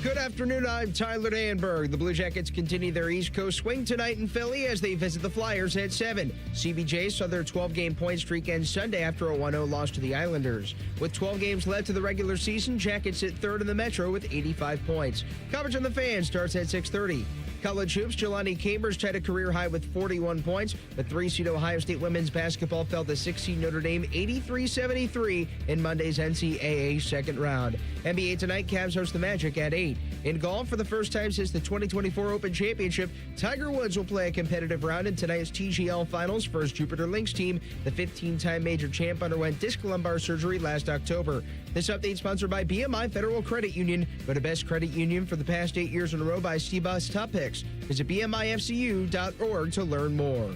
Good afternoon, I'm Tyler Danberg. The Blue Jackets continue their East Coast swing tonight in Philly as they visit the Flyers at 7. CBJ saw their 12-game point streak end Sunday after a 1-0 loss to the Islanders. With 12 games left to the regular season, Jackets sit third in the Metro with 85 points. Coverage on the Fan starts at 6:30. College hoops, Jelani Cambers tied a career high with 41 points. The 3-seed Ohio State women's basketball fell to 6-seed Notre Dame 83-73 in Monday's NCAA second round. NBA tonight, Cavs host the Magic at 8. In golf, for the first time since the 2024 Open Championship, Tiger Woods will play a competitive round in tonight's TGL Finals for his Jupiter Lynx team. The 15-time major champ underwent disc lumbar surgery last October. This update sponsored by BMI Federal Credit Union. Go to Best Credit Union for the past 8 years in a row by Steve-Bus Top Picks. Visit BMIFCU.org to learn more.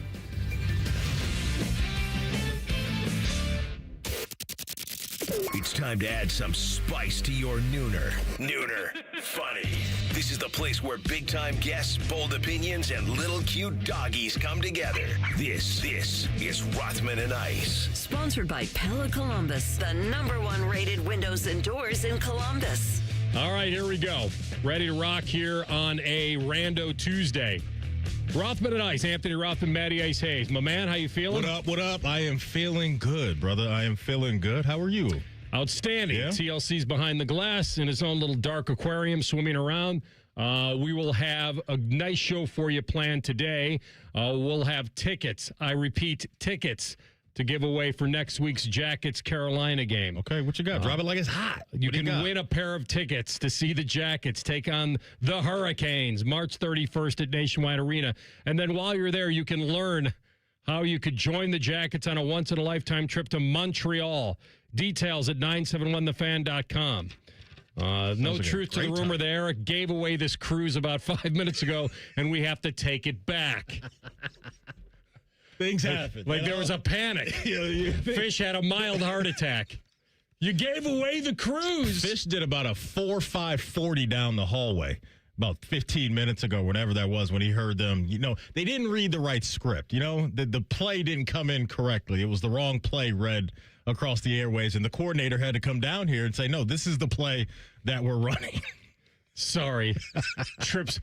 It's time to add some spice to your nooner. Nooner Funny. This is the place where big-time guests, bold opinions, and little cute doggies come together. This is Rothman and Ice. Sponsored by Pella Columbus, the #1 rated windows and doors in Columbus. All right, here we go. Ready to rock here on a Rando Tuesday. Rothman and Ice, Anthony Rothman, Matty Ice Hayes. My man, how you feeling? What up? I am feeling good, brother. I am feeling good. How are you? Outstanding. Yeah? TLC's behind the glass in his own little dark aquarium swimming around. We will have a nice show for you planned today. We'll have tickets. I repeat, tickets to give away for next week's Jackets-Carolina game. Okay, what you got? Drop it like it's hot. You can win a pair of tickets to see the Jackets take on the Hurricanes March 31st at Nationwide Arena. And then while you're there, you can learn how you could join the Jackets on a once-in-a-lifetime trip to Montreal. Details at 971thefan.com. No truth to the rumor there. Eric gave away this cruise about 5 minutes ago, and we have to take it back. Things happen. Like there was a panic. Fish had a mild heart attack. You gave away the cruise. Fish did about a 4.540 down the hallway about 15 minutes ago, whenever that was, when he heard them. You know, they didn't read the right script. You know, the play didn't come in correctly. It was the wrong play read across the airways, and the coordinator had to come down here and say, no, this is the play that we're running. Sorry. Trips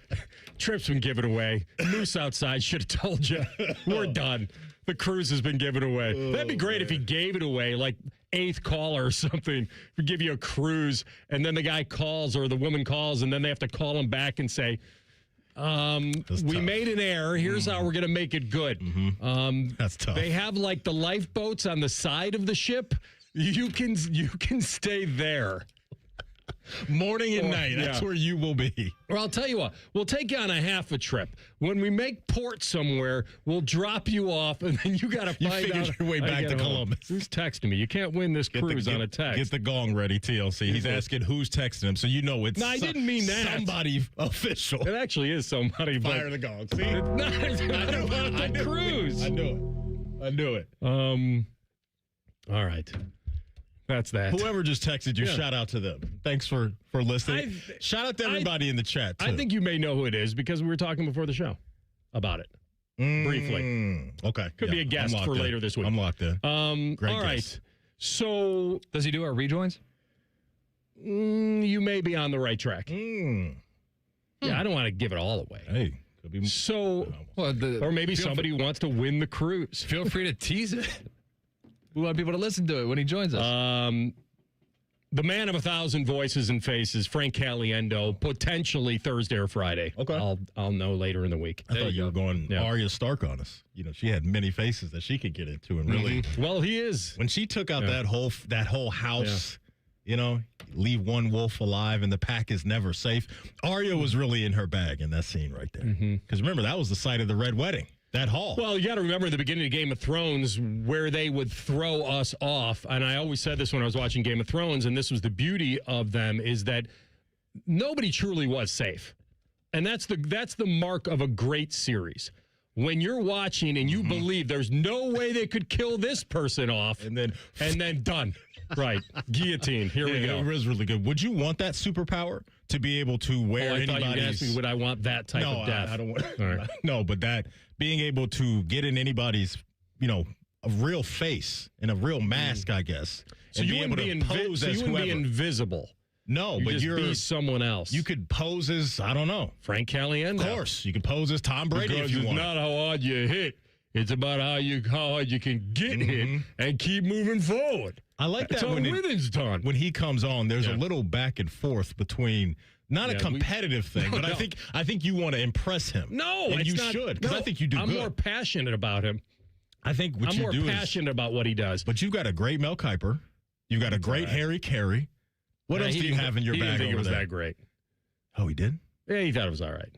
been given away. Moose outside should have told you. We're done. The cruise has been given away. That'd be great if he gave it away, like 8th caller or something. We give you a cruise, and then the guy calls or the woman calls, and then they have to call him back and say, we made an error. Here's how we're going to make it good. That's tough. They have like the lifeboats on the side of the ship. You can stay there. Morning and night. That's where you will be. Or I'll tell you what, we'll take you on a half a trip. When we make port somewhere, we'll drop you off, and then you got to find out your way back to Columbus. Who's texting me? You can't win this cruise on a text. Get the gong ready, TLC. He's asking who's texting him, so you know it's I didn't mean that. Somebody official. It actually is somebody. Fire the gong. See? I knew cruise. I knew it. All right. That's that. Whoever just texted you, shout out to them. Thanks for listening. Shout out to everybody in the chat, too. I think you may know who it is because we were talking before the show about it. Briefly. Okay. Could be a guest for later this week. I'm locked in. Great all right. Guess. So. Does he do our rejoins? You may be on the right track. Yeah, I don't want to give it all away. Hey. Could be. So. Or maybe somebody wants to win the cruise. Feel free to tease it. We want people to listen to it when he joins us. The man of 1,000 voices and faces, Frank Caliendo, potentially Thursday or Friday. Okay. I'll know later in the week. I thought you were going Arya Stark on us. You know, she had many faces that she could get into, and really, well, he is. When she took out that whole house, you know, leave one wolf alive and the pack is never safe. Arya was really in her bag in that scene right there. Because remember, that was the site of the Red Wedding. That hall. Well, you got to remember the beginning of Game of Thrones where they would throw us off. And I always said this when I was watching Game of Thrones, and this was the beauty of them, is that nobody truly was safe. And that's the mark of a great series. When you're watching and you believe there's no way they could kill this person off, and then done. Right. Guillotine. Here we go. It was really good. Would you want that superpower to be able to wear anybody's... I thought you asked me, would I want that type of death? I don't want... All right. No, but that being able to get in anybody's, you know, a real face and a real mask, I guess. So you wouldn't be invisible. No, but just you're be someone else. You could pose as, I don't know. Frank Caliendo. Of course. You could pose as Tom Brady Because if you it's want. not how hard you hit. It's about how hard you can get hit and keep moving forward. I like That's that when Withens done. when he comes on, there's a little back and forth between not a competitive thing, but I think you want to impress him. No, and it's you not, should, because I think you do I'm good. more passionate about him. I think what I'm you more do passionate about what he does. But you've got a great Mel Kiper. You've got a great Harry Carey. What else do you have in your he bag didn't think over it was there? that great. Oh, he did? Yeah, he thought it was all right.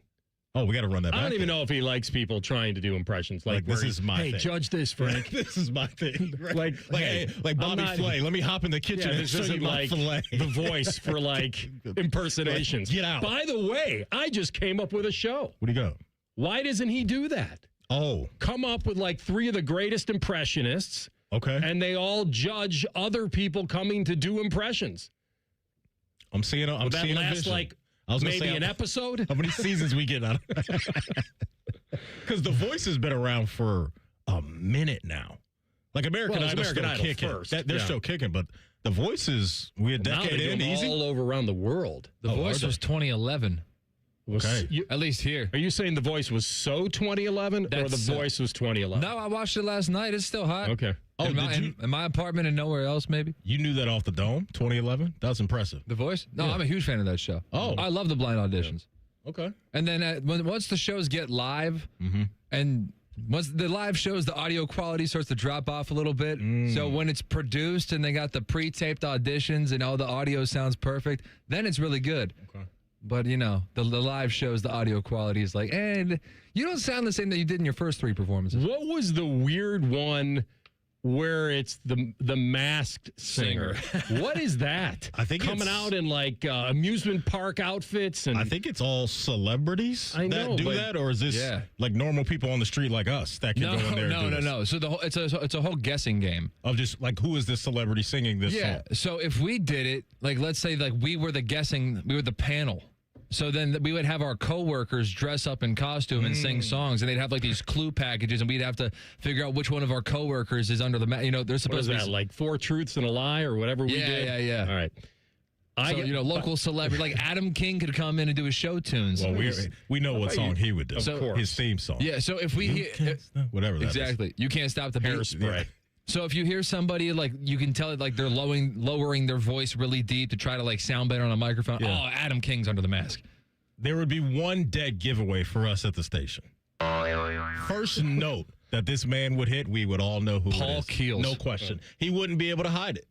Oh, we got to run that back. I don't even know if he likes people trying to do impressions. Like this is my thing. Hey, judge this, Frank. This is my thing. Right? Hey, Bobby Flay. Let me hop in the kitchen and this show you isn't my like fillet. the voice for like impersonations. Get out. By the way, I just came up with a show. What do you got? Why doesn't he do that? Oh, Come up with like 3 of the greatest impressionists, okay. and they all judge other people coming to do impressions. I'm seeing a Would that seeing a last vision. like I was gonna maybe say, an episode? How many seasons we get out of it? Because The Voice has been around for a minute now. Like American Well, it was Idol's American still Idol kicking. first, They're yeah. still kicking, but The Voice is, we a Now they decade do in, them easy? all over around the world. The Voice are was 2011, Okay. at least here. Are you saying The Voice was so 2011 or That's, The Voice was 2011? No, I watched it last night. It's still hot. Okay. Oh, in my, did you? in my apartment and nowhere else, maybe. You knew that off the dome, 2011? That's impressive. The Voice? No, I'm a huge fan of that show. Oh. I love the blind auditions. Okay. And then once the shows get live, and once the live shows, the audio quality starts to drop off a little bit. So when it's produced and they got the pre-taped auditions and all the audio sounds perfect, then it's really good. Okay. But, you know, the live shows, the audio quality is like, and you don't sound the same that you did in your first 3 performances. What was the weird one where it's the masked singer? What is that? I think coming it's- out in like amusement park outfits, and I think it's all celebrities I know, that do but- that, or is this like normal people on the street like us that can go in there and do this? No. So it's a whole guessing game. Of just like, who is this celebrity singing this song? So if we did it, like let's say like we were the panel. So then we would have our coworkers dress up in costume and sing songs, and they'd have like these clue packages, and we'd have to figure out which one of our coworkers is under the they're what is supposed to that, be like 4 truths and a lie or whatever we did? Yeah. All right. So, local celebrity like Adam King could come in and do his show tunes. Well, we know what song he would do. Of course. His theme song. Yeah, so if we hear Whatever that is. exactly, you can't stop the beat. Hairspray. So if you hear somebody like you can tell it like they're lowering their voice really deep to try to like sound better on a microphone. Yeah. Oh, Adam King's under the mask. There would be one dead giveaway for us at the station. First note that this man would hit, we would all know who Paul it is. Keels. No question. He wouldn't be able to hide it.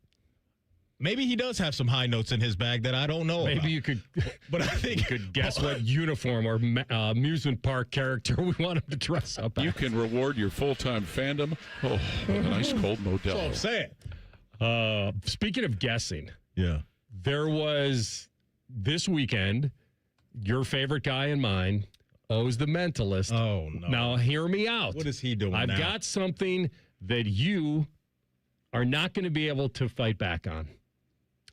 Maybe he does have some high notes in his bag that I don't know about. Maybe you could, But I think could guess what uniform or amusement park character we want him to dress up as. You can reward your full-time fandom. Oh, with a nice cold That's all I'm Modelo. saying. Speaking of guessing, Yeah. there was this weekend, your favorite guy and mine, O's the Mentalist. Oh, no. Now, hear me out. What is he doing I've now? got something that you are not going to be able to fight back on.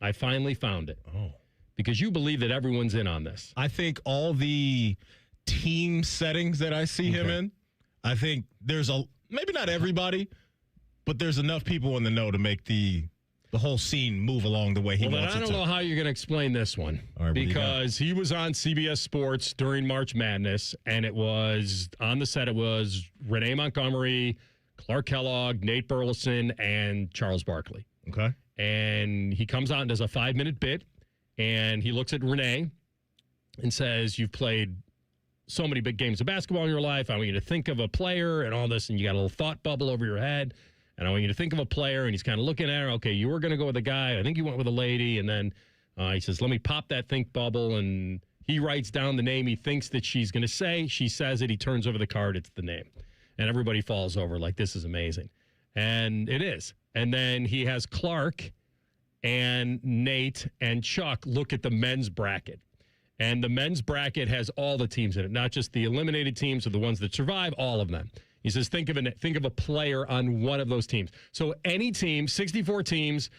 I finally found it. Oh. Because you believe that everyone's in on this. I think all the team settings that I see him in, I think there's maybe not everybody, but there's enough people in the know to make the whole scene move along the way he Well, then wants I it don't to. know how you're going to explain this one. All right, what do you because he was on CBS Sports during March Madness, and it was on the set, it was Renee Montgomery, Clark Kellogg, Nate Burleson, and Charles Barkley. Okay. And he comes out and does a 5-minute bit, and he looks at Renee and says, "You've played so many big games of basketball in your life. I want you to think of a player and all this, and you got a little thought bubble over your head. And I want you to think of a player." And he's kind of looking at her. Okay, you were going to go with a guy. I think you went with a lady. And then he says, "Let me pop that think bubble." And he writes down the name he thinks that she's going to say. She says it. He turns over the card. It's the name. And everybody falls over like, this is amazing. And it is. And then he has Clark and Nate and Chuck look at the men's bracket. And the men's bracket has all the teams in it, not just the eliminated teams or the ones that survive, all of them. He says, think of a player on one of those teams. So any team, 64 teams,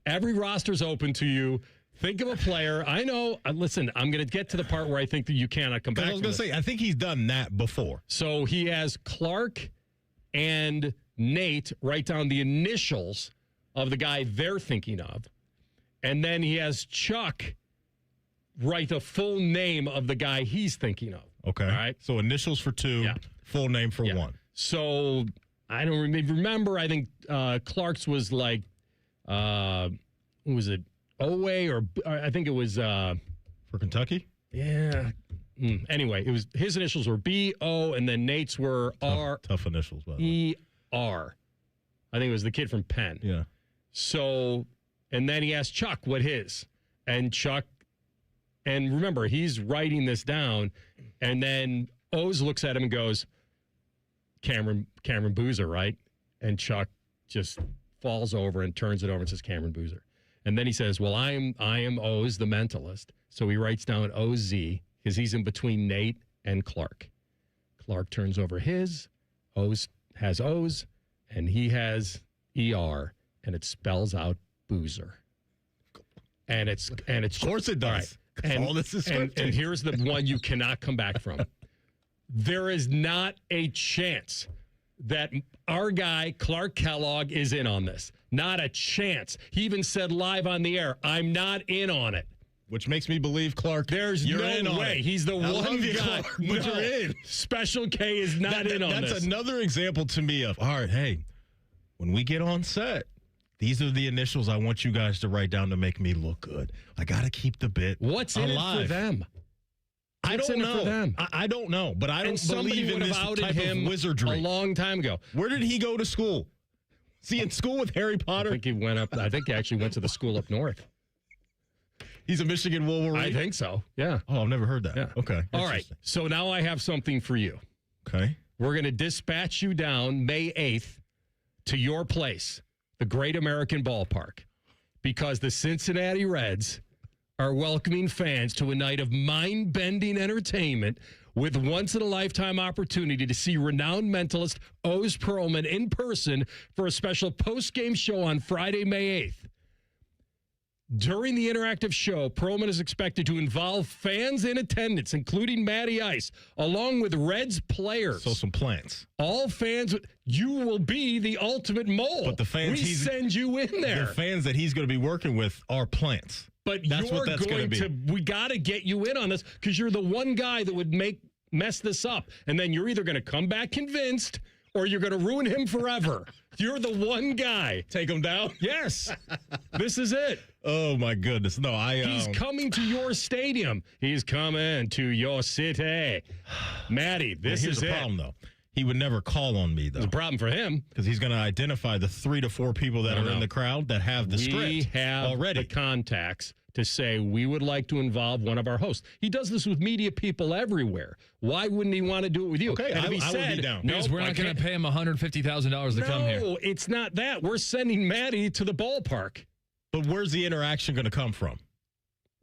every roster's open to you. Think of a player. I know. Listen, I'm going to get to the part where I think that you cannot come back. I was going to say, I think he's done that before. So he has Clark and Nate write down the initials of the guy they're thinking of. And then he has Chuck write the full name of the guy he's thinking of. Okay. All right. So initials for 2, full name for 1. So I don't remember. I think Clark's was like, was it Oway or I think it was for Kentucky? Yeah. Anyway, it was his initials were B-O, and then Nate's were R. Tough initials, by the way. E-R. I think it was the kid from Penn. Yeah. So, and then he asked Chuck what his. And Chuck, and remember, he's writing this down, and then O's looks at him and goes, Cameron Boozer, right? And Chuck just falls over and turns it over and says Cameron Boozer. And then he says, well, I am O's the mentalist. So he writes down O-Z because he's in between Nate and Clark. Clark turns over his. O's has O's, and he has E-R, and it spells out Boozer. And it's Of course it does. Right. And, all this is and here's the one you cannot come back from. There is not a chance that our guy, Clark Kellogg, is in on this. Not a chance. He even said live on the air, I'm not in on it. Which makes me believe, Clark, there's you're no in on way. it. He's the I one love you, guy. Clark, but you're in. Special K is not in on this. That's another example to me of, all right, hey, when we get on set, these are the initials I want you guys to write down to make me look good. I got to keep the bit What's in alive. it for them? I What's don't in it know. for them? I don't know, but I don't believe in this type of wizardry. A long time ago. Where did he go to school? Is he in school with Harry Potter? I think he went up. I think he actually went to the school up north. He's a Michigan Wolverine? I think so. Yeah. Oh, I've never heard that. Yeah. Okay. All right. So now I have something for you. Okay. We're going to dispatch you down May 8th to your place, the Great American Ballpark, because the Cincinnati Reds are welcoming fans to a night of mind-bending entertainment with once-in-a-lifetime opportunity to see renowned mentalist Oz Pearlman in person for a special post-game show on Friday, May 8th. During the interactive show, Pearlman is expected to involve fans in attendance, including Matty Ice, along with Reds players. So some plants. All fans, you will be the ultimate mole. But the fans we send you in there. The fans that he's going to be working with are plants. But that's you're what that's going to be. We got to get you in on this because you're the one guy that would mess this up. And then you're either going to come back convinced or you're going to ruin him forever. You're the one guy. Take him down? Yes. This is it. Oh, my goodness. No, He's coming to your stadium. He's coming to your city. Matty, this here's is the it. problem, though. He would never call on me, though. There's a problem for him. Because he's going to identify the 3 to 4 people that are in the crowd that have the script We have already. the contacts to say we would like to involve one of our hosts. He does this with media people everywhere. Why wouldn't he want to do it with you? Okay, and if he I would said, be down. Because we're not going to pay him $150,000 to come here. No, it's not that. We're sending Matty to the ballpark. But where's the interaction going to come from?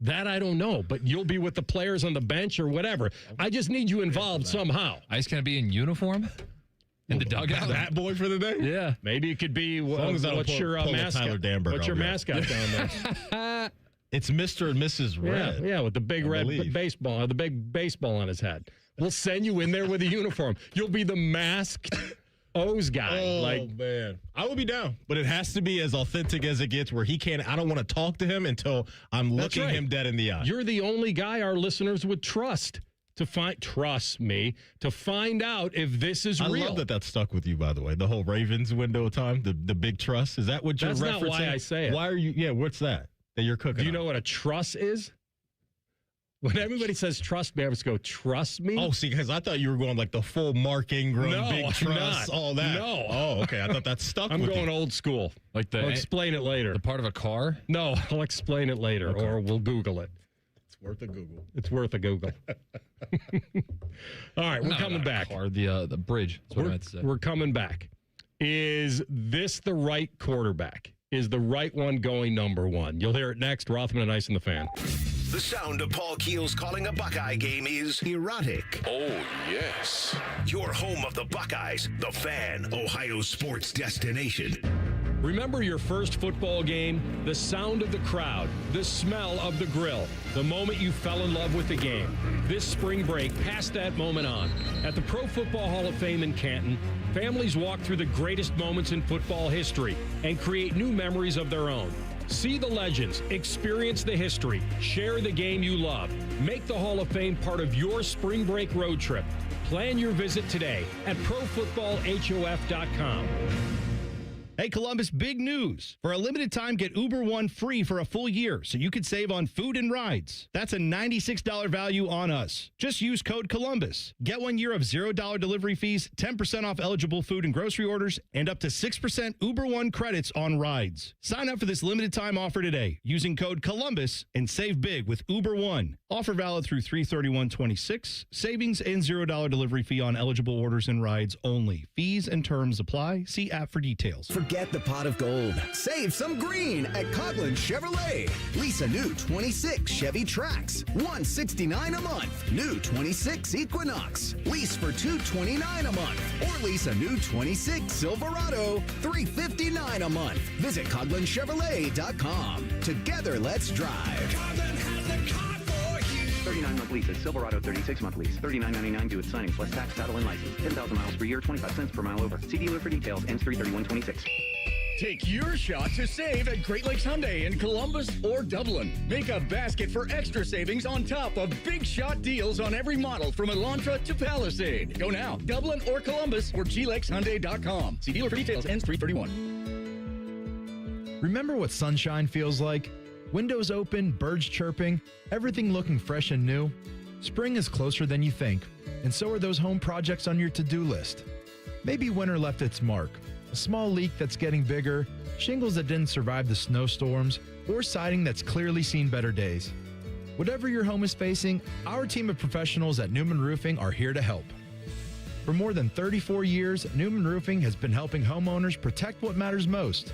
That I don't know, but you'll be with the players on the bench or whatever. I just need you involved somehow. Ice going to be in uniform? In the dugout? That boy for the day? Yeah. Maybe it could be long as I don't what's your pull a mascot? Tyler Danberg, What's your I'll be mascot down there? It's Mr. and Mrs. Red. Yeah, with the big red baseball, the big baseball on his head. We'll send you in there with a uniform. You'll be the masked O's guy. Oh, man. I will be down. But it has to be as authentic as it gets where he can't. I don't want to talk to him until I'm looking him dead in the eye. You're the only guy our listeners would trust to find out if this is real. I love that stuck with you, by the way. The whole Ravens window of time, the big truss. Is that what you're referencing? That's not why I say it. Why are you? Yeah, what's that you're cooking? Do you know what a truss is? When everybody says trust me, I just go, trust me? Oh, see, because I thought you were going like the full Mark Ingram, big truss, all that. No. Oh, okay. I thought that stuck with you. I'm going old school. Like I'll explain it later. The part of a car? No, I'll explain it later, or we'll Google it. It's worth a Google. It's worth a Google. All right, we're coming back. Car, the bridge. That's what I meant to say. We're coming back. Is this the right quarterback? Is the right one going number one? You'll hear it next. Rothman Ice and the Fan. The sound of Paul Keels calling a Buckeye game is erotic. Oh, yes. Your home of the Buckeyes, the Fan, Ohio sports destination. Remember your first football game? The sound of the crowd, the smell of the grill, the moment you fell in love with the game. This spring break, pass that moment on. At the Pro Football Hall of Fame in Canton, families walk through the greatest moments in football history and create new memories of their own. See the legends, experience the history, share the game you love. Make the Hall of Fame part of your spring break road trip. Plan your visit today at ProFootballHof.com. Hey, Columbus, big news. For a limited time, get Uber One free for a full year so you could save on food and rides. That's a $96 value on us. Just use code Columbus. Get 1 year of $0 delivery fees, 10% off eligible food and grocery orders, and up to 6% Uber One credits on rides. Sign up for this limited time offer today using code Columbus and save big with Uber One. Offer valid through 3/31/26. Savings and $0 delivery fee on eligible orders and rides only. Fees and terms apply. See app for details. Forget the pot of gold. Save some green at Coghlan Chevrolet. Lease a new 26 Chevy Trax, $169 a month. New 26 Equinox, lease for $229 a month. Or lease a new 26 Silverado, $359 a month. Visit CoglanChevrolet.com. Together, let's drive. Coghlan has the car for you. 39-month leases, Silverado 36-month lease, $39.99 due at signing, plus tax, title, and license. 10,000 miles per year, 25 cents per mile over. See dealer for details, ends 3/31/26. Take your shot to save at Great Lakes Hyundai in Columbus or Dublin. Make a basket for extra savings on top of big shot deals on every model from Elantra to Palisade. Go now, Dublin or Columbus or glexhyundai.com. See dealer for details, ends 3/31. Remember what sunshine feels like? Windows open, birds chirping, everything looking fresh and new. Spring is closer than you think, and so are those home projects on your to-do list. Maybe winter left its mark. A small leak that's getting bigger, shingles that didn't survive the snowstorms, or siding that's clearly seen better days. Whatever your home is facing, our team of professionals at Newman Roofing are here to help. For more than 34 years, Newman Roofing has been helping homeowners protect what matters most.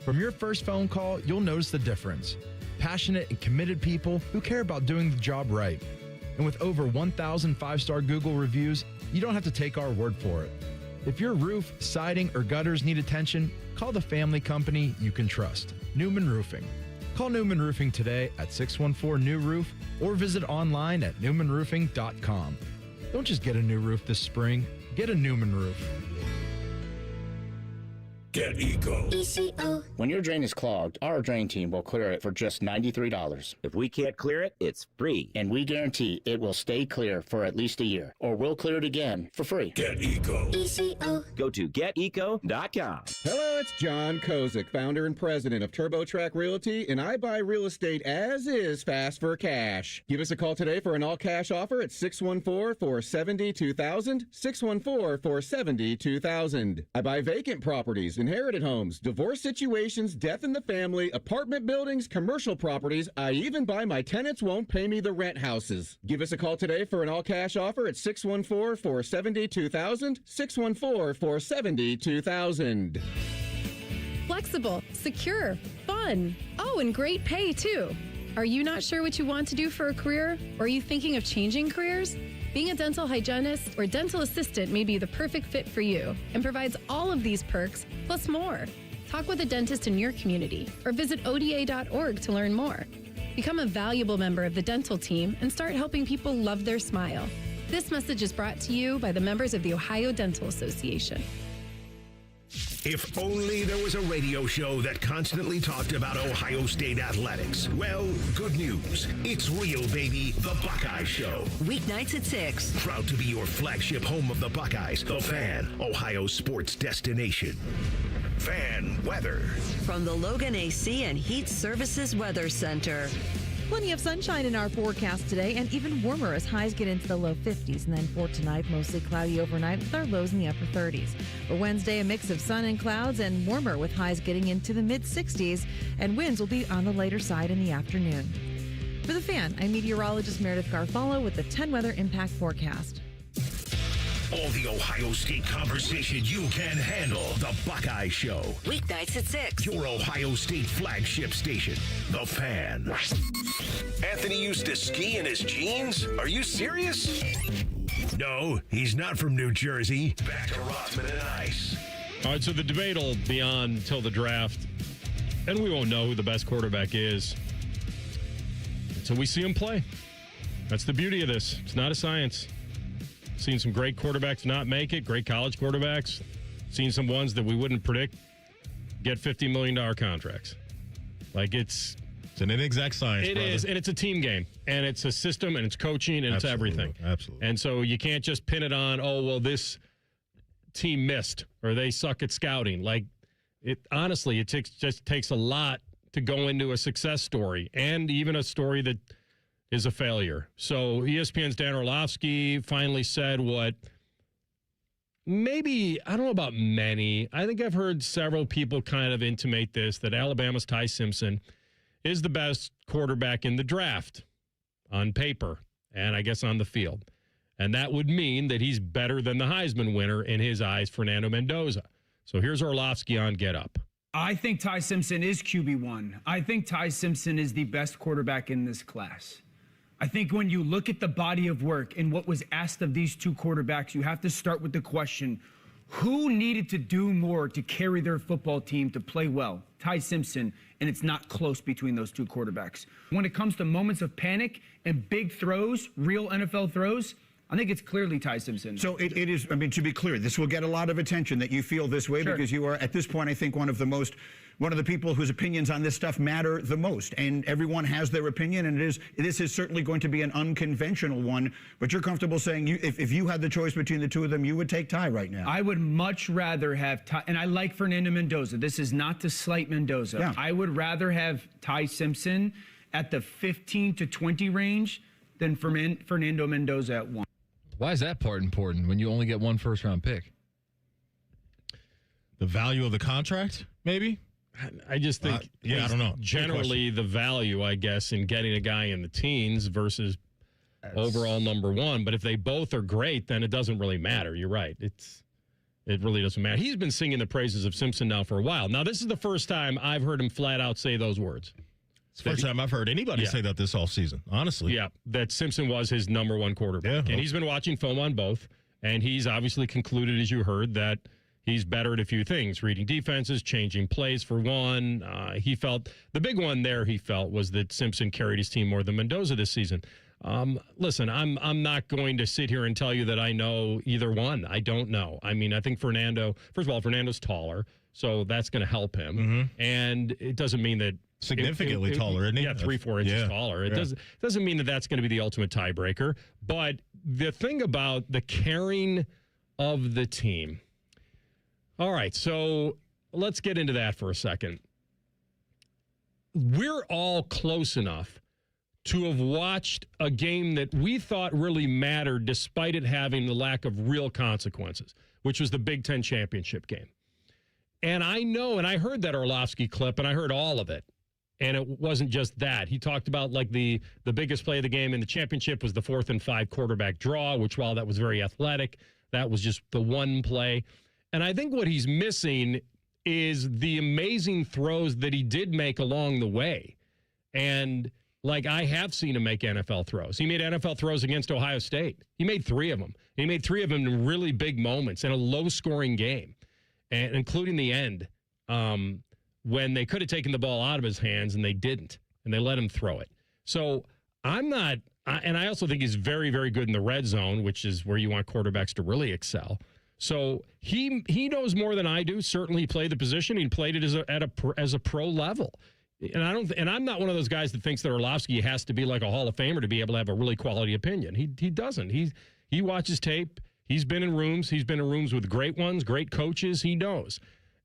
From your first phone call, you'll notice the difference. Passionate and committed people who care about doing the job right. And with over 1,000 five-star Google reviews, you don't have to take our word for it. If your roof, siding, or gutters need attention, call the family company you can trust, Newman Roofing. Call Newman Roofing today at 614-NEW-ROOF or visit online at newmanroofing.com. Don't just get a new roof this spring, get a Newman roof. Get Eco. ECO. When your drain is clogged, our drain team will clear it for just $93. If we can't clear it, it's free. And we guarantee it will stay clear for at least a year, or we'll clear it again for free. Get Eco. ECO. Go to geteco.com. Hello, it's John Kozik, founder and president of TurboTrack Realty, and I buy real estate as is fast for cash. Give us a call today for an all-cash offer at 614-470-2000, 614-470-2000. I buy vacant properties, inherited homes, divorce situations, death in the family, apartment buildings, commercial properties. I even buy my tenants won't pay me the rent houses. Give us a call today for an all-cash offer at 614-470-2000, 614-470-2000. Flexible, secure, fun. Oh, and great pay, too. Are you not sure what you want to do for a career? Or are you thinking of changing careers? Being a dental hygienist or dental assistant may be the perfect fit for you and provides all of these perks plus more. Talk with a dentist in your community or visit ODA.org to learn more. Become a valuable member of the dental team and start helping people love their smile. This message is brought to you by the members of the Ohio Dental Association. If only there was a radio show that constantly talked about Ohio State athletics. Well, good news. It's real, baby. The Buckeye Show. Weeknights at 6. Proud to be your flagship home of the Buckeyes. The Fan, Ohio sports destination. Fan weather. From the Logan AC and Heat Services Weather Center. Plenty of sunshine in our forecast today and even warmer as highs get into the low 50s. And then for tonight, mostly cloudy overnight with our lows in the upper 30s. For Wednesday, a mix of sun and clouds and warmer with highs getting into the mid 60s. And winds will be on the lighter side in the afternoon. For the Fan, I'm meteorologist Meredith Garfalo with the 10 weather impact forecast. All the Ohio State conversation you can handle. The Buckeye Show. Weeknights at 6. Your Ohio State flagship station. The Fan. Anthony used to ski in his jeans? Are you serious? No, he's not from New Jersey. Back to Rothman Ice. All right, so the debate will be on until the draft, and we won't know who the best quarterback is until we see him play. That's the beauty of this. It's not a science. Seen some great quarterbacks not make it, great college quarterbacks. Seen some ones that we wouldn't predict get $50 million contracts. Like it's an inexact science. It brother. is, and it's a team game, and it's a system, and it's coaching, and it's everything. Absolutely. And so you can't just pin it on, oh, well, this team missed or they suck at scouting. Like, it honestly, it just takes a lot to go into a success story and even a story that is a failure. So ESPN's Dan Orlovsky finally said what maybe, I don't know about many, I think I've heard several people kind of intimate this, that Alabama's Ty Simpson is the best quarterback in the draft on paper and I guess on the field. And that would mean that he's better than the Heisman winner in his eyes, Fernando Mendoza. So here's Orlovsky on Get Up. I think Ty Simpson is QB1. I think Ty Simpson is the best quarterback in this class. I think when you look at the body of work and what was asked of these two quarterbacks, you have to start with the question, who needed to do more to carry their football team to play well? Ty Simpson, and it's not close between those two quarterbacks. When it comes to moments of panic and big throws, real NFL throws, I think it's clearly Ty Simpson. So it is, I mean, to be clear, this will get a lot of attention that you feel this way because you are, at this point, I think one of the people whose opinions on this stuff matter the most. And everyone has their opinion, and this is certainly going to be an unconventional one. But you're comfortable saying if you had the choice between the two of them, you would take Ty right now. I would much rather have Ty, and I like Fernando Mendoza. This is not to slight Mendoza. Yeah. I would rather have Ty Simpson at the 15 to 20 range than Fernando Mendoza at 1. Why is that part important when you only get one first-round pick? The value of the contract, maybe? I just think, I don't know. Generally, the value, I guess, in getting a guy in the teens versus overall number one. But if they both are great, then it doesn't really matter. You're right. It really doesn't matter. He's been singing the praises of Simpson now for a while. Now, this is the first time I've heard him flat out say those words. It's the first time I've heard anybody say that this offseason, honestly. Yeah, that Simpson was his number one quarterback. And he's been watching film on both, and he's obviously concluded, as you heard, that he's better at a few things, reading defenses, changing plays for one. He felt, the big one there he felt was that Simpson carried his team more than Mendoza this season. Listen, I'm not going to sit here and tell you that I know either one. I don't know. I mean, I think Fernando, first of all, Fernando's taller, so that's going to help him. Mm-hmm. And it doesn't mean that significantly taller, isn't he? Yeah, 3-4 inches taller. It doesn't mean that that's going to be the ultimate tiebreaker. But the thing about the carrying of the team. All right, so let's get into that for a second. We're all close enough to have watched a game that we thought really mattered despite it having the lack of real consequences, which was the Big Ten championship game. And I know, and I heard that Orlovsky clip, and I heard all of it. And it wasn't just that. He talked about like the biggest play of the game in the championship was the 4th and 5 quarterback draw, which while that was very athletic, that was just the one play. And I think what he's missing is the amazing throws that he did make along the way. And like I have seen him make NFL throws. He made NFL throws against Ohio State. He made 3 of them. He made 3 of them in really big moments in a low-scoring game, and including the end. When they could have taken the ball out of his hands and they didn't, and they let him throw it. So I'm not, and I also think he's very, very good in the red zone, which is where you want quarterbacks to really excel. So he knows more than I do. Certainly he played the position. He played it as a pro level. And I'm not one of those guys that thinks that Orlovsky has to be like a Hall of Famer to be able to have a really quality opinion. He doesn't. He watches tape. He's been in rooms. He's been in rooms with great ones, great coaches. He knows.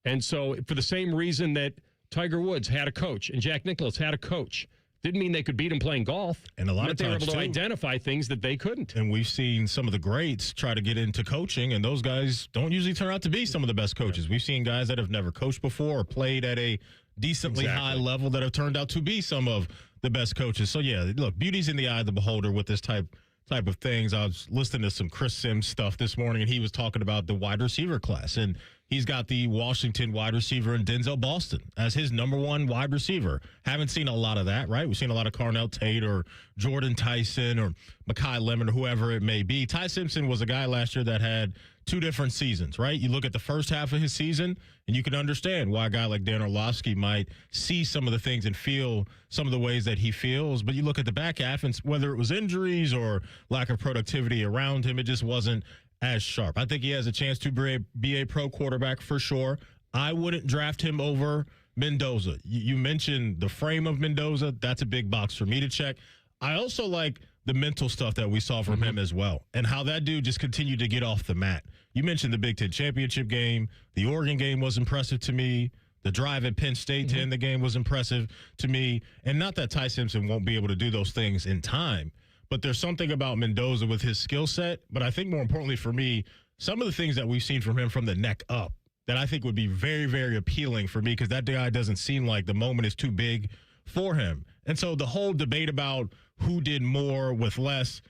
And so for the same reason that Tiger Woods had a coach and Jack Nicklaus had a coach, didn't mean they could beat him playing golf. And a lot of times, they were able to too, identify things that they couldn't. And we've seen some of the greats try to get into coaching, and those guys don't usually turn out to be some of the best coaches. Yeah. We've seen guys that have never coached before or played at a decently high level that have turned out to be some of the best coaches. So, yeah, look, beauty's in the eye of the beholder with this type of things. I was listening to some Chris Sims stuff this morning, and he was talking about the wide receiver class, and he's got the Washington wide receiver in Denzel Boston as his number one wide receiver. Haven't seen a lot of that, right? We've seen a lot of Carnell Tate or Jordan Tyson or Mekhi Lemon or whoever it may be. Ty Simpson was a guy last year that had 2 different seasons, right? You look at the first half of his season, and you can understand why a guy like Dan Orlovsky might see some of the things and feel some of the ways that he feels. But you look at the back half, and whether it was injuries or lack of productivity around him, it just wasn't as sharp. I think he has a chance to be a pro quarterback for sure. I wouldn't draft him over Mendoza. You mentioned the frame of Mendoza. That's a big box for me to check. I also like the mental stuff that we saw from him as well, and how that dude just continued to get off the mat. You mentioned the Big Ten championship game. The Oregon game was impressive to me. The drive at Penn State to end the game was impressive to me. And not that Ty Simpson won't be able to do those things in time, but there's something about Mendoza with his skill set. But I think more importantly for me, some of the things that we've seen from him from the neck up that I think would be very, very appealing for me, because that guy doesn't seem like the moment is too big for him. And so the whole debate about who did more with less,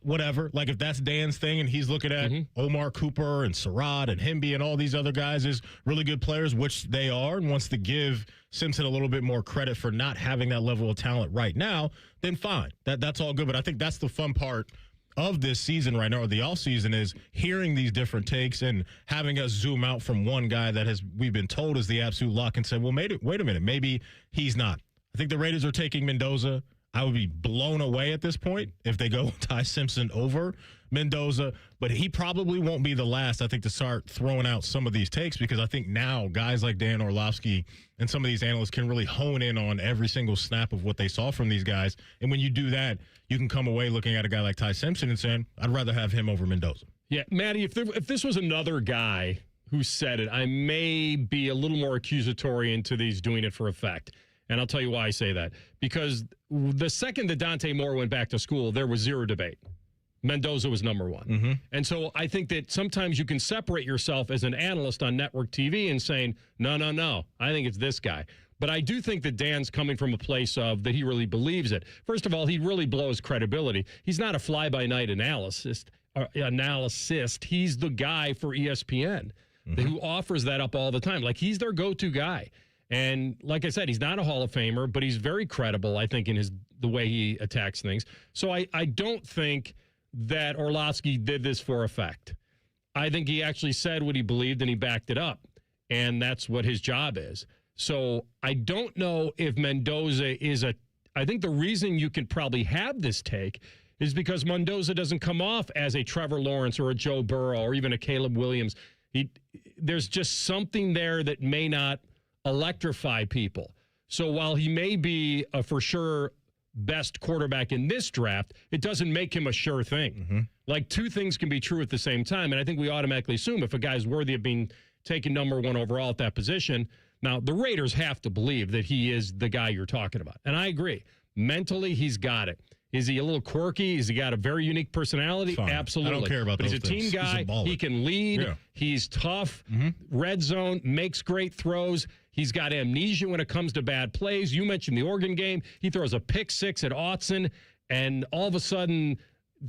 whatever, like if that's Dan's thing and he's looking at Omar Cooper and Surratt and Hemby and all these other guys as really good players, which they are, and wants to give Simpson a little bit more credit for not having that level of talent right now, then fine. That's all good. But I think that's the fun part of this season right now, or the offseason, is hearing these different takes and having us zoom out from one guy that we've been told is the absolute lock and say, well, wait a minute, maybe he's not. I think the Raiders are taking Mendoza. I would be blown away at this point if they go Ty Simpson over Mendoza, but he probably won't be the last, I think, to start throwing out some of these takes, because I think now guys like Dan Orlovsky and some of these analysts can really hone in on every single snap of what they saw from these guys. And when you do that, you can come away looking at a guy like Ty Simpson and saying, I'd rather have him over Mendoza. Yeah, Maddie, if this was another guy who said it, I may be a little more accusatory into these doing it for effect. And I'll tell you why I say that. Because the second that Dante Moore went back to school, there was zero debate. Mendoza was number one. And so I think that sometimes you can separate yourself as an analyst on network TV and saying, no, I think it's this guy. But I do think that Dan's coming from a place of that he really believes it. First of all, he really blows credibility. He's not a fly-by-night analyst. He's the guy for ESPN who offers that up all the time. Like, he's their go-to guy. And like I said, he's not a Hall of Famer, but he's very credible, I think, in the way he attacks things. So I don't think that Orlovsky did this for effect. I think he actually said what he believed and he backed it up. And that's what his job is. So I don't know if Mendoza I think the reason you can probably have this take is because Mendoza doesn't come off as a Trevor Lawrence or a Joe Burrow or even a Caleb Williams. There's just something there that may not electrify people. So while he may be a for sure best quarterback in this draft, it doesn't make him a sure thing. Like, two things can be true at the same time. And I think we automatically assume if a guy's worthy of being taken number one overall at that position. Now, the Raiders have to believe that he is the guy you're talking about. And I agree. Mentally, he's got it. Is he a little quirky? Has he got a very unique personality? Absolutely. I don't care about but those he's a team things. guy. He can lead. Yeah. He's tough. Red zone, makes great throws. He's got amnesia when it comes to bad plays. You mentioned the Oregon game. He throws a pick six at Autzen, and all of a sudden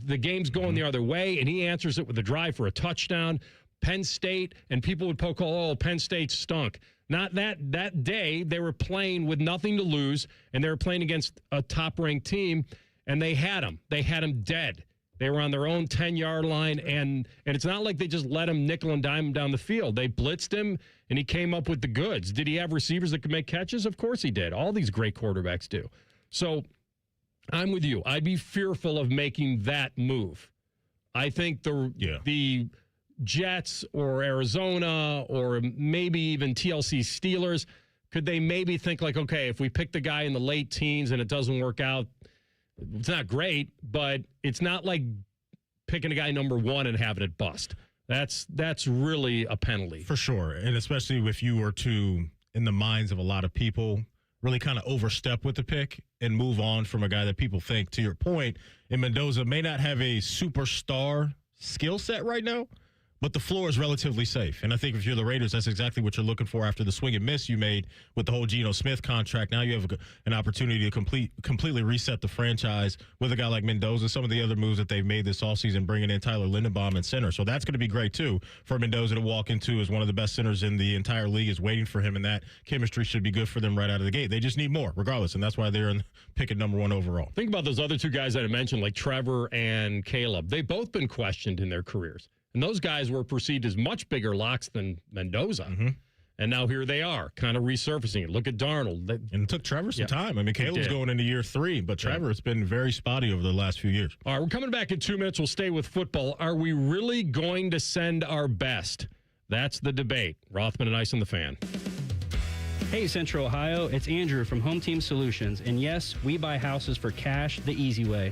the game's going the other way, and he answers it with a drive for a touchdown. Penn State, and people would poke, Penn State stunk. Not that day. They were playing with nothing to lose, and they were playing against a top-ranked team, and they had him. They had him dead. They were on their own 10-yard line, and it's not like they just let him nickel and dime him down the field. They blitzed him, and he came up with the goods. Did he have receivers that could make catches? Of course he did. All these great quarterbacks do. So I'm with you. I'd be fearful of making that move. I think the Jets or Arizona or maybe even TLC Steelers, could they maybe think like, okay, if we pick the guy in the late teens and it doesn't work out, it's not great, but it's not like picking a guy number one and having it bust. That's really a penalty. For sure. And especially if you were to, in the minds of a lot of people, really kind of overstep with the pick and move on from a guy that people think, to your point, and Mendoza may not have a superstar skill set right now, but the floor is relatively safe. And I think if you're the Raiders, that's exactly what you're looking for after the swing and miss you made with the whole Geno Smith contract. Now you have an opportunity to completely reset the franchise with a guy like Mendoza, some of the other moves that they've made this offseason, bringing in Tyler Lindenbaum in center. So that's going to be great, too, for Mendoza to walk into as one of the best centers in the entire league is waiting for him, and that chemistry should be good for them right out of the gate. They just need more, regardless, and that's why they're picking number one overall. Think about those other two guys that I mentioned, like Trevor and Caleb. They've both been questioned in their careers. And those guys were perceived as much bigger locks than Mendoza. And now here they are, kind of resurfacing it. Look at Darnold. And it took Trevor some time. I mean, Caleb's going into year 3, but Trevor has been very spotty over the last few years. All right, we're coming back in 2 minutes. We'll stay with football. Are we really going to send our best? That's the debate. Rothman and Ice on the Fan. Hey, Central Ohio, it's Andrew from Home Team Solutions. And yes, we buy houses for cash the easy way.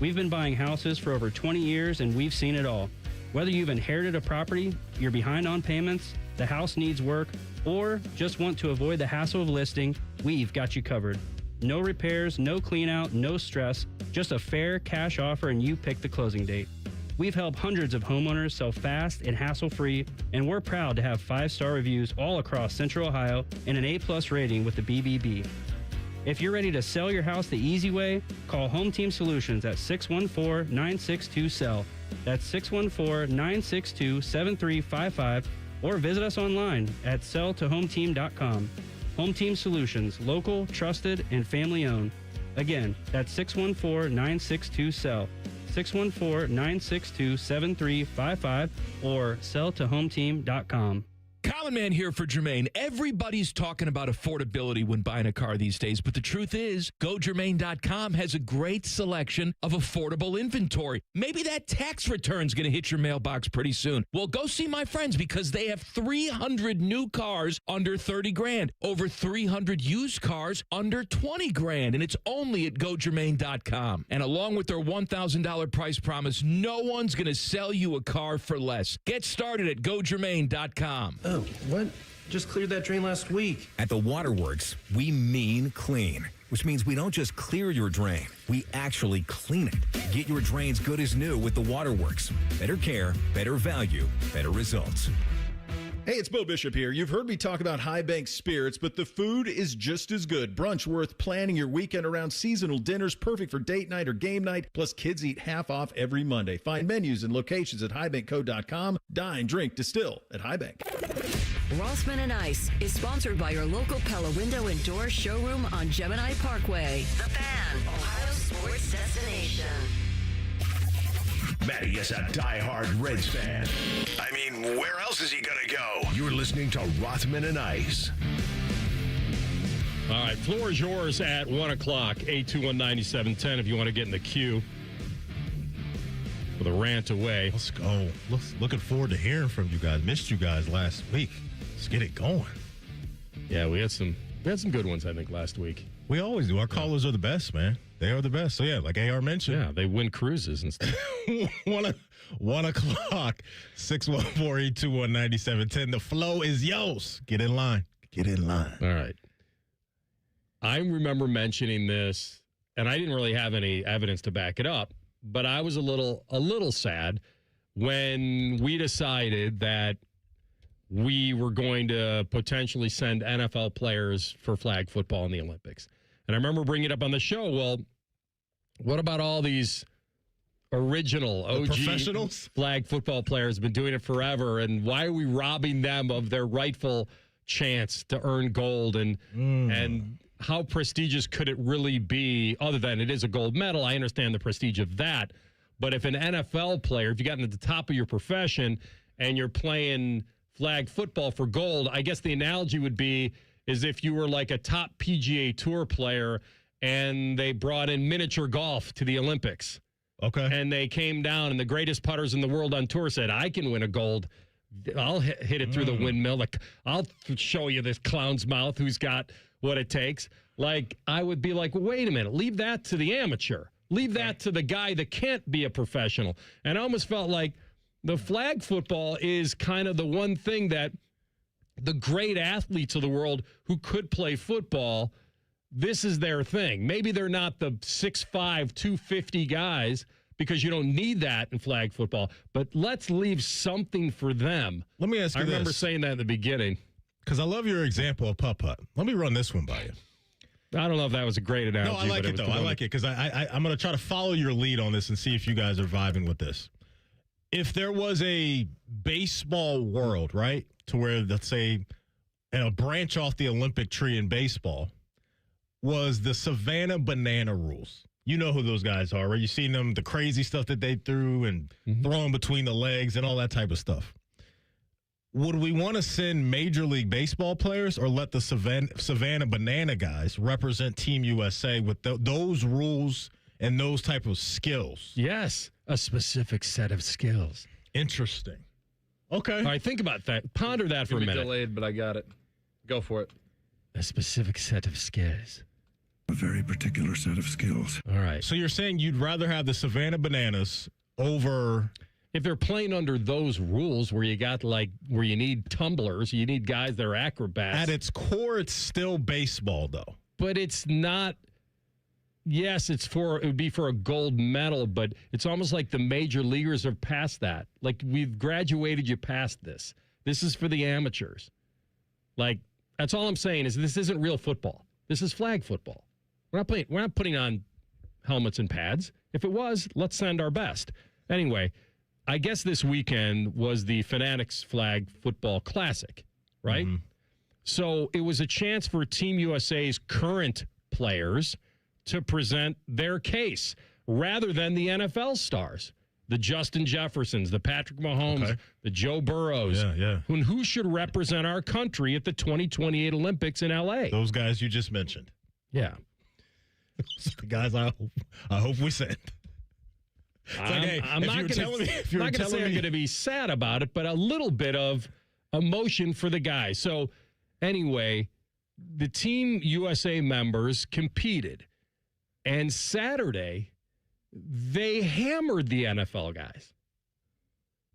We've been buying houses for over 20 years and we've seen it all. Whether you've inherited a property, you're behind on payments, the house needs work, or just want to avoid the hassle of listing, we've got you covered. No repairs, no clean out, no stress, just a fair cash offer and you pick the closing date. We've helped hundreds of homeowners sell fast and hassle-free, and we're proud to have 5-star reviews all across Central Ohio and an A+ rating with the BBB. If you're ready to sell your house the easy way, call Home Team Solutions at 614-962-SELL. That's 614-962-7355, or visit us online at selltohometeam.com. Home Team Solutions, local, trusted, and family-owned. Again, that's 614-962-SELL. 614-962-7355 or selltohometeam.com. Common Man here for Jermaine. Everybody's talking about affordability when buying a car these days, but the truth is, GoJermaine.com has a great selection of affordable inventory. Maybe that tax return's going to hit your mailbox pretty soon. Well, go see my friends because they have 300 new cars under 30 grand, over 300 used cars under 20 grand, and it's only at GoJermaine.com. And along with their $1,000 price promise, no one's going to sell you a car for less. Get started at GoJermaine.com. Oh, what? Just cleared that drain last week. At the Waterworks, we mean clean, which means we don't just clear your drain, we actually clean it. Get your drains good as new with the Waterworks. Better care, better value, better results. Hey, it's Bo Bishop here. You've heard me talk about High Bank Spirits, but the food is just as good. Brunch worth planning your weekend around, seasonal dinners perfect for date night or game night, plus kids eat half off every Monday. Find menus and locations at highbankco.com. Dine, drink, distill at High Bank. Rothman Ice is sponsored by your local Pella Window and Door showroom on Gemini Parkway. The Fan, Ohio sports destination. Matty is a diehard Reds fan. I mean, where else is he going to go? You're listening to Rothman and Ice. All right, floor is yours at 1 o'clock, 821-9710 if you want to get in the queue for the rant away. Let's go. Looking forward to hearing from you guys. Missed you guys last week. Let's get it going. Yeah, we had some good ones, I think, last week. We always do. Our callers are the best, man. They are the best. So, yeah, like AR mentioned. Yeah, they win cruises and stuff. 1 o'clock, 614-821-9710. The flow is yours. Get in line. Get in line. All right. I remember mentioning this, and I didn't really have any evidence to back it up, but I was a little sad when we decided that we were going to potentially send NFL players for flag football in the Olympics. And I remember bringing it up on the show, well, what about all these original OG professionals? Flag football players have been doing it forever, and why are we robbing them of their rightful chance to earn gold? And how prestigious could it really be other than it is a gold medal? I understand the prestige of that. But if an NFL player, if you got into the top of your profession and you're playing flag football for gold, I guess the analogy would be is if you were like a top PGA Tour player and they brought in miniature golf to the Olympics. Okay. And they came down and the greatest putters in the world on tour said, I can win a gold. I'll hit it through the windmill. Like, I'll show you this clown's mouth who's got what it takes. Like, I would be like, wait a minute, leave that to the amateur. Leave that to the guy that can't be a professional. And I almost felt like the flag football is kind of the one thing that the great athletes of the world who could play football, this is their thing. Maybe they're not the 6'5", 250 guys because you don't need that in flag football, but let's leave something for them. Let me ask you I remember this. saying that in the beginning. Because I love your example of putt-putt. Let me run this one by you. I don't know if that was a great analogy. No, I like it, though. I like it because I'm going to try to follow your lead on this and see if you guys are vibing with this. If there was a baseball world, right, to where, let's say, a branch off the Olympic tree in baseball was the Savannah Banana rules. You know who those guys are, right? You've seen them, the crazy stuff that they threw and throwing between the legs and all that type of stuff. Would we want to send Major League Baseball players or let the Savannah Banana guys represent Team USA with those rules and those type of skills? Yes, a specific set of skills. Interesting. Okay. All right, think about that. Ponder that for a minute. Delayed, but I got it. Go for it. A specific set of skills. A very particular set of skills. All right. So you're saying you'd rather have the Savannah Bananas over... If they're playing under those rules where you got where you need tumblers, you need guys that are acrobats. At its core, it's still baseball, though. But it's not. Yes, it would be for a gold medal, but it's almost like the major leaguers are past that. Like, we've graduated you past this. This is for the amateurs. Like, that's all I'm saying is this isn't real football. This is flag football. We're not putting on helmets and pads. If it was, let's send our best. Anyway, I guess this weekend was the Fanatics Flag Football Classic, right? Mm-hmm. So it was a chance for Team USA's current players to present their case rather than the NFL stars, the Justin Jeffersons, the Patrick Mahomes, the Joe Burrows, who should represent our country at the 2028 Olympics in L.A. Those guys you just mentioned. Yeah. Those are the guys I hope we send. I'm not going to say I'm going to be sad about it, but a little bit of emotion for the guys. So anyway, the Team USA members competed, and Saturday they hammered the NFL guys.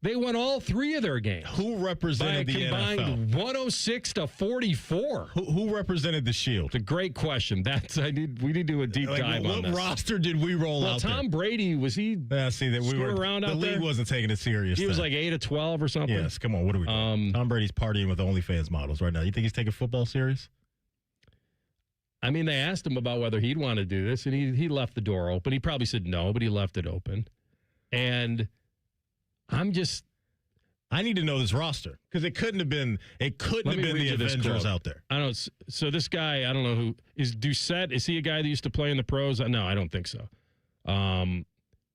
They won all three of their games. Who represented the NFL? By a combined 106-44. Who represented the Shield? It's a great question. We need to do a deep dive on this. What roster did we roll out there? Tom Brady, was he around out there? The league wasn't taking it serious. He was like 8 of 12 or something. Yes, come on. What are we doing? Tom Brady's partying with OnlyFans models right now. You think he's taking football serious? I mean, they asked him about whether he'd want to do this, and he left the door open. He probably said no, but he left it open. And I need to know this roster because it couldn't have been the Avengers out there. I don't. So this guy, I don't know who is Doucette. Is he a guy that used to play in the pros? No, I don't think so.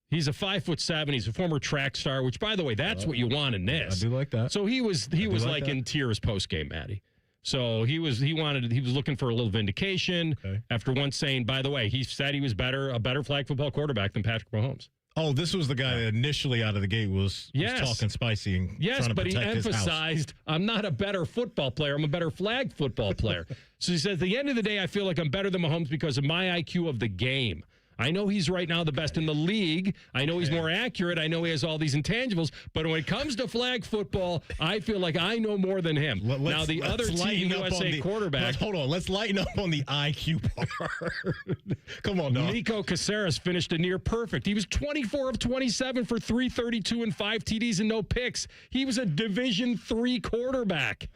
He's a 5'7". He's a former track star, which, by the way, that's what you want in this. I do like that. So he was like in tears post game, Maddie. So he was looking for a little vindication after once saying, by the way, he said he was a better flag football quarterback than Patrick Mahomes. Oh, this was the guy that initially out of the gate was talking spicy and trying to protect his house. Yes, but he emphasized, I'm not a better football player. I'm a better flag football player. So he says, at the end of the day, I feel like I'm better than Mahomes because of my IQ of the game. I know he's right now the best in the league. I know he's more accurate. I know he has all these intangibles. But when it comes to flag football, I feel like I know more than him. Now, the other Team USA quarterback. Hold on. Let's lighten up on the IQ part. Come on, dog. Nico Caceres finished a near perfect. He was 24 of 27 for 332 and 5 TDs and no picks. He was a Division III quarterback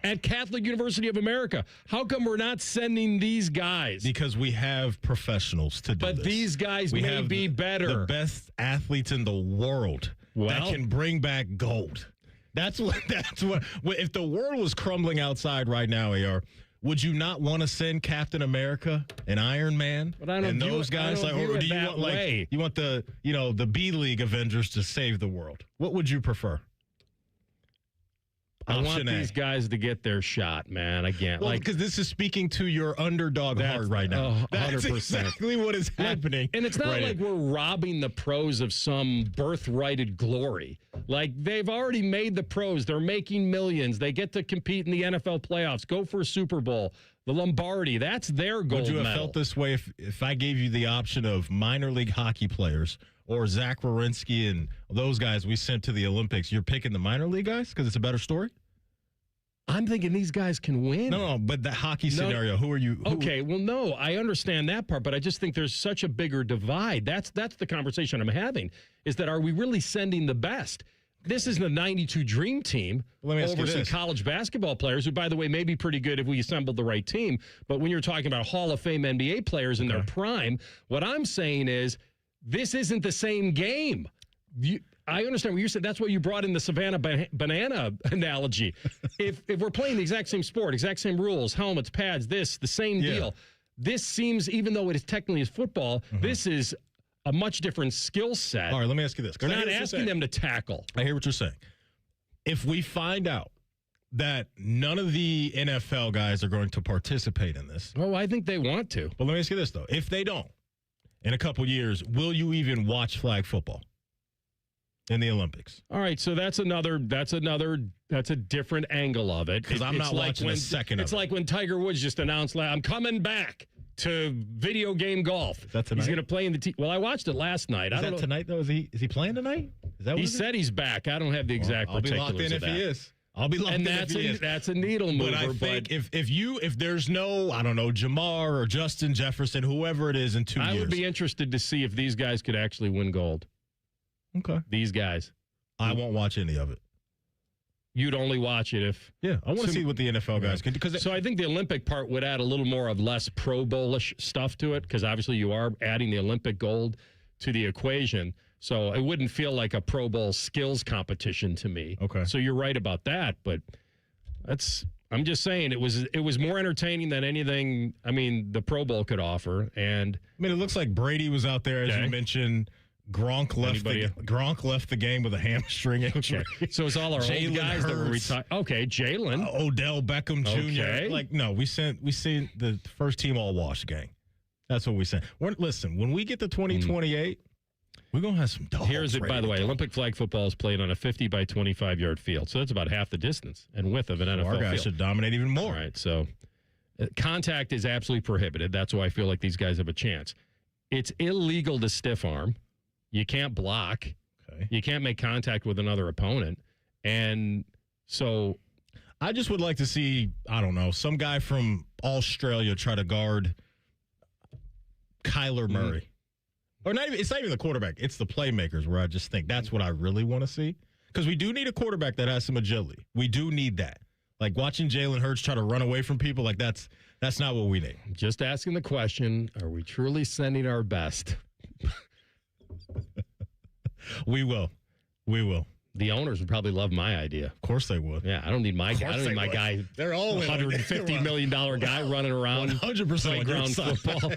at Catholic University of America. How come we're not sending these guys? Because we have professionals to do this. But these guys may be better. The best athletes in the world that can bring back gold. That's what. If the world was crumbling outside right now, AR, would you not want to send Captain America and Iron Man and those guys? Or do you want the B League Avengers to save the world? What would you prefer? I want these guys to get their shot, man. Again, because this is speaking to your underdog heart right now. That's 100%. Exactly what is happening. And it's not like we're robbing the pros of some birthrighted glory. Like, they've already made the pros. They're making millions. They get to compete in the NFL playoffs, go for a Super Bowl, the Lombardi. That's their gold medal. Would you have felt this way if I gave you the option of minor league hockey players or Zach Werenski and those guys we sent to the Olympics? You're picking the minor league guys because it's a better story? I'm thinking these guys can win. No, but the hockey scenario, who are you? Okay, well, no, I understand that part, but I just think there's such a bigger divide. That's the conversation I'm having, is that are we really sending the best? This is the 92 Dream Team over some college basketball players who, by the way, may be pretty good if we assembled the right team. But when you're talking about Hall of Fame NBA players in their prime, what I'm saying is this isn't the same game. I understand what you said. That's why you brought in the Savannah banana analogy. If we're playing the exact same sport, exact same rules, helmets, pads, the same deal. This seems, even though it is technically football, this is a much different skill set. All right, let me ask you this. They're not asking them to tackle. I hear what you're saying. If we find out that none of the NFL guys are going to participate in this. Oh, I think they want to. But let me ask you this, though. If they don't, in a couple years, will you even watch flag football? in the Olympics. All right, so that's a different angle of it. Because I'm not watching a second of it. It's like when Tiger Woods just announced, I'm coming back to video game golf. Is that tonight? He's going to play in the Well, I watched it last night. Is that tonight, though? Is he playing tonight? Is that what he said he's back. I don't have the exact I'll be particulars locked in of if he is. I'll be locked in if he is. That's a needle mover. But I think if there's no, I don't know, Jamar or Justin Jefferson, whoever it is in 2 years. I would be interested to see if these guys could actually win gold. Okay. These guys. I won't watch any of it. You'd only watch it if... Yeah, I want to see what the NFL guys can do. So I think the Olympic part would add a little more of less Pro Bowl-ish stuff to it, because obviously you are adding the Olympic gold to the equation. So it wouldn't feel like a Pro Bowl skills competition to me. Okay. So you're right about that, but I'm just saying it was more entertaining than anything, the Pro Bowl could offer. And it looks like Brady was out there, as you mentioned. Gronk left the game with a hamstring injury. Okay. So it's all our old guys that were retired. Okay, Jalen. Odell Beckham Jr. Okay. We sent the first team all wash gang. That's what we sent. Listen, when we get to 2028, we're going to have some dogs. Here's it, by the way. Olympic flag football is played on a 50 by 25-yard field. So that's about half the distance and width of an NFL our guys field. should dominate even more. All right, so contact is absolutely prohibited. That's why I feel like these guys have a chance. It's illegal to stiff arm. You can't block. Okay. You can't make contact with another opponent. And so I just would like to see, I don't know, some guy from Australia try to guard Kyler Murray. Or it's not even the quarterback. It's the playmakers where I just think that's what I really want to see. Because we do need a quarterback that has some agility. We do need that. Like watching Jalen Hurts try to run away from people, like that's not what we need. Just asking the question, are we truly sending our best? We will. The owners would probably love my idea. Of course they would. Yeah, I don't need my guy. They're all $150 million guy running around 100% playground football.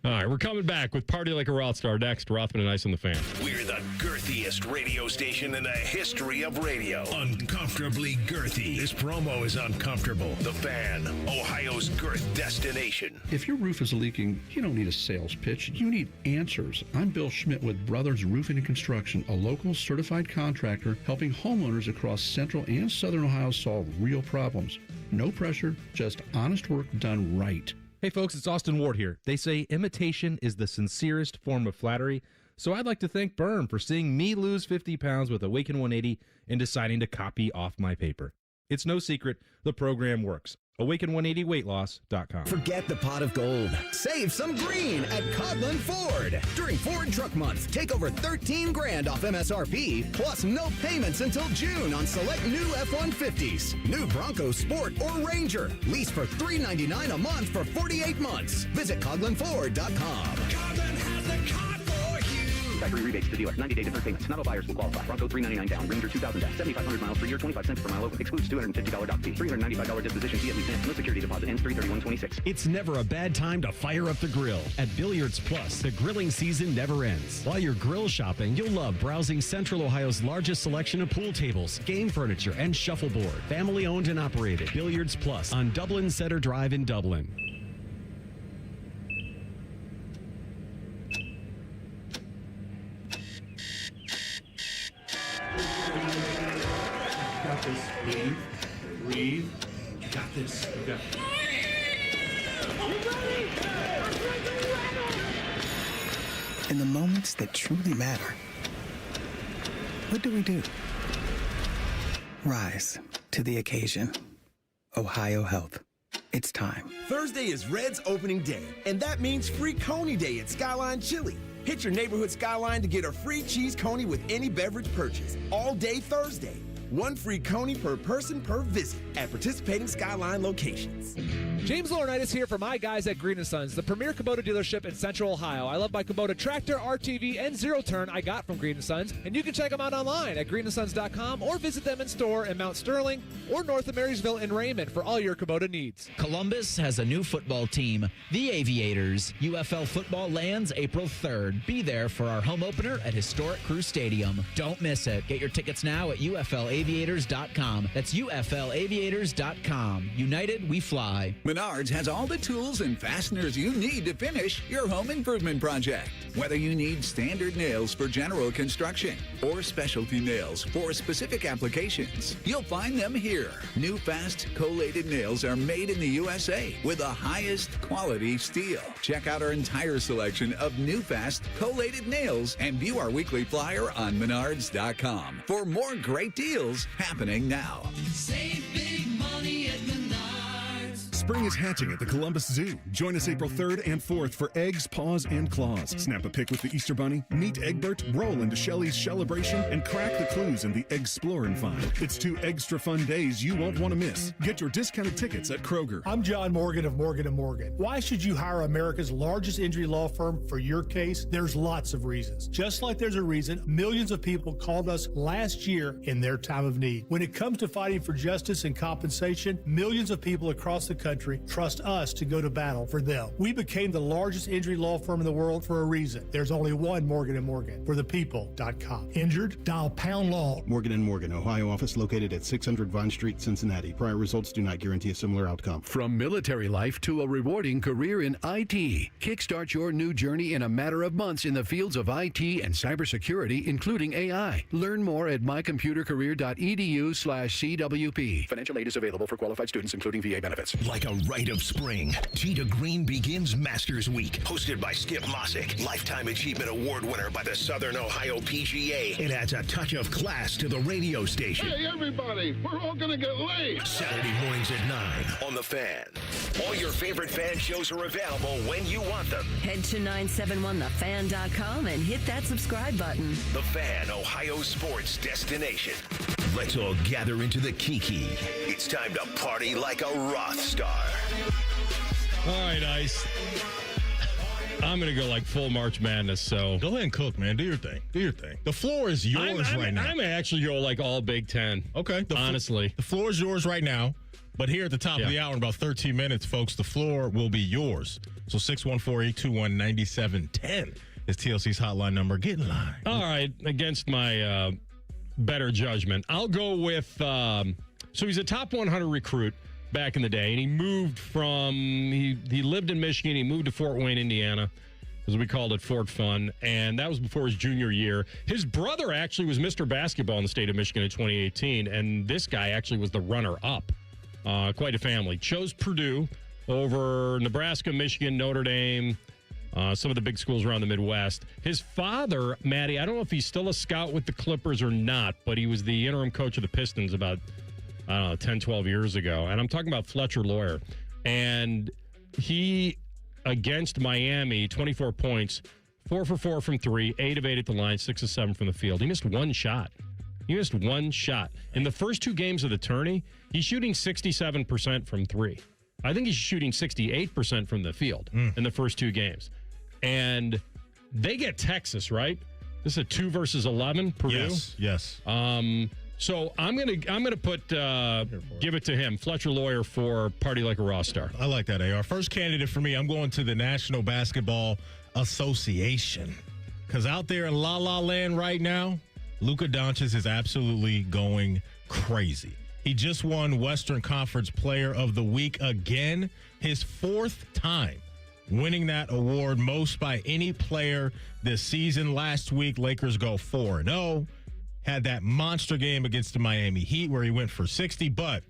All right, we're coming back with Party Like a Rockstar next. Rothman Ice on the Fan. We're the girthiest radio station in the history of radio. Uncomfortably girthy. This promo is uncomfortable. The Fan, Ohio's girth destination. If your roof is leaking, you don't need a sales pitch. You need answers. I'm Bill Schmidt with Brothers Roofing and Construction, a local certified contractor helping homeowners across central and southern Ohio solve real problems. No pressure, just honest work done right. Hey folks, it's Austin Ward here. They say imitation is the sincerest form of flattery, so I'd like to thank Berm for seeing me lose 50 pounds with Awaken 180 and deciding to copy off my paper. It's no secret, the program works. Awaken180weightloss.com. Forget the pot of gold. Save some green at Coghlan Ford. During Ford Truck Month, take over $13,000 off MSRP, plus no payments until June on select new F-150s. New Bronco Sport or Ranger. Lease for $399 a month for 48 months. Visit CoglanFord.com. Coghlan has the car for you. Factory rebates to dealer. 90-day deferred payments. Not all buyers will qualify. Bronco $399 down. Ranger $2,000 down. 7,500 miles per year. 25 cents per mile over. Excludes $250 dock fee. $395 disposition fee at lease end. No security deposit. Ends 3/31/26. It's never a bad time to fire up the grill. At Billiards Plus, the grilling season never ends. While you're grill shopping, you'll love browsing Central Ohio's largest selection of pool tables, game furniture, and shuffleboard. Family owned and operated. Billiards Plus on Dublin Center Drive in Dublin. Got this. Breathe. You got this. You got this. In the moments that truly matter, what do? Rise to the occasion. Ohio Health. It's time. Thursday is Red's opening day, and that means free Coney Day at Skyline Chili. Hit your neighborhood Skyline to get a free cheese coney with any beverage purchase all day Thursday. One free coney per person per visit at participating Skyline locations. James Laurinaitis here for my guys at Green & Sons, the premier Kubota dealership in Central Ohio. I love my Kubota tractor, RTV, and zero-turn I got from Green & Sons, and you can check them out online at greenandsons.com or visit them in store in Mount Sterling or north of Marysville in Raymond for all your Kubota needs. Columbus has a new football team, the Aviators. UFL football lands April 3rd. Be there for our home opener at historic Crew Stadium. Don't miss it. Get your tickets now at UFLAviators.com. uflaviators.com. That's uflaviators.com. United, we fly. Menards has all the tools and fasteners you need to finish your home improvement project. Whether you need standard nails for general construction or specialty nails for specific applications, you'll find them here. New Fast collated nails are made in the USA with the highest quality steel. Check out our entire selection of New Fast collated nails and view our weekly flyer on menards.com for more great deals happening now. Save big money at Menards. Spring is hatching at the Columbus Zoo. Join us April 3rd and 4th for Eggs, Paws, and Claws. Snap a pic with the Easter Bunny, meet Egbert, roll into Shelley's Celebration, and crack the clues in the Explore and Find. It's 2 extra fun days you won't want to miss. Get your discounted tickets at Kroger. I'm John Morgan of Morgan & Morgan. Why should you hire America's largest injury law firm for your case? There's lots of reasons. Just like there's a reason millions of people called us last year in their time of need. When it comes to fighting for justice and compensation, millions of people across the country trust us to go to battle for them. We became the largest injury law firm in the world for a reason. There's only one Morgan & Morgan. For the people.com. Injured? Dial pound law. Morgan & Morgan, Ohio office located at 600 Vine Street, Cincinnati. Prior results do not guarantee a similar outcome. From military life to a rewarding career in IT, kickstart your new journey in a matter of months in the fields of IT and cybersecurity, including AI. Learn more at mycomputercareer.edu/CWP. Financial aid is available for qualified students, including VA benefits. Like a rite of spring, Tee to Green begins Masters Week. Hosted by Skip Mossick, Lifetime Achievement Award winner by the Southern Ohio PGA. It adds a touch of class to the radio station. Hey, everybody, we're all going to get laid. Saturday mornings at 9 on The Fan. All your favorite fan shows are available when you want them. Head to 971thefan.com and hit that subscribe button. The Fan, Ohio sports destination. Let's all gather into the Kiki. It's time to party like a Rothstar. All right, Ice. I'm going to go like full March Madness, so. Go ahead and cook, man. Do your thing. Do your thing. The floor is yours right now. I'm actually go like all Big Ten. Okay. Honestly. The floor is yours right now. But here at the top of the hour, in about 13 minutes, folks, the floor will be yours. So 614-821-9710 is TLC's hotline number. Get in line. All right. Against my better judgment, I'll go with, so he's a top 100 recruit back in the day, and he moved from, he lived in Michigan, he moved to Fort Wayne, Indiana, as we called it, Fort Fun, and that was before his junior year. His brother actually was Mr. Basketball in the state of Michigan in 2018, and this guy actually was the runner-up. Quite a family. Chose Purdue over Nebraska, Michigan, Notre Dame, some of the big schools around the Midwest. His father, Matty, I don't know if he's still a scout with the Clippers or not, but he was the interim coach of the Pistons about, I don't know, 10, 12 years ago. And I'm talking about Fletcher Lawyer. And he, against Miami, 24 points, 4 for 4 from 3, 8 of 8 at the line, 6 of 7 from the field. He missed one shot. He missed one shot. In the first 2 games of the tourney, he's shooting 67% from 3. I think he's shooting 68% from the field in the first 2 games. And they get Texas, right? This is a 2 versus 11 Purdue. Yes. So I'm gonna put give it to him, Fletcher Lawyer, for Party Like a Rockstar. I like that, AR. First candidate for me, I'm going to the National Basketball Association. Because out there in La La Land right now, Luka Doncic is absolutely going crazy. He just won Western Conference Player of the Week again, his 4th time winning that award, most by any player this season. Last week, Lakers go 4-0. Had that monster game against the Miami Heat where he went for 60. But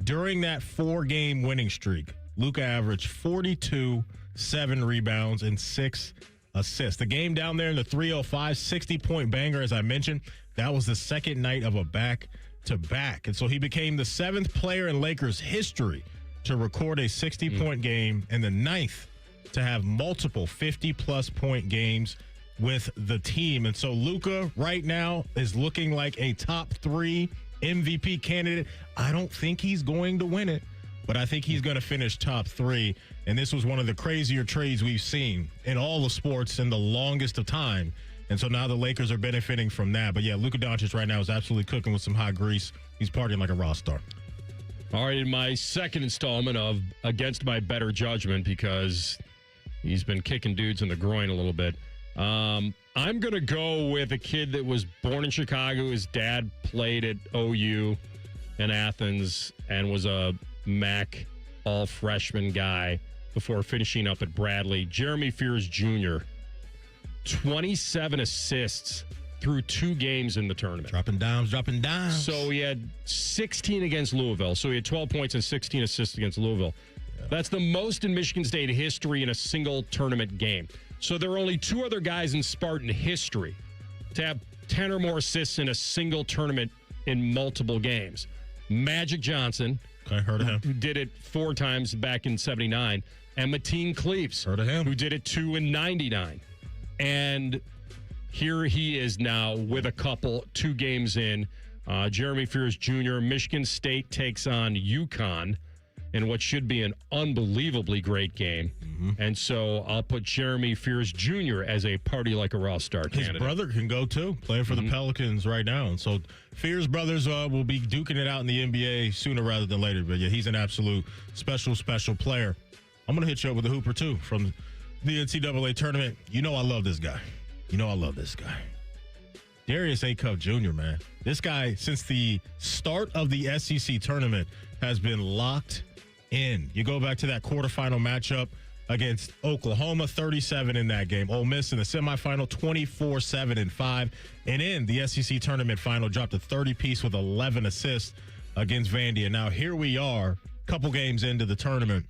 during that 4-game winning streak, Luka averaged 42, 7 rebounds, and 6 assists. The game down there in the 305, 60-point banger, as I mentioned, that was the second night of a back-to-back. And so he became the 7th player in Lakers history to record a 60-point game and the 9th to have multiple 50-plus point games with the team. And so Luka right now is looking like a top 3 MVP candidate. I don't think he's going to win it, but I think he's going to finish top 3. And this was one of the crazier trades we've seen in all of sports in the longest of time. And so now the Lakers are benefiting from that. But yeah, Luka Doncic right now is absolutely cooking with some hot grease. He's partying like a Rockstar. All right, in my second installment of Against My Better Judgment, because he's been kicking dudes in the groin a little bit, I'm going to go with a kid that was born in Chicago. His dad played at OU in Athens and was a MAC all-freshman guy before finishing up at Bradley. Jeremy Fears Jr., 27 assists through 2 games in the tournament. Dropping dimes. So he had 16 against Louisville. So he had 12 points and 16 assists against Louisville. Yeah. That's the most in Michigan State history in a single tournament game. So there are only 2 other guys in Spartan history to have 10 or more assists in a single tournament in multiple games. Magic Johnson, heard of him, who did it 4 times back in 79, and Mateen Cleaves, heard of him, who did it 2 in 99. And here he is now with a couple, 2 games in. Jeremy Fears Jr., Michigan State takes on UConn in what should be an unbelievably great game. Mm-hmm. And so I'll put Jeremy Fears Jr. as a party like a rockstar candidate. His brother can go too, playing for the Pelicans right now. And so Fears brothers will be duking it out in the NBA sooner rather than later. But yeah, he's an absolute special player. I'm going to hit you up with a hooper too from the NCAA tournament. You know I love this guy. Darius A. Jr., man. This guy, since the start of the SEC tournament, has been locked in. You go back to that quarterfinal matchup against Oklahoma, 37 in that game. Ole Miss in the semifinal, 24-7-5. And in the SEC tournament final, dropped a 30-piece with 11 assists against Vandy. And now here we are, a couple games into the tournament.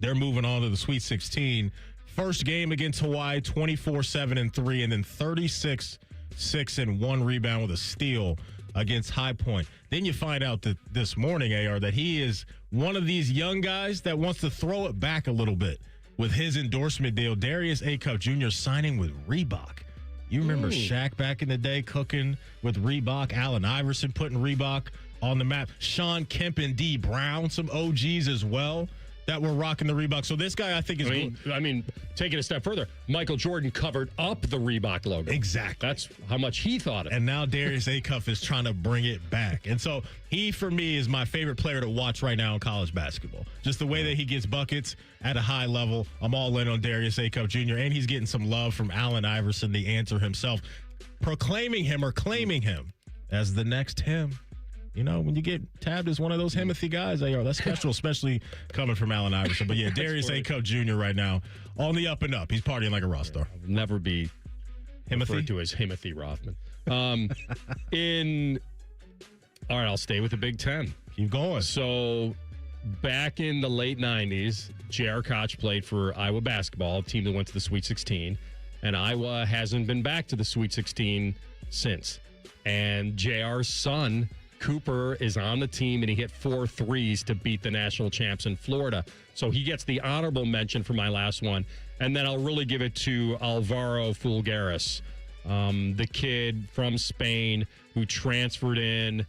They're moving on to the Sweet 16. First game against Hawaii, 24-7-3, and then 36-6 and 1 rebound with a steal against High Point. Then you find out that this morning, AR, that he is one of these young guys that wants to throw it back a little bit with his endorsement deal. Darius A. Jr. signing with Reebok. You remember Shaq back in the day cooking with Reebok, Allen Iverson putting Reebok on the map, Sean Kemp and D. Brown, some OGs as well that were rocking the Reebok. So this guy, I think, is... I mean, taking a step further, Michael Jordan covered up the Reebok logo. Exactly. That's how much he thought of it. And now Darius Acuff is trying to bring it back. And so he, for me, is my favorite player to watch right now in college basketball. Just the way that he gets buckets at a high level. I'm all in on Darius Acuff Jr., and he's getting some love from Allen Iverson, the answer himself, proclaiming him or claiming him as the next him. You know, when you get tabbed as one of those Himothy guys, that's special, especially coming from Allen Iverson. But yeah, Darius Acuff Jr. right now on the up and up. He's partying like a rock star. I'll never be referred to as Himothy Rothman. All right, I'll stay with the Big Ten. Keep going. So back in the late 90s, J.R. Koch played for Iowa basketball, a team that went to the Sweet 16. And Iowa hasn't been back to the Sweet 16 since. And J.R.'s son, Cooper, is on the team, and he hit 4 threes to beat the national champs in Florida. So he gets the honorable mention for my last one. And then I'll really give it to Alvaro Fulgaris, the kid from Spain who transferred in,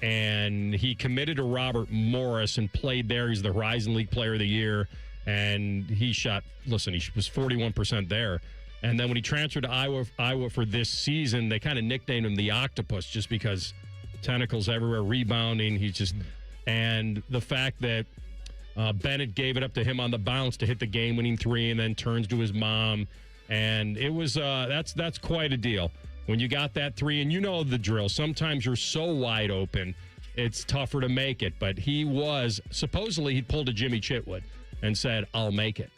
and he committed to Robert Morris and played there. He's the Horizon League Player of the Year, and he was 41% there. And then when he transferred to Iowa for this season, they kind of nicknamed him the Octopus just because tentacles everywhere, rebounding. And the fact that Bennett gave it up to him on the bounce to hit the game-winning 3 and then turns to his mom. And it was, that's quite a deal. When you got that 3, and you know the drill, sometimes you're so wide open, it's tougher to make it. But he pulled a Jimmy Chitwood and said, I'll make it.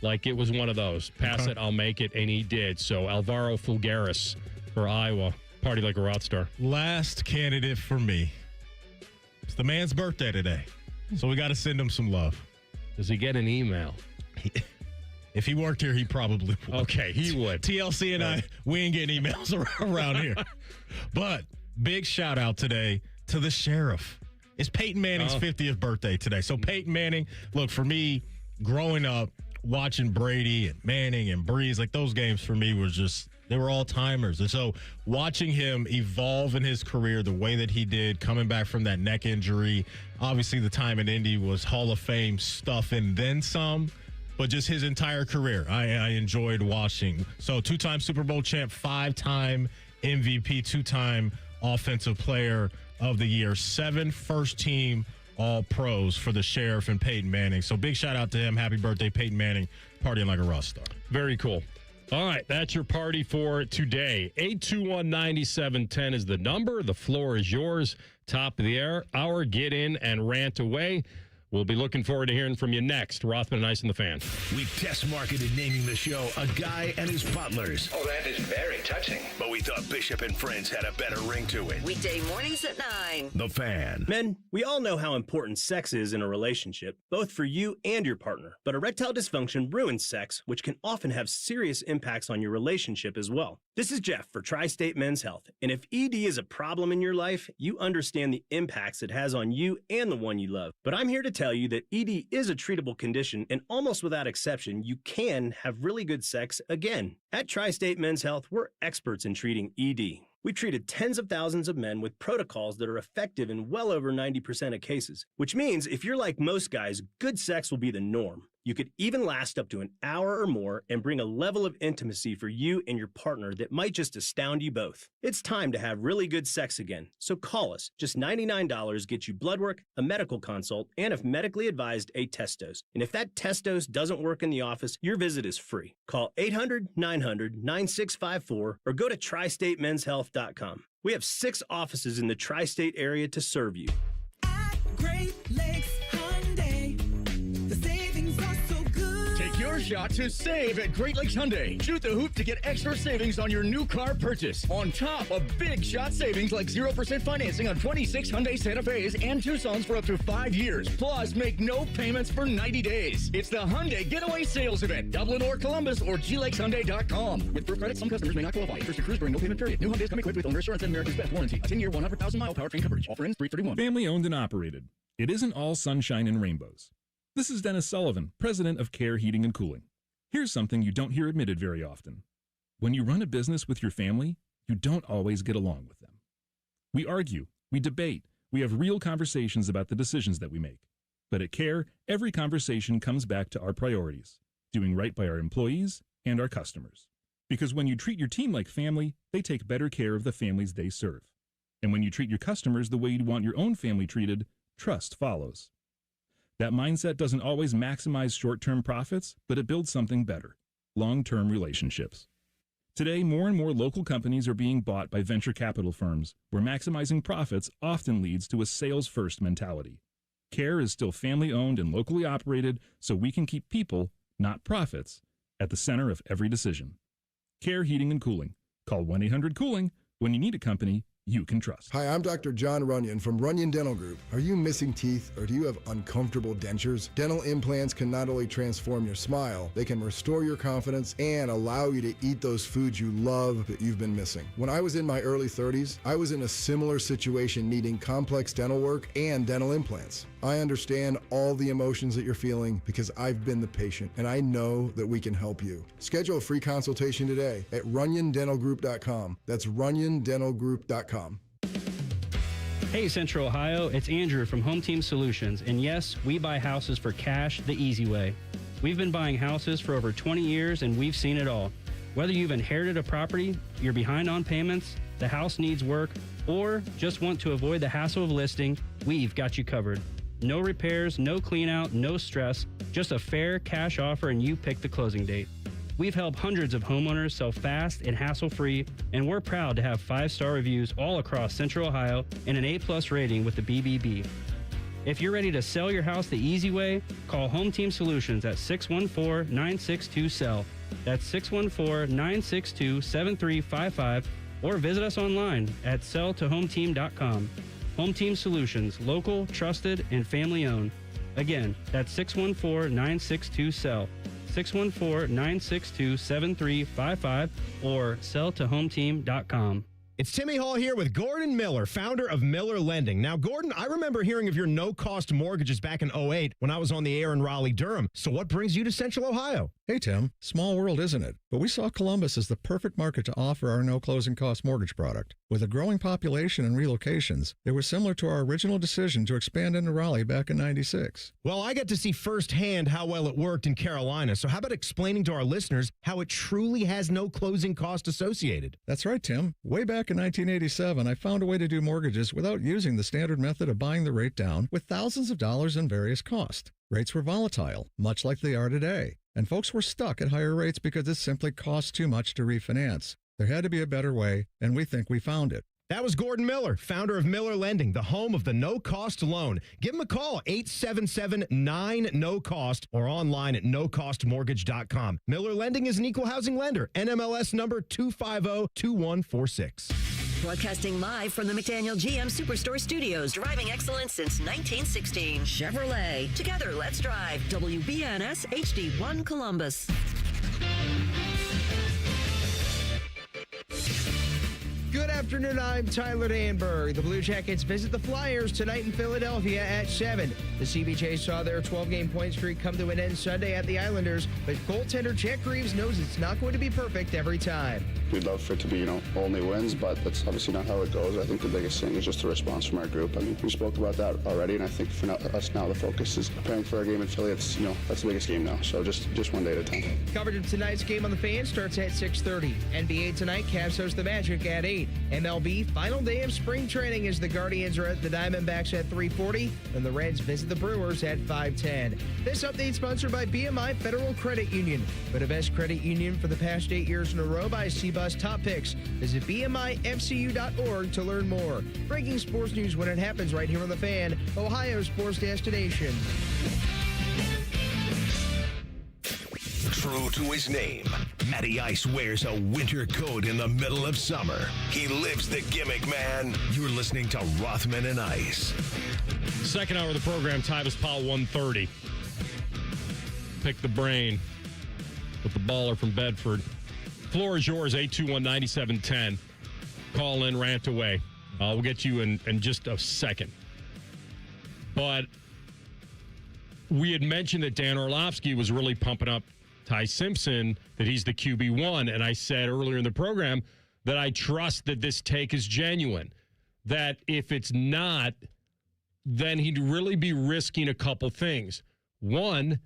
Like it was one of those. Pass it, I'll make it, and he did. So Alvaro Fulgaris for Iowa. Party like a rock star. Last candidate for me. It's the man's birthday today, so we got to send him some love. Does he get an email? If he worked here, he probably would. Okay, he would. TLC and I, we ain't getting emails around here. But big shout out today to the sheriff. It's Peyton Manning's 50th birthday today. So Peyton Manning, look, for me, growing up, watching Brady and Manning and Breeze, like those games for me was just, they were all timers. And so watching him evolve in his career the way that he did, coming back from that neck injury, obviously the time in Indy was Hall of Fame stuff and then some, but just his entire career, I enjoyed watching. So 2-time Super Bowl champ, 5-time MVP, 2-time Offensive Player of the Year, 7 first-team All-Pros for the Sheriff and Peyton Manning. So big shout out to him. Happy birthday, Peyton Manning, partying like a rock star. Very cool. All right, that's your party for today. 821-9710 is the number. The floor is yours. Top of the hour. Get in and rant away. We'll be looking forward to hearing from you next. Rothman Ice and the Fan. We test marketed naming the show A Guy and His Butlers. Oh, that is very touching. But we thought Bishop and Friends had a better ring to it. Weekday mornings at 9. The Fan. Men, we all know how important sex is in a relationship, both for you and your partner. But erectile dysfunction ruins sex, which can often have serious impacts on your relationship as well. This is Jeff for Tri-State Men's Health. And if ED is a problem in your life, you understand the impacts it has on you and the one you love. But I'm here to tell you that ED is a treatable condition, and almost without exception, you can have really good sex again. At Tri-State Men's Health, we're experts in treating ED. We've treated tens of thousands of men with protocols that are effective in well over 90% of cases, which means if you're like most guys, good sex will be the norm. You could even last up to an hour or more and bring a level of intimacy for you and your partner that might just astound you both. It's time to have really good sex again, so call us. Just $99 gets you blood work, a medical consult, and if medically advised, a test dose. And if that test dose doesn't work in the office, your visit is free. Call 800-900-9654 or go to tristatemenshealth.com. We have 6 offices in the tri-state area to serve you. Great Lakes Hyundai. The savings are so good. Take your shot to save at Great Lakes Hyundai. Shoot the hoop to get extra savings on your new car purchase. On top of big shot savings like 0% financing on 26 Hyundai Santa Fe's and Tucson's for up to 5 years. Plus, make no payments for 90 days. It's the Hyundai Getaway Sales Event. Dublin or Columbus or glakeshyundai.com. With Pro Credit, some customers may not qualify. First to cruise during no payment period. New Hyundais come equipped with owner assurance and America's Best warranty. A 10-year, 100,000-mile powertrain coverage. Offer ends 3/31. Family owned and operated. It isn't all sunshine and rainbows. This is Dennis Sullivan, president of Care Heating and Cooling. Here's something you don't hear admitted very often. When you run a business with your family, you don't always get along with them. We argue, we debate, we have real conversations about the decisions that we make. But at Care, every conversation comes back to our priorities, doing right by our employees and our customers. Because when you treat your team like family, they take better care of the families they serve. And when you treat your customers the way you'd want your own family treated, trust follows. That mindset doesn't always maximize short-term profits, but it builds something better, long-term relationships. Today, more and more local companies are being bought by venture capital firms, where maximizing profits often leads to a sales-first mentality. Care is still family-owned and locally operated, so we can keep people, not profits, at the center of every decision. Care Heating and Cooling. Call 1-800-COOLING when you need a company you can trust. Hi, I'm Dr. John Runyon from Runyon Dental Group. Are you missing teeth or do you have uncomfortable dentures? Dental implants can not only transform your smile, they can restore your confidence and allow you to eat those foods you love that you've been missing. When I was in my early 30s, I was in a similar situation needing complex dental work and dental implants. I understand all the emotions that you're feeling because I've been the patient and I know that we can help you. Schedule a free consultation today at runyondentalgroup.com. That's runyondentalgroup.com. Hey Central Ohio, it's Andrew from Home Team Solutions, and yes, we buy houses for cash the easy way. We've been buying houses for over 20 years and we've seen it all. Whether you've inherited a property, you're behind on payments, the house needs work, or just want to avoid the hassle of listing, we've got you covered. No repairs, no clean out, no stress, just a fair cash offer and you pick the closing date. We've helped hundreds of homeowners sell fast and hassle-free, and we're proud to have 5-star reviews all across Central Ohio and an A+ rating with the BBB. If you're ready to sell your house the easy way, call Home Team Solutions at 614-962-SELL. That's 614-962-7355, or visit us online at selltohometeam.com. Home Team Solutions, local, trusted, and family-owned. Again, that's 614-962-SELL. 614-962-7355 or selltohometeam.com. It's Timmy Hall here with Gordon Miller, founder of Miller Lending. Now, Gordon, I remember hearing of your no-cost mortgages back in 2008 when I was on the air in Raleigh-Durham. So what brings you to Central Ohio? Hey, Tim. Small world, isn't it? But we saw Columbus as the perfect market to offer our no-closing cost mortgage product. With a growing population and relocations, it was similar to our original decision to expand into Raleigh back in '96. Well, I got to see firsthand how well it worked in Carolina. So how about explaining to our listeners how it truly has no closing cost associated? That's right, Tim. Way back in 1987, I found a way to do mortgages without using the standard method of buying the rate down with thousands of dollars in various costs. Rates were volatile, much like they are today, and folks were stuck at higher rates because it simply cost too much to refinance. There had to be a better way, and we think we found it. That was Gordon Miller, founder of Miller Lending, the home of the no-cost loan. Give him a call, 877-9-NO-COST, or online at nocostmortgage.com. Miller Lending is an equal housing lender. NMLS number 2502146. Broadcasting live from the McDaniel GM Superstore Studios, driving excellence since 1916. Chevrolet. Together, let's drive. WBNS HD1 Columbus. Good afternoon, I'm Tyler Danberg. The Blue Jackets visit the Flyers tonight in Philadelphia at 7. The CBJ saw their 12-game point streak come to an end Sunday at the Islanders, but goaltender Jack Reeves knows it's not going to be perfect every time. We'd love for it to be, only wins, but that's obviously not how it goes. I think the biggest thing is just the response from our group. I mean, we spoke about that already, and I think for us now the focus is preparing for our game in Philly. It's, that's the biggest game now, so just one day at a time. Coverage of tonight's game on the Fan starts at 6:30. NBA tonight, Cavs host the Magic at 8. MLB, final day of spring training as the Guardians are at the Diamondbacks at 3:40, and the Reds visit the Brewers at 5:10. This update sponsored by BMI Federal Credit Union. But a best credit union for the past 8 years in a row by CBUS Top Picks. Visit BMIFCU.org to learn more. Breaking sports news when it happens right here on The Fan, Ohio's sports destination. True to his name, Matty Ice wears a winter coat in the middle of summer. He lives the gimmick, man. You're listening to Rothman and Ice. Second hour of the program, Tyvis Powell 1:30. Pick the brain with the baller from Bedford. Floor is yours, 821-9710. Call in, rant away. We'll get you in just a second. But we had mentioned that Dan Orlovsky was really pumping up Ty Simpson, that he's the QB1. And I said earlier in the program that I trust that this take is genuine. That if it's not, then he'd really be risking a couple things. One,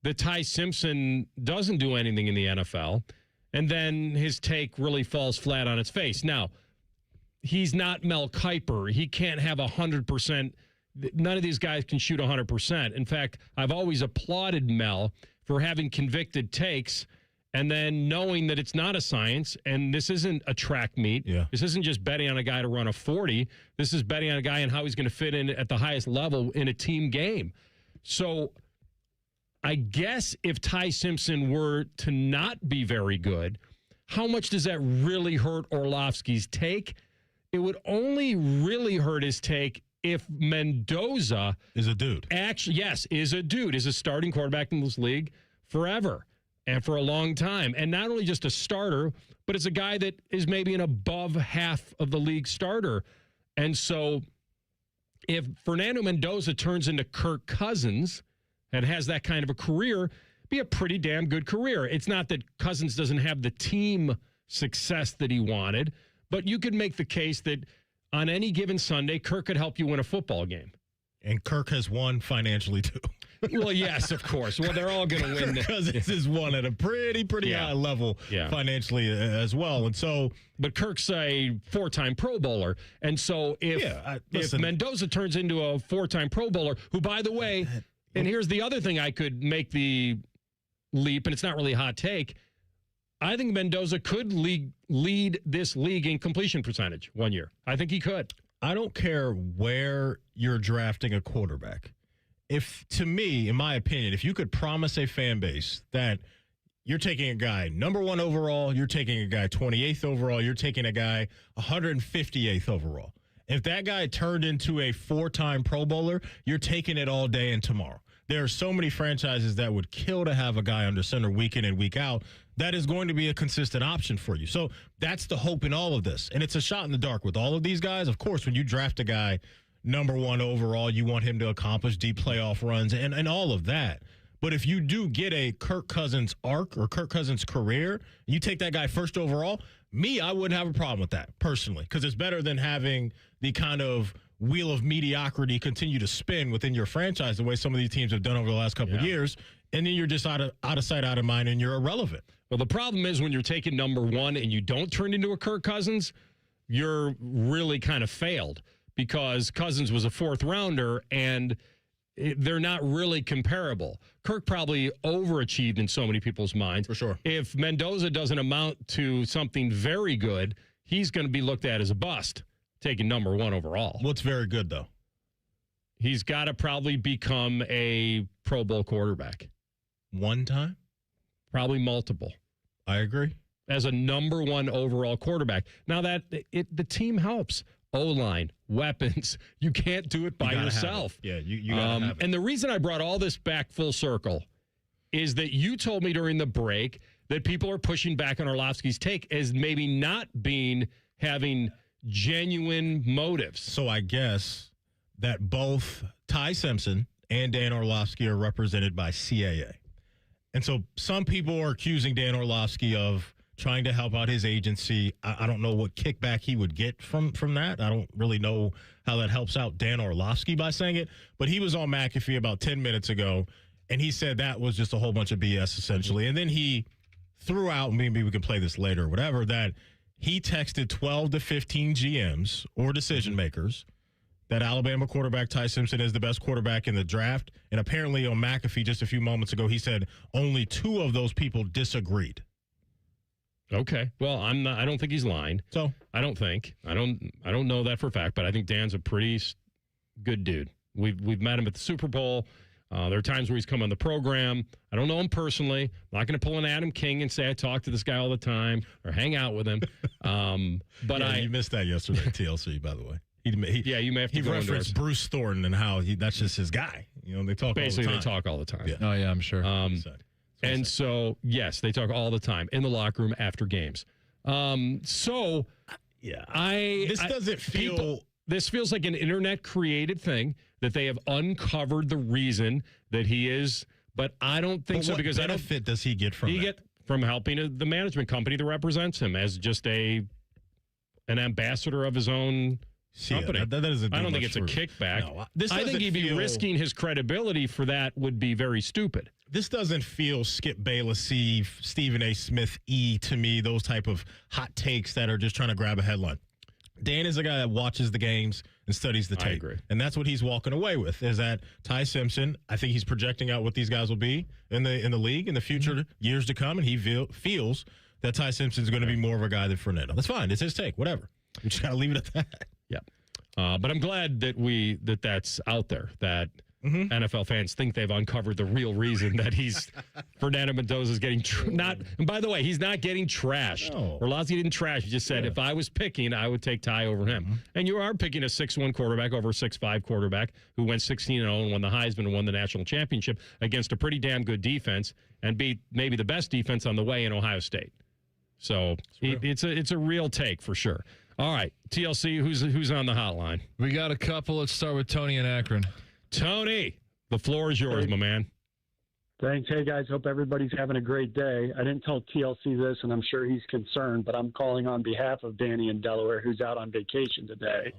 that Ty Simpson doesn't do anything in the NFL. And then his take really falls flat on its face. Now, he's not Mel Kiper. He can't have 100%. None of these guys can shoot 100%. In fact, I've always applauded Mel for having convicted takes and then knowing that it's not a science and this isn't a track meet. Yeah. This isn't just betting on a guy to run a 40. This is betting on a guy and how he's going to fit in at the highest level in a team game. So I guess if Ty Simpson were to not be very good, how much does that really hurt Orlovsky's take? It would only really hurt his take if Mendoza is a dude. Actually, yes, is a dude, is a starting quarterback in this league forever and for a long time. And not only just a starter, but it's a guy that is maybe an above half of the league starter. And so if Fernando Mendoza turns into Kirk Cousins and has that kind of a career, be a pretty damn good career. It's not that Cousins doesn't have the team success that he wanted, but you could make the case that on any given Sunday, Kirk could help you win a football game. And Kirk has won financially, too. Well, yes, of course. Well, they're all going to win. Cousins has won at a pretty high level financially as well. And so, but Kirk's a 4-time Pro Bowler. And so if Mendoza turns into a 4-time Pro Bowler, who, by the way, and here's the other thing I could make the leap, and it's not really a hot take, I think Mendoza could lead this league in completion percentage one year. I think he could. I don't care where you're drafting a quarterback. If, to me, in my opinion, if you could promise a fan base that you're taking a guy number 1 overall, you're taking a guy 28th overall, you're taking a guy 158th overall. If that guy turned into a 4-time Pro Bowler, you're taking it all day and tomorrow. There are so many franchises that would kill to have a guy under center week in and week out. That is going to be a consistent option for you. So that's the hope in all of this. And it's a shot in the dark with all of these guys. Of course, when you draft a guy number 1 overall, you want him to accomplish deep playoff runs and all of that. But if you do get a Kirk Cousins arc or Kirk Cousins career, you take that guy 1st overall, I wouldn't have a problem with that personally, because it's better than having the kind of wheel of mediocrity continue to spin within your franchise the way some of these teams have done over the last couple of years, and then you're just out of sight, out of mind, and you're irrelevant. Well, the problem is when you're taking number 1 and you don't turn into a Kirk Cousins, you're really kind of failed, because Cousins was a 4th rounder, and they're not really comparable. Kirk probably overachieved in so many people's minds. For sure. If Mendoza doesn't amount to something very good, he's going to be looked at as a bust, taking number 1 overall. What's very good, though? He's got to probably become a Pro Bowl quarterback. One time? Probably multiple. I agree. As a number 1 overall quarterback. Now, the team helps. O-line, weapons. You can't do it by yourself. Yeah, you got to have it. And the reason I brought all this back full circle is that you told me during the break that people are pushing back on Orlovsky's take as maybe not having genuine motives. So I guess that both Ty Simpson and Dan Orlovsky are represented by CAA. And so some people are accusing Dan Orlovsky of trying to help out his agency. I don't know what kickback he would get from that. I don't really know how that helps out Dan Orlovsky by saying it. But he was on McAfee about 10 minutes ago, and he said that was just a whole bunch of BS, essentially. And then he threw out, maybe we can play this later or whatever, that he texted 12 to 15 GMs or decision makers that Alabama quarterback Ty Simpson is the best quarterback in the draft. And apparently on McAfee just a few moments ago, he said only 2 of those people disagreed. Okay. Well, I don't think he's lying. So I don't know that for a fact, but I think Dan's a pretty good dude. We've met him at the Super Bowl. There are times where he's come on the program. I don't know him personally. I'm not going to pull an Adam King and say I talk to this guy all the time or hang out with him. But you missed that yesterday at TLC, by the way. You may have to go referenced Bruce Thornton and how that's just his guy. They talk basically all the time. they talk all the time. Yeah. Oh yeah, I'm sure. And so, yes, they talk all the time in the locker room after games. This doesn't feel. This feels like an internet-created thing that they have uncovered the reason that he is, but I don't think so because benefit does he get from that? Get from helping the management company that represents him as just an ambassador of his own company. That doesn't I don't think it's a kickback. No, I think he'd be risking his credibility for that would be very stupid. This doesn't feel Skip Bayless-y, Stephen A. Smith-y to me, those type of hot takes that are just trying to grab a headline. Dan is a guy that watches the games and studies the tape. I agree. And that's what he's walking away with, is that Ty Simpson, I think he's projecting out what these guys will be in the league in the future years to come, and he feels that Ty Simpson is going to be more of a guy than Fernando. That's fine. It's his take. Whatever. We just got to leave it at that. Yeah. But I'm glad that that's out there, that NFL fans think they've uncovered the real reason that Fernando Mendoza is getting and by the way, he's not getting trashed. No. Orlovsky didn't trash. He just said, if I was picking, I would take Ty over him. And you are picking a 6'1 quarterback over a 6'5 quarterback who went 16-0 and won the Heisman and won the national championship against a pretty damn good defense and beat maybe the best defense on the way in Ohio State. So it's a real take for sure. All right, TLC, who's on the hotline? We got a couple. Let's start with Tony in Akron. Tony, the floor is yours, my man. Thanks. Hey, guys. Hope everybody's having a great day. I didn't tell TLC this, and I'm sure he's concerned, but I'm calling on behalf of Danny in Delaware, who's out on vacation today.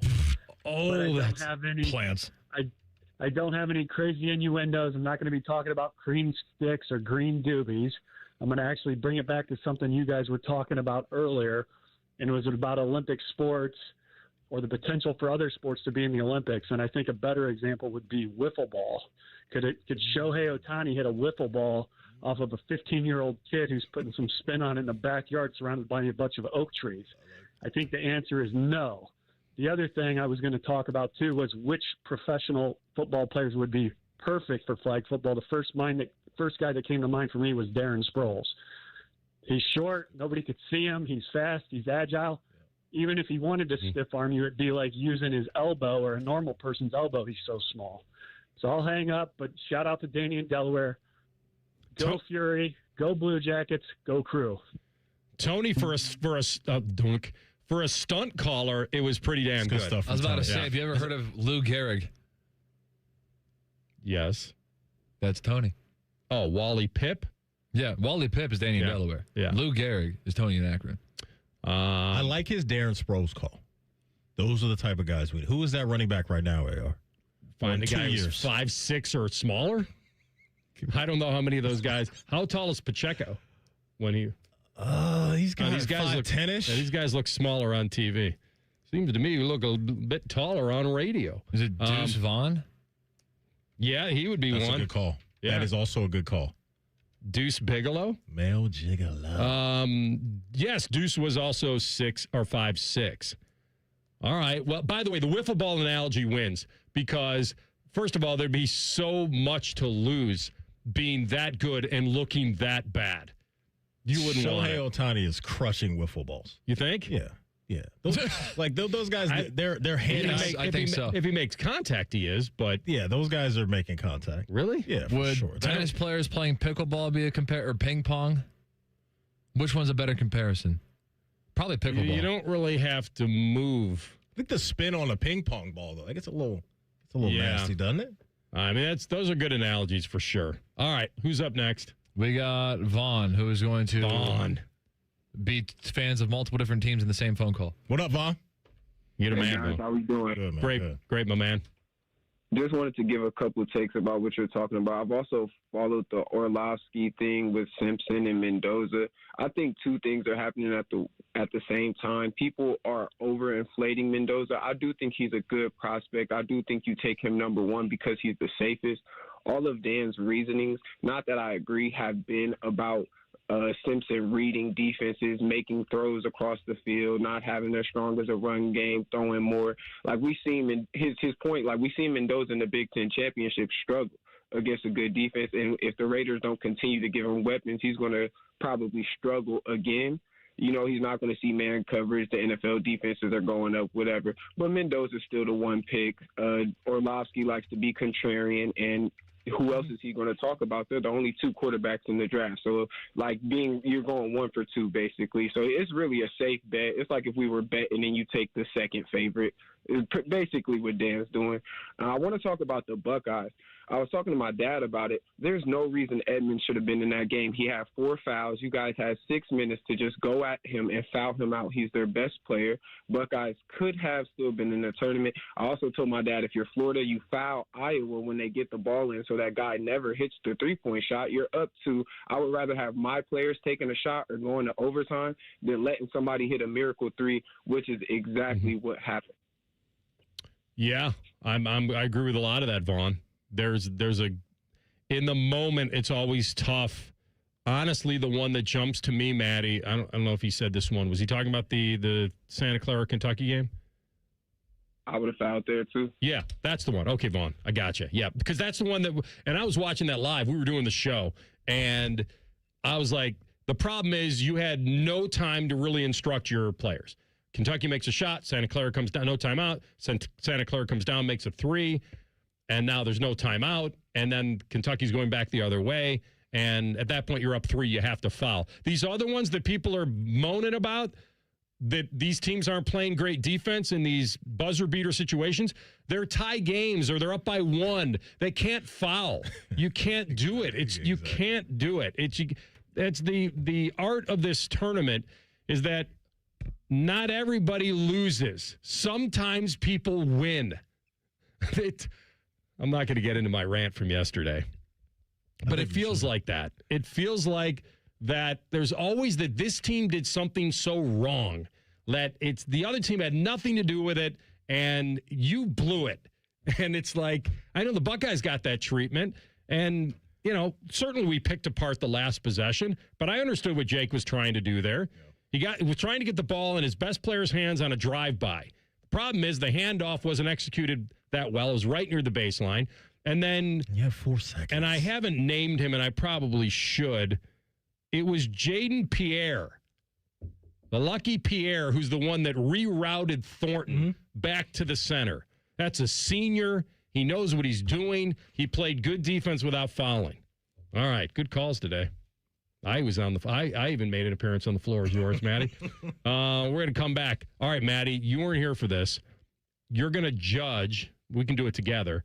That's plans. I don't have any crazy innuendos. I'm not going to be talking about cream sticks or green doobies. I'm going to actually bring it back to something you guys were talking about earlier, and it was about Olympic sports or the potential for other sports to be in the Olympics. And I think a better example would be wiffle ball. Could Shohei Ohtani hit a wiffle ball off of a 15-year-old kid who's putting some spin on it in the backyard surrounded by a bunch of oak trees? I think the answer is no. The other thing I was going to talk about, too, was which professional football players would be perfect for flag football. The first guy that came to mind for me was Darren Sproles. He's short. Nobody could see him. He's fast. He's agile. Even if he wanted to stiff arm you, it'd be like using his elbow or a normal person's elbow. He's so small. So I'll hang up, but shout out to Danny in Delaware. Go Fury. Go Blue Jackets. Go Crew. Tony, for a stunt caller, it was pretty damn good. I was about to say, have you ever heard of Lou Gehrig? Yes. That's Tony. Oh, Wally Pipp? Yeah, Wally Pipp is Danny in Delaware. Yeah. Lou Gehrig is Tony in Akron. I like his Darren Sproles call. Those are the type of guys who is that running back right now, AR? Find a guy who's 5'6" or smaller. I don't know how many of those guys. How tall is Pacheco? He's got these guys 5'10"-ish. These guys look smaller on TV. Seems to me you look a bit taller on radio. Is it Deuce Vaughn? Yeah, he would be That's one. a good call. Yeah. That is also a good call. Deuce Bigelow? Male gigolo. Yes, Deuce was also 6 or 5'6". All right. Well, by the way, the wiffle ball analogy wins because, first of all, there'd be so much to lose being that good and looking that bad. You wouldn't want it. Shohei Ohtani is crushing wiffle balls. You think? Yeah. Yeah. Those guys, they're hands. I think so. If he makes contact, he is, but. Yeah, those guys are making contact. Really? Yeah, for Would sure. tennis players playing pickleball be or ping pong? Which one's a better comparison? Probably pickleball. You don't really have to move. I think the spin on a ping pong ball, though, like it's a little nasty, doesn't it? I mean, those are good analogies for sure. All right, who's up next? We got Vaughn, who is going to be fans of multiple different teams in the same phone call. What up, Vaughn? You're the Hey man, guys, bro. how we doing? Good, man. Great, my man. Just wanted to give a couple of takes about what you're talking about. I've also followed the Orlovsky thing with Simpson and Mendoza. I think two things are happening at the same time. People are overinflating Mendoza. I do think he's a good prospect. I do think you take him number one because he's the safest. All of Dan's reasonings, not that I agree, have been about Simpson reading defenses, making throws across the field, not having their strong as a run game, throwing more. Like we seen in his point, like we seen Mendoza in the Big Ten championship struggle against a good defense, and if the Raiders don't continue to give him weapons, he's going to probably struggle again. You know, he's not going to see man coverage. The NFL defenses are going up, whatever. But Mendoza's still the one pick. Orlovsky likes to be contrarian, and who else is he going to talk about? They're the only two quarterbacks in the draft. So, you're going 1 for 2, basically. So, it's really a safe bet. It's like if we were betting and you take the second favorite. It's basically what Dan's doing. I want to talk about the Buckeyes. I was talking to my dad about it. There's no reason Edmonds should have been in that game. He had 4 fouls. You guys had 6 minutes to just go at him and foul him out. He's their best player. Buckeyes could have still been in the tournament. I also told my dad, if you're Florida, you foul Iowa when they get the ball in so that guy never hits the three-point shot. You're up 2. I would rather have my players taking a shot or going to overtime than letting somebody hit a miracle 3, which is exactly what happened. Yeah, I agree with a lot of that, Vaughn. There's in the moment, it's always tough. Honestly, the one that jumps to me, Maddie, I don't know if he said this one. Was he talking about the Santa Clara, Kentucky game? I would have fouled there, too. Yeah, that's the one. Okay, Vaughn, I gotcha. Yeah, because that's the one that, and I was watching that live. We were doing the show, and I was like, the problem is you had no time to really instruct your players. Kentucky makes a shot. Santa Clara comes down, no timeout. Santa Clara comes down, makes a 3, and now there's no timeout. And then Kentucky's going back the other way. And at that point, you're up 3. You have to foul. These other ones that people are moaning about, that these teams aren't playing great defense in these buzzer beater situations, they're tie games or they're up by 1. They can't foul. You can't do it. You can't do it. It's the art of this tournament is that not everybody loses. Sometimes people win. I'm not going to get into my rant from yesterday, but it feels like that. It feels like that there's always that this team did something so wrong that it's the other team had nothing to do with it and you blew it. And it's like, I know the Buckeyes got that treatment and, you know, certainly we picked apart the last possession, but I understood what Jake was trying to do there. He was trying to get the ball in his best player's hands on a drive-by. The problem is the handoff wasn't executed that well. It was right near the baseline. And then... You have 4 seconds. And I haven't named him, and I probably should. It was Jaden Pierre, the lucky Pierre, who's the one that rerouted Thornton back to the center. That's a senior. He knows what he's doing. He played good defense without fouling. All right, good calls today. I was on the. I even made an appearance on the floor as yours, Maddie. We're going to come back. All right, Maddie, you weren't here for this. You're going to judge. We can do it together.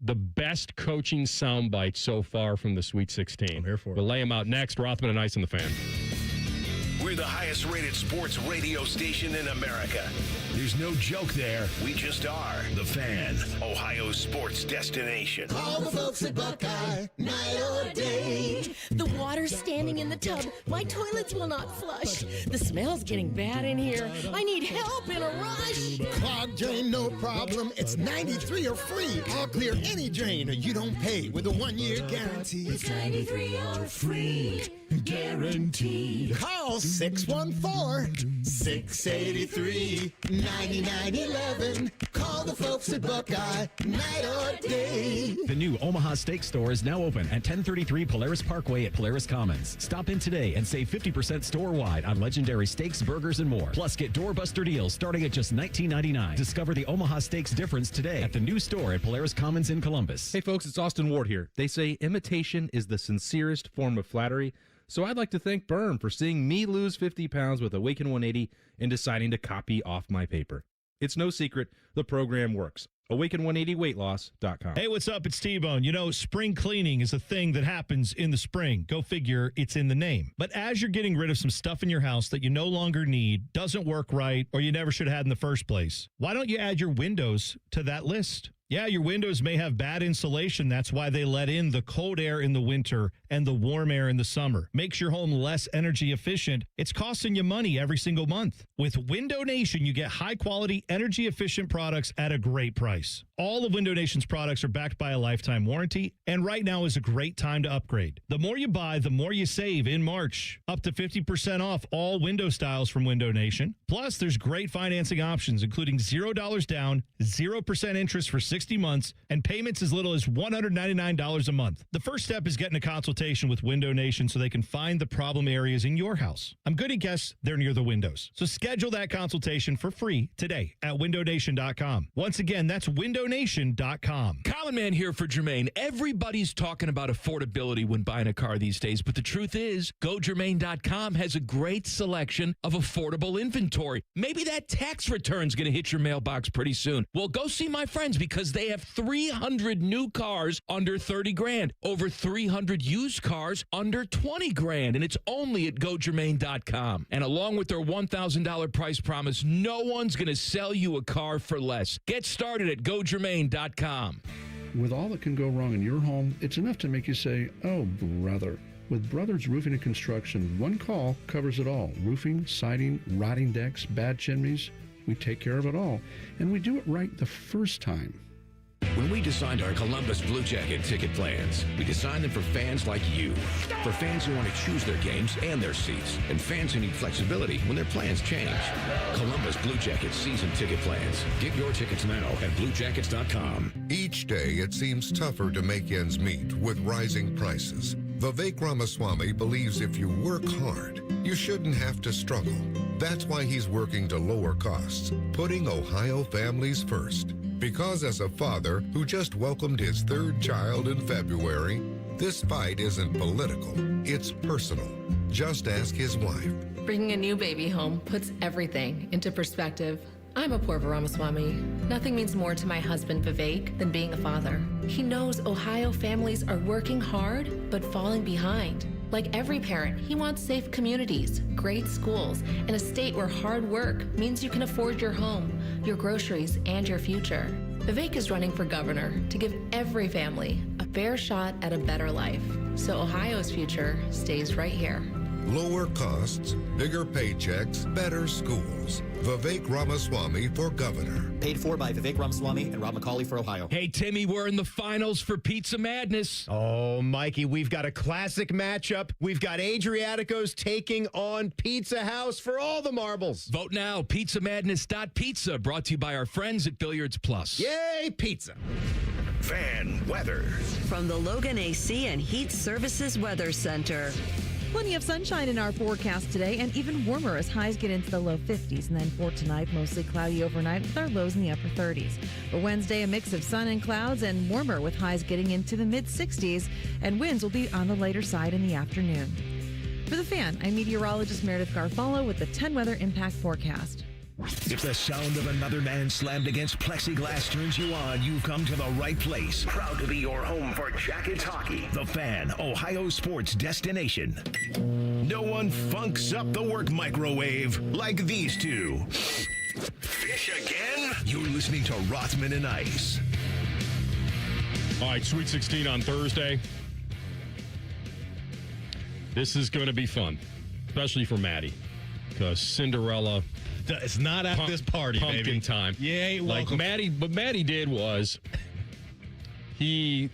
The best coaching soundbite so far from the Sweet 16. I'm here for it. We'll lay them out next. Rothman and Ice on the Fan. We're the highest rated sports radio station in America. There's no joke there. We just are. The Fan, Ohio's sports destination. Call the folks at Buckeye, night or day. The water's standing in the tub. My toilets will not flush. The smell's getting bad in here. I need help in a rush. Clogged drain, no problem. It's 93 or free. I'll clear any drain or you don't pay with a 1-year guarantee. It's 93 or free. Guaranteed. Call 614-683-9911. Call the folks at Buckeye, night or day. The new Omaha Steak Store is now open at 1033 Polaris Parkway at Polaris Commons. Stop in today and save 50% store-wide on legendary steaks, burgers, and more. Plus, get doorbuster deals starting at just $19.99. Discover the Omaha Steaks difference today at the new store at Polaris Commons in Columbus. Hey, folks, it's Austin Ward here. They say imitation is the sincerest form of flattery. So I'd like to thank Berm for seeing me lose 50 pounds with Awaken 180 and deciding to copy off my paper. It's no secret, the program works. Awaken180weightloss.com. Hey, what's up? It's T-Bone. You know, spring cleaning is a thing that happens in the spring. Go figure, it's in the name. But as you're getting rid of some stuff in your house that you no longer need, doesn't work right, or you never should have had in the first place, why don't you add your windows to that list? Yeah, your windows may have bad insulation. That's why they let in the cold air in the winter and the warm air in the summer. Makes your home less energy efficient. It's costing you money every single month. With Window Nation, you get high-quality, energy-efficient products at a great price. All of Window Nation's products are backed by a lifetime warranty, and right now is a great time to upgrade. The more you buy, the more you save in March. Up to 50% off all window styles from Window Nation. Plus, there's great financing options, including $0 down, 0% interest for 60 months, and payments as little as $199 a month. The first step is getting a consultation with Window Nation so they can find the problem areas in your house. I'm going to guess they're near the windows. So schedule that consultation for free today at windownation.com. Once again, that's windownation.com. Common Man here for Jermaine. Everybody's talking about affordability when buying a car these days, but the truth is, GoJermaine.com has a great selection of affordable inventory. Maybe that tax return's going to hit your mailbox pretty soon. Well, go see my friends because they have 300 new cars under 30 grand, over 300 used cars under 20 grand, and it's only at GoJermaine.com. And along with their $1,000 price promise, no one's going to sell you a car for less. Get started at GoJermaine.com. With all that can go wrong in your home, it's enough to make you say, oh, brother. With Brothers Roofing and Construction, one call covers it all. Roofing, siding, rotting decks, bad chimneys. We take care of it all. And we do it right the first time. When we designed our Columbus Blue Jacket ticket plans, we designed them for fans like you. For fans who want to choose their games and their seats. And fans who need flexibility when their plans change. Columbus Blue Jacket season ticket plans. Get your tickets now at bluejackets.com. Each day it seems tougher to make ends meet with rising prices. Vivek Ramaswamy believes if you work hard, you shouldn't have to struggle. That's why he's working to lower costs, putting Ohio families first. Because as a father who just welcomed his third child in February, this fight isn't political, it's personal. Just ask his wife. Bringing a new baby home puts everything into perspective. I'm Apoorva Ramaswamy. Nothing means more to my husband Vivek than being a father. He knows Ohio families are working hard but falling behind. Like every parent, he wants safe communities, great schools, and a state where hard work means you can afford your home, your groceries, and your future. Vivek is running for governor to give every family a fair shot at a better life. So Ohio's future stays right here. Lower costs, bigger paychecks, better schools. Vivek Ramaswamy for governor. Paid for by Vivek Ramaswamy and Rob McCauley for Ohio. Hey, Timmy, we're in the finals for Pizza Madness. Oh, Mikey, we've got a classic matchup. We've got Adriatico's taking on Pizza House for all the marbles. Vote now, pizzamadness.pizza, brought to you by our friends at Billiards Plus. Yay, pizza. Fan weather. From the Logan AC and Heat Services Weather Center. Plenty of sunshine in our forecast today, and even warmer as highs get into the low 50s. And then for tonight, mostly cloudy overnight with our lows in the upper 30s. For Wednesday, a mix of sun and clouds and warmer with highs getting into the mid-60s, and winds will be on the lighter side in the afternoon. For the Fan, I'm meteorologist Meredith Garfalo with the 10 weather impact forecast. If the sound of another man slammed against plexiglass turns you on, you've come to the right place. Proud to be your home for Jackets hockey. The Fan, Ohio sports destination. No one funks up the work microwave like these two. Fish again? You're listening to Rothman and Ice. All right, Sweet 16 on Thursday. This is going to be fun, especially for Maddie, because Cinderella. It's not at this party, pumpkin baby. time. Yeah, like Maddie. What Maddie did was he,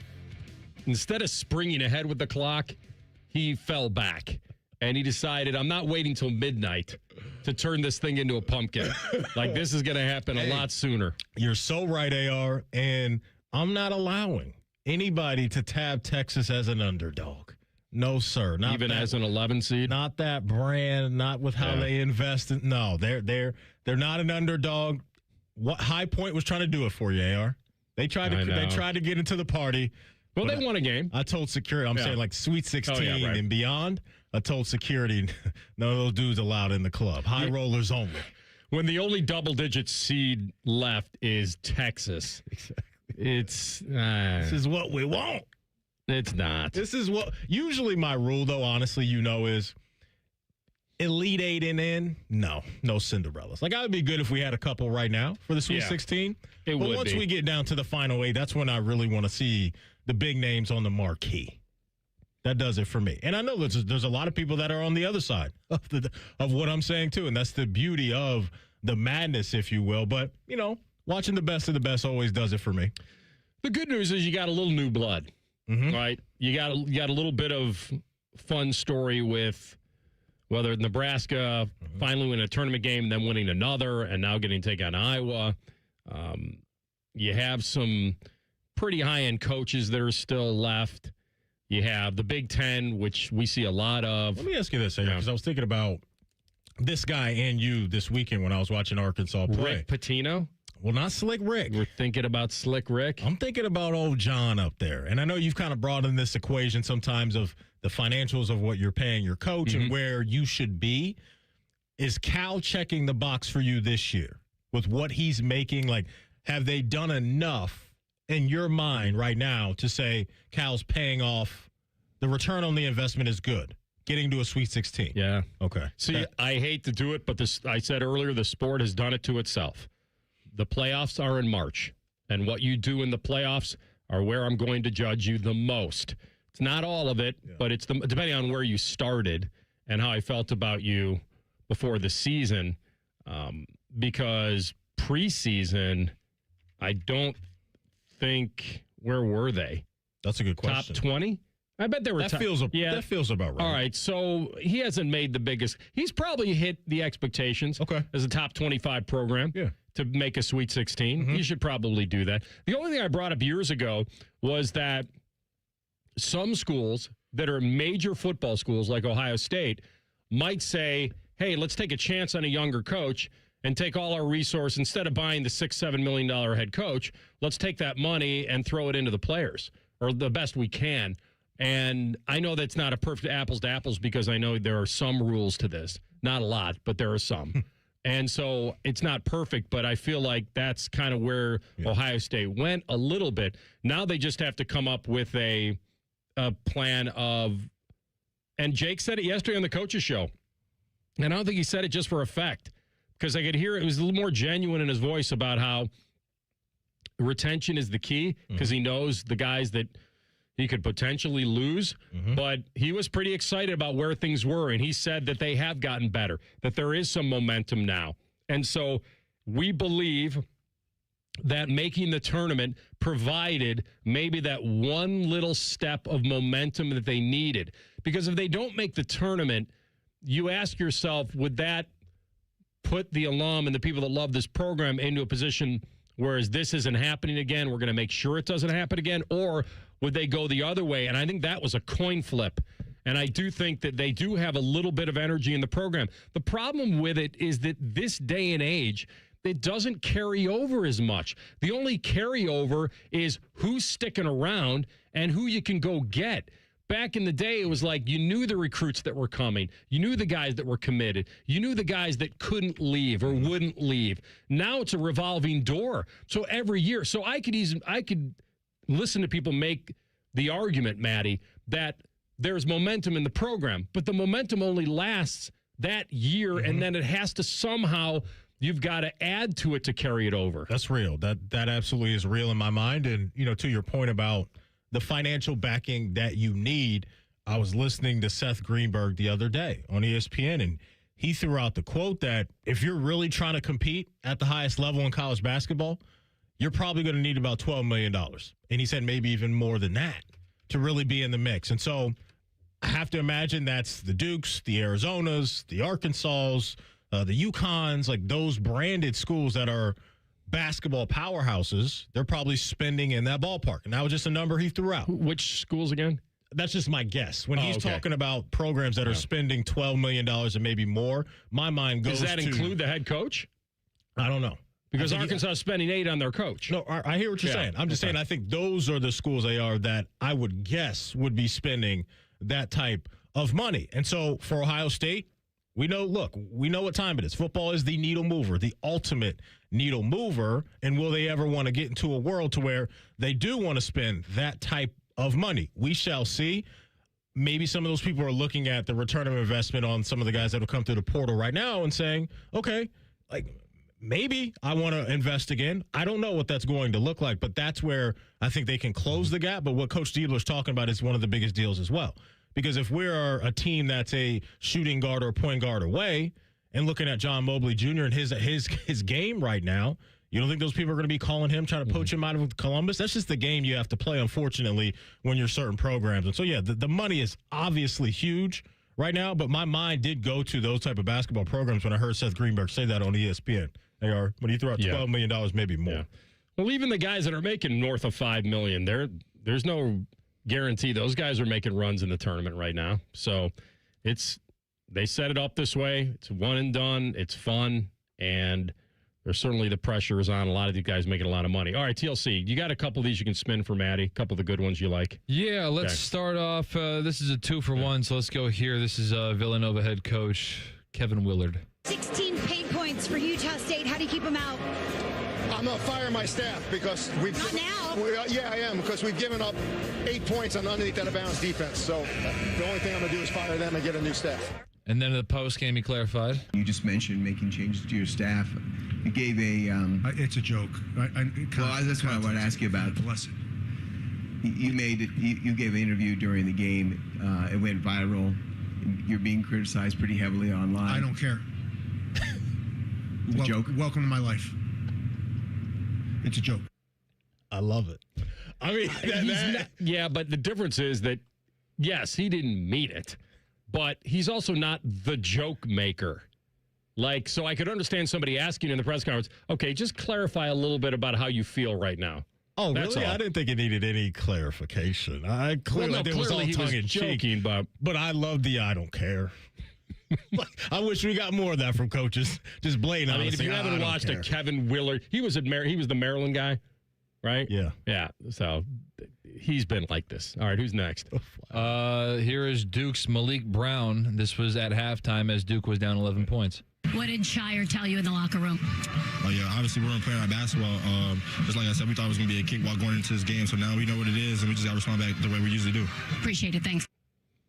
instead of springing ahead with the clock, he fell back. And he decided, I'm not waiting till midnight to turn this thing into a pumpkin. Like, this is going to happen a lot sooner. You're so right, AR. And I'm not allowing anybody to tab Texas as an underdog. No, sir. Not even that, as an 11 seed? Not that brand, not with how they invest in. No, they're not an underdog. What High Point was trying to do it for you, AR. They tried to get into the party. Well, they won a game. I told security, I'm saying like Sweet 16 and beyond. I told security, none of those dudes allowed in the club. High rollers only. When the only double-digit seed left is Texas. Exactly. It's this is what we want. It's not. This is what usually my rule, though. Honestly, is Elite 8 and in. No Cinderellas. Like, I would be good if we had a couple right now for the Sweet 16. But once we get down to the final 8, that's when I really want to see the big names on the marquee. That does it for me. And I know there's a lot of people that are on the other side of what I'm saying, too. And that's the beauty of the madness, if you will. But, watching the best of the best always does it for me. The good news is you got a little new blood, right? You got a little bit of fun story with whether Nebraska finally winning a tournament game, then winning another, and now getting to take on Iowa. You have some pretty high-end coaches that are still left. You have the Big Ten, which we see a lot of. Let me ask you this, because I was thinking about this guy and you this weekend when I was watching Arkansas play. Rick Pitino? Well, not Slick Rick. We're thinking about Slick Rick? I'm thinking about old John up there. And I know you've kind of brought in this equation sometimes of the financials of what you're paying your coach and where you should be. Is Cal checking the box for you this year with what he's making? Like, have they done enough in your mind right now to say Cal's paying off, the return on the investment is good, getting to a Sweet 16? Yeah. Okay. See, I hate to do it, but I said earlier, the sport has done it to itself. The playoffs are in March, and what you do in the playoffs are where I'm going to judge you the most. It's not all of it, but it's depending on where you started and how I felt about you before the season, because preseason, I don't think, where were they? That's a good question. Top 20? I bet they were. That feels about right. All right, so he hasn't made the biggest. He's probably hit the expectations as a top 25 program to make a Sweet 16. He should probably do that. The only thing I brought up years ago was that some schools that are major football schools like Ohio State might say, hey, let's take a chance on a younger coach and take all our resource. Instead of buying the $6-7 million head coach, let's take that money and throw it into the players, or the best we can. And I know that's not a perfect apples to apples, because I know there are some rules to this. Not a lot, but there are some. And so it's not perfect, but I feel like that's kind of where Ohio State went a little bit. Now they just have to come up with a plan of, and Jake said it yesterday on the coaches show, and I don't think he said it just for effect, because I could hear it was a little more genuine in his voice about how retention is the key, because he knows the guys that he could potentially lose, but he was pretty excited about where things were, and he said that they have gotten better, that there is some momentum now. And so we believe that making the tournament provided maybe that one little step of momentum that they needed. Because if they don't make the tournament, you ask yourself, would that put the alum and the people that love this program into a position whereas this isn't happening again, we're going to make sure it doesn't happen again? Or would they go the other way? And I think that was a coin flip. And I do think that they do have a little bit of energy in the program. The problem with it is that this day and age, it doesn't carry over as much. The only carryover is who's sticking around and who you can go get. back in the day, it was like you knew the recruits that were coming. You knew the guys that were committed. You knew the guys that couldn't leave or wouldn't leave. Now it's a revolving door. So every year, so I could listen to people make the argument, Maddie, that there's momentum in the program, but the momentum only lasts that year, and then it has to somehow, you've got to add to it to carry it over. That's real. That absolutely is real in my mind. And, to your point about the financial backing that you need, I was listening to Seth Greenberg the other day on ESPN, and he threw out the quote that if you're really trying to compete at the highest level in college basketball, you're probably going to need about $12 million. And he said maybe even more than that to really be in the mix. And so I have to imagine that's the Dukes, the Arizonas, the Arkansas, the UConns, like those branded schools that are basketball powerhouses. They're probably spending in that ballpark. And that was just a number he threw out. Which schools again? That's just my guess. When he's talking about programs that are spending $12 million and maybe more, my mind goes to... Does that include the head coach? I don't know. Because Arkansas is spending $8 on their coach. No, I hear what you're saying. I'm just saying I think those are the schools they are that I would guess would be spending that type of money. And so for Ohio State, we know what time it is. Football is the needle mover, the ultimate needle mover. And will they ever want to get into a world to where they do want to spend that type of money? We shall see. Maybe some of those people are looking at the return of investment on some of the guys that will come through the portal right now and saying, okay, like maybe I want to invest again. I don't know what that's going to look like, but that's where I think they can close the gap. But what Coach Diebler is talking about is one of the biggest deals as well. Because if we're a team that's a shooting guard or a point guard away and looking at John Mobley Jr. and his game right now, you don't think those people are going to be calling him, trying to poach him out of Columbus? That's just the game you have to play, unfortunately, when you're certain programs. And so, yeah, the money is obviously huge right now, but my mind did go to those type of basketball programs when I heard Seth Greenberg say that on ESPN. They are, when you throw out $12 million, maybe more. Yeah. Well, even the guys that are making north of $5 million, there's no guarantee those guys are making runs in the tournament right now. So they set it up this way. It's one and done. It's fun. And there's certainly the pressure is on a lot of these guys making a lot of money. All right, TLC, you got a couple of these you can spin for Maddie, a couple of the good ones you like. Yeah, let's start off. This is a 2-for-1, so let's go here. This is Villanova head coach Kevin Willard. 16 paid points for Utah State. How do you keep them out? I'm not firing my staff because we've... Not now. Yeah, I am, because we've given up 8 points on underneath out of bounds defense. So the only thing I'm going to do is fire them and get a new staff. And then in the post game, he clarified. You just mentioned making changes to your staff. You gave a... it's a joke. Well, that's what I want to ask you about. Bless it. You gave an interview during the game. It went viral. You're being criticized pretty heavily online. I don't care. It's a joke? Welcome to my life. It's a joke. I love it. I mean, yeah, but the difference is that, yes, he didn't mean it, but he's also not the joke maker. Like, so I could understand somebody asking in the press conference, okay, just clarify a little bit about how you feel right now. Oh, That's really? all. I didn't think it needed any clarification. Clearly it was all tongue-in-cheek. But I love the I don't care. I wish we got more of that from coaches. Just blatant. I mean, if you haven't watched a Kevin Willard, he was the Maryland guy, right? Yeah. Yeah. So he's been like this. All right, who's next? Here is Duke's Malik Brown. This was at halftime as Duke was down 11 points. What did Shire tell you in the locker room? Yeah, obviously we weren't playing our basketball. Just like I said, we thought it was going to be a cakewalk going into this game. So now we know what it is, and we just got to respond back the way we usually do. Appreciate it. Thanks.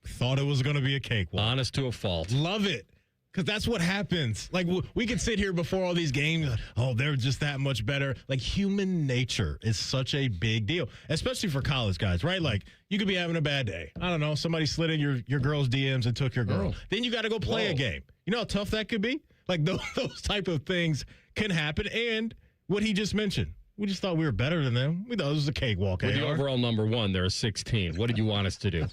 Thought it was going to be a cakewalk. Honest to a fault. Love it. Because that's what happens. Like, we could sit here before all these games. Oh, they're just that much better. Like, human nature is such a big deal, especially for college guys, right? Like, you could be having a bad day. I don't know. Somebody slid in your girl's DMs and took your girl. Then you got to go play a game. You know how tough that could be? Like, those type of things can happen. And what he just mentioned, we just thought we were better than them. We thought it was a cakewalk. With the overall number one, there are 16. What did you want us to do?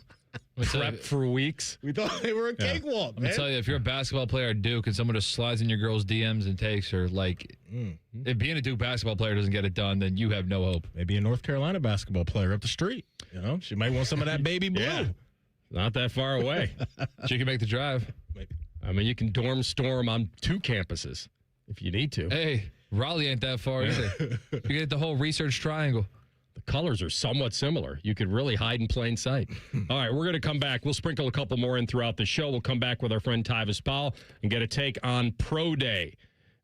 Prep for weeks? We thought they were a cakewalk, I'm going to tell you, if you're a basketball player at Duke and someone just slides in your girl's DMs and takes her, like, if being a Duke basketball player doesn't get it done, then you have no hope. Maybe a North Carolina basketball player up the street. You know, she might want some of that baby blue. Yeah. Not that far away. She can make the drive. I mean, you can dorm storm on 2 campuses if you need to. Hey, Raleigh ain't that far either. You get the whole research triangle. The colors are somewhat similar. You could really hide in plain sight. All right, we're going to come back. We'll sprinkle a couple more in throughout the show. We'll come back with our friend Tyvis and get a take on Pro Day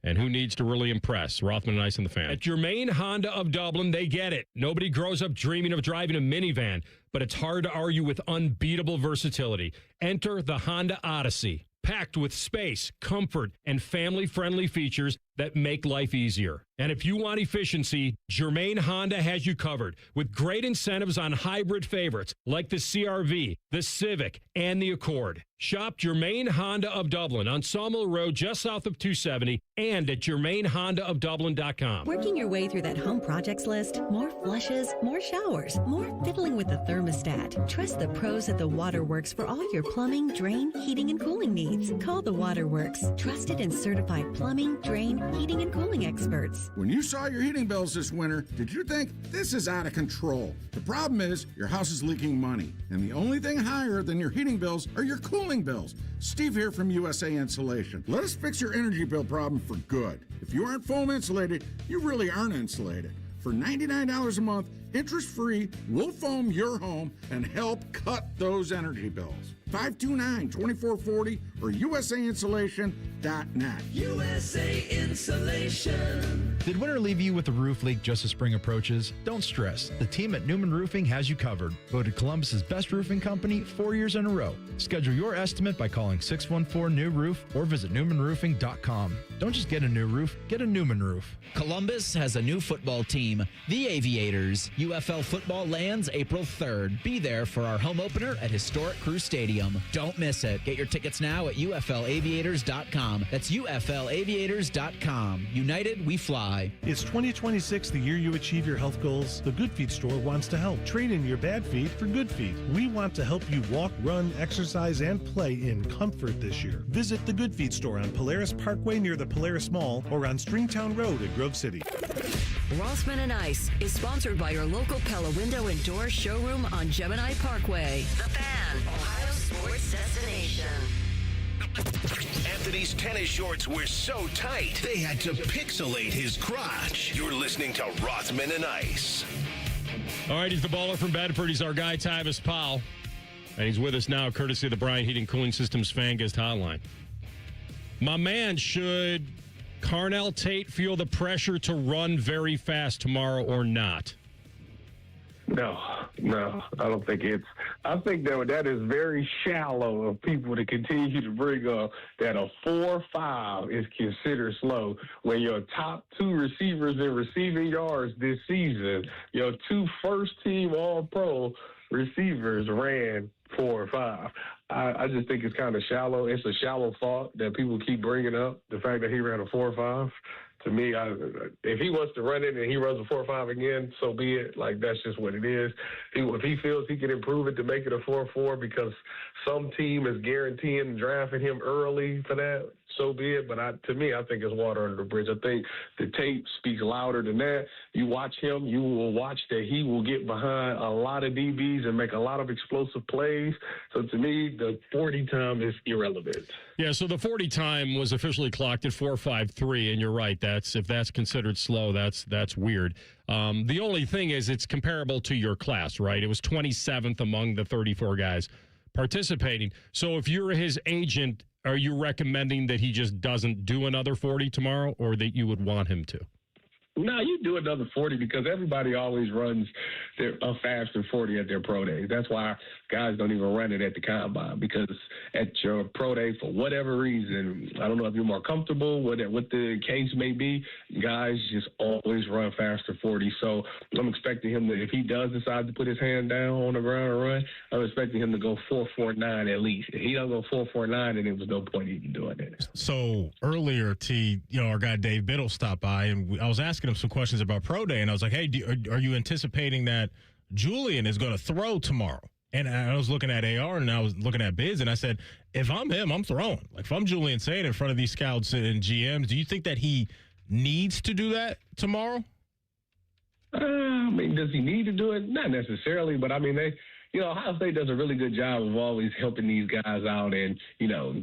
and who needs to really impress. Rothman Ice and the Fan. At Germain Honda of Dublin, they get it. Nobody grows up dreaming of driving a minivan, but it's hard to argue with unbeatable versatility. Enter the Honda Odyssey, packed with space, comfort, and family-friendly features that make life easier. And if you want efficiency, Germain Honda has you covered with great incentives on hybrid favorites like the CR-V, the Civic, and the Accord. Shop Germain Honda of Dublin on Sawmill Road just south of 270 and at GermainHondaofDublin.com. Working your way through that home projects list? More flushes, more showers, more fiddling with the thermostat. Trust the pros at the Waterworks for all your plumbing, drain, heating, and cooling needs. Call the Waterworks. Trusted and certified plumbing, drain, heating, and cooling experts. When you saw your heating bills this winter, did you think this is out of control? The problem is your house is leaking money, and the only thing higher than your heating bills are your cooling bills. Steve here from USA Insulation. Let us fix your energy bill problem for good. If you aren't foam insulated, you really aren't insulated. For $99 a month, interest-free, we'll foam your home and help cut those energy bills. 529-2440 or USAinsulation.net. USA Insulation. Did winter leave you with a roof leak just as spring approaches? Don't stress. The team at Newman Roofing has you covered. Voted Columbus's best roofing company 4 years in a row. Schedule your estimate by calling 614-NEW-ROOF or visit newmanroofing.com. Don't just get a new roof, get a Newman roof. Columbus has a new football team, the Aviators. UFL football lands April 3rd. Be there for our home opener at historic Crew Stadium. Don't miss it. Get your tickets now at UFLaviators.com. That's UFLaviators.com. United, we fly. Is 2026 the year you achieve your health goals? The Good Feet store wants to help. Trade in your bad feet for good feet. We want to help you walk, run, exercise, and play in comfort this year. Visit the Good Feet store on Polaris Parkway near the Polaris Mall or on Stringtown Road at Grove City. Rothman Ice is sponsored by your local Pella Window and Door showroom on Gemini Parkway. The Fan, Ohio sports destination. Anthony's tennis shorts were so tight, they had to pixelate his crotch. You're listening to Rothman and Ice. All right, he's the baller from Bedford. He's our guy, Tyvis Powell. And he's with us now, courtesy of the Bryant Heating Cooling Systems Fan Guest Hotline. My man, should Carnell Tate feel the pressure to run very fast tomorrow or not? No, I don't think it's. I think that is very shallow of people to continue to bring up that a 4.5 is considered slow when your top two receivers in receiving yards this season, your two first-team All-Pro receivers ran 4.5. I just think it's kind of shallow. It's a shallow thought that people keep bringing up, the fact that he ran a 4.5. To me, if he wants to run it and he runs a 4.5 again, so be it. Like, that's just what it is. If he feels he can improve it to make it a 4.4 because some team is guaranteeing drafting him early for that, so be it. But to me, I think it's water under the bridge. I think the tape speaks louder than that. You watch him, you will watch that he will get behind a lot of DBs and make a lot of explosive plays. So to me, the 40 time is irrelevant. Yeah, so the 40 time was officially clocked at 4.53, and you're right. If that's considered slow, that's weird. The only thing is it's comparable to your class, right? It was 27th among the 34 guys participating. So if you're his agent, are you recommending that he just doesn't do another 40 tomorrow, or that you would want him to? No, you do another 40 because everybody always runs a faster 40 at their pro day. That's why guys don't even run it at the combine, because at your pro day, for whatever reason, I don't know if you're more comfortable, what the case may be, guys just always run faster 40. So I'm expecting him to, if he does decide to put his hand down on the ground and run, I'm expecting him to go 4.49 at least. If he doesn't go 4.49, then there was no point even doing it. So earlier, our guy Dave Biddle stopped by, and I was asking him some questions about pro day, and I was like, hey, are you anticipating that Julian is going to throw tomorrow? And I was looking at AR and I was looking at bids, and I said, if I'm him, I'm throwing. Like, if I'm Julian Sayin in front of these scouts and GMs, do you think that he needs to do that tomorrow? I mean, does he need to do it? Not necessarily, but I mean, Ohio State does a really good job of always helping these guys out and,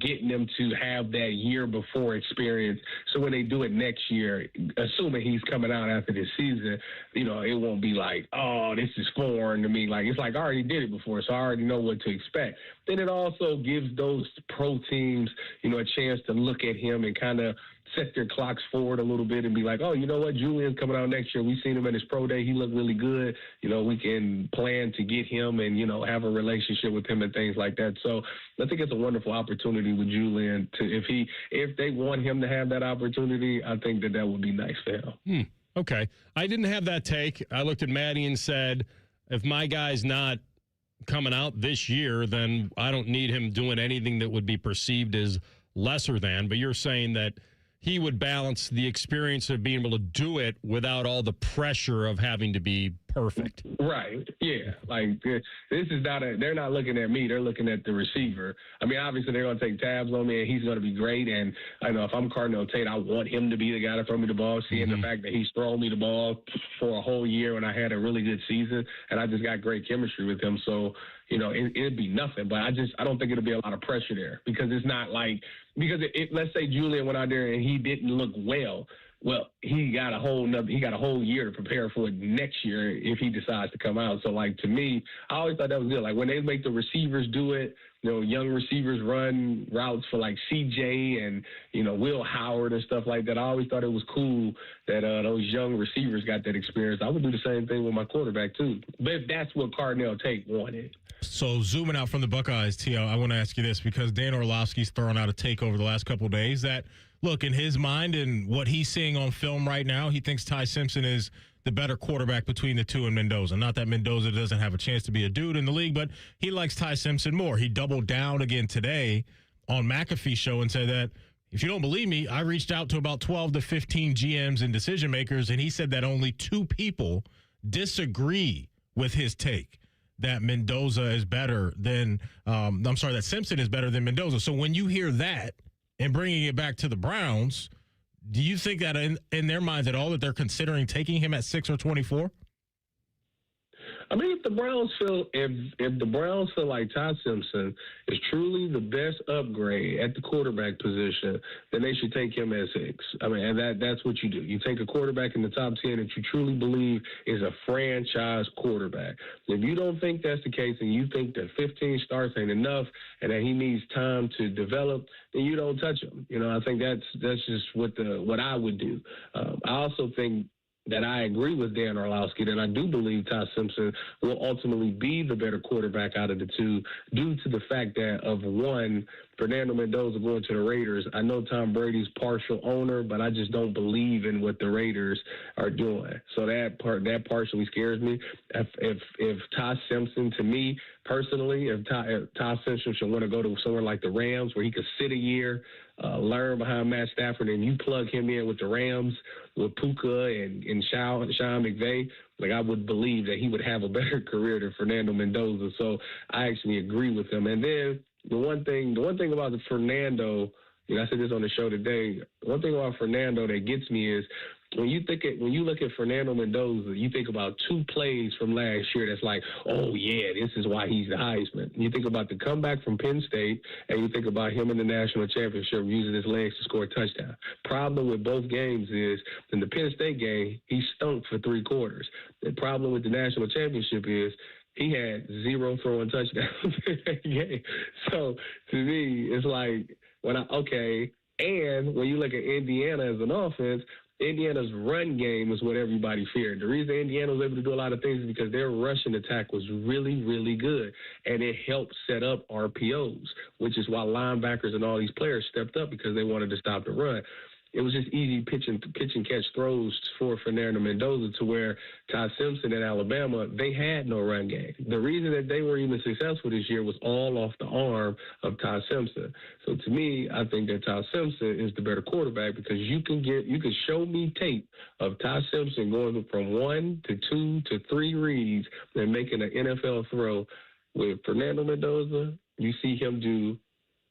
getting them to have that year before experience. So when they do it next year, assuming he's coming out after this season, it won't be like, oh, this is foreign to me. Like, it's like I already did it before, so I already know what to expect. Then it also gives those pro teams, a chance to look at him and kind of set their clocks forward a little bit and be like, oh, you know what, Julian's coming out next year. We've seen him at his pro day. He looked really good. We can plan to get him and, have a relationship with him and things like that. So I think it's a wonderful opportunity with Julian if they want him to have that opportunity, I think that would be nice for him. Okay. I didn't have that take. I looked at Maddie and said, if my guy's not coming out this year, then I don't need him doing anything that would be perceived as lesser than. But you're saying that he would balance the experience of being able to do it without all the pressure of having to be perfect. Right. Yeah. Like, this is they're not looking at me. They're looking at the receiver. I mean, obviously, they're going to take tabs on me, and he's going to be great. And I know if I'm Cardinal Tate, I want him to be the guy to throw me the ball, seeing the fact that he's thrown me the ball for a whole year when I had a really good season, and I just got great chemistry with him. So, it'd be nothing. But I don't think it'll be a lot of pressure there because it's not like – because let's say Julian went out there and he didn't look well. Well, he got a whole year to prepare for it next year if he decides to come out. So, like, to me, I always thought that was good. Like, when they make the receivers do it, young receivers run routes for, like, CJ and, Will Howard and stuff like that. I always thought it was cool that those young receivers got that experience. I would do the same thing with my quarterback, too. But if that's what Cardinal Tate wanted. So, zooming out from the Buckeyes, T.O., I want to ask you this because Dan Orlovsky's thrown out a take over the last couple of days that, look, in his mind and what he's seeing on film right now, he thinks Ty Simpson is the better quarterback between the two and Mendoza. Not that Mendoza doesn't have a chance to be a dude in the league, but he likes Ty Simpson more. He doubled down again today on McAfee's show and said that, if you don't believe me, I reached out to about 12 to 15 GMs and decision makers, and he said that only 2 people disagree with his take. That Mendoza is better than, that Simpson is better than Mendoza. So when you hear that and bringing it back to the Browns, do you think that in their minds at all that they're considering taking him at 6 or 24? I mean, if the Browns feel like Ty Simpson is truly the best upgrade at the quarterback position, then they should take him at 6. I mean, and that's what you do. You take a quarterback in the top 10 that you truly believe is a franchise quarterback. If you don't think that's the case and you think that 15 starts ain't enough and that he needs time to develop, then you don't touch him. I think that's just what I would do. I also think that I agree with Dan Orlovsky that I do believe Ty Simpson will ultimately be the better quarterback out of the two due to the fact that, of one, Fernando Mendoza going to the Raiders. I know Tom Brady's partial owner, but I just don't believe in what the Raiders are doing. So that partially scares me. If Ty Simpson, to me personally, if Ty Simpson should want to go to somewhere like the Rams where he could sit a year, learn behind Matt Stafford, and you plug him in with the Rams, with Puka and Sean McVay, like I would believe that he would have a better career than Fernando Mendoza. So I actually agree with him. And then the one thing about the Fernando, I said this on the show today, one thing about Fernando that gets me is when you look at Fernando Mendoza, you think about 2 plays from last year that's like, oh, yeah, this is why he's the Heisman. You think about the comeback from Penn State, and you think about him in the national championship using his legs to score a touchdown. Problem with both games is, in the Penn State game, he stunk for 3 quarters. The problem with the national championship is he had 0 throwing touchdowns in that game. So, to me, it's like, and when you look at Indiana as an offense, Indiana's run game is what everybody feared. The reason Indiana was able to do a lot of things is because their rushing attack was really, really good, and it helped set up RPOs, which is why linebackers and all these players stepped up because they wanted to stop the run. It was just easy pitch and catch throws for Fernando Mendoza to where Ty Simpson at Alabama, they had no run game. The reason that they were even successful this year was all off the arm of Ty Simpson. So to me, I think that Ty Simpson is the better quarterback because you can show me tape of Ty Simpson going from 1 to 2 to 3 reads and making an NFL throw. With Fernando Mendoza, you see him do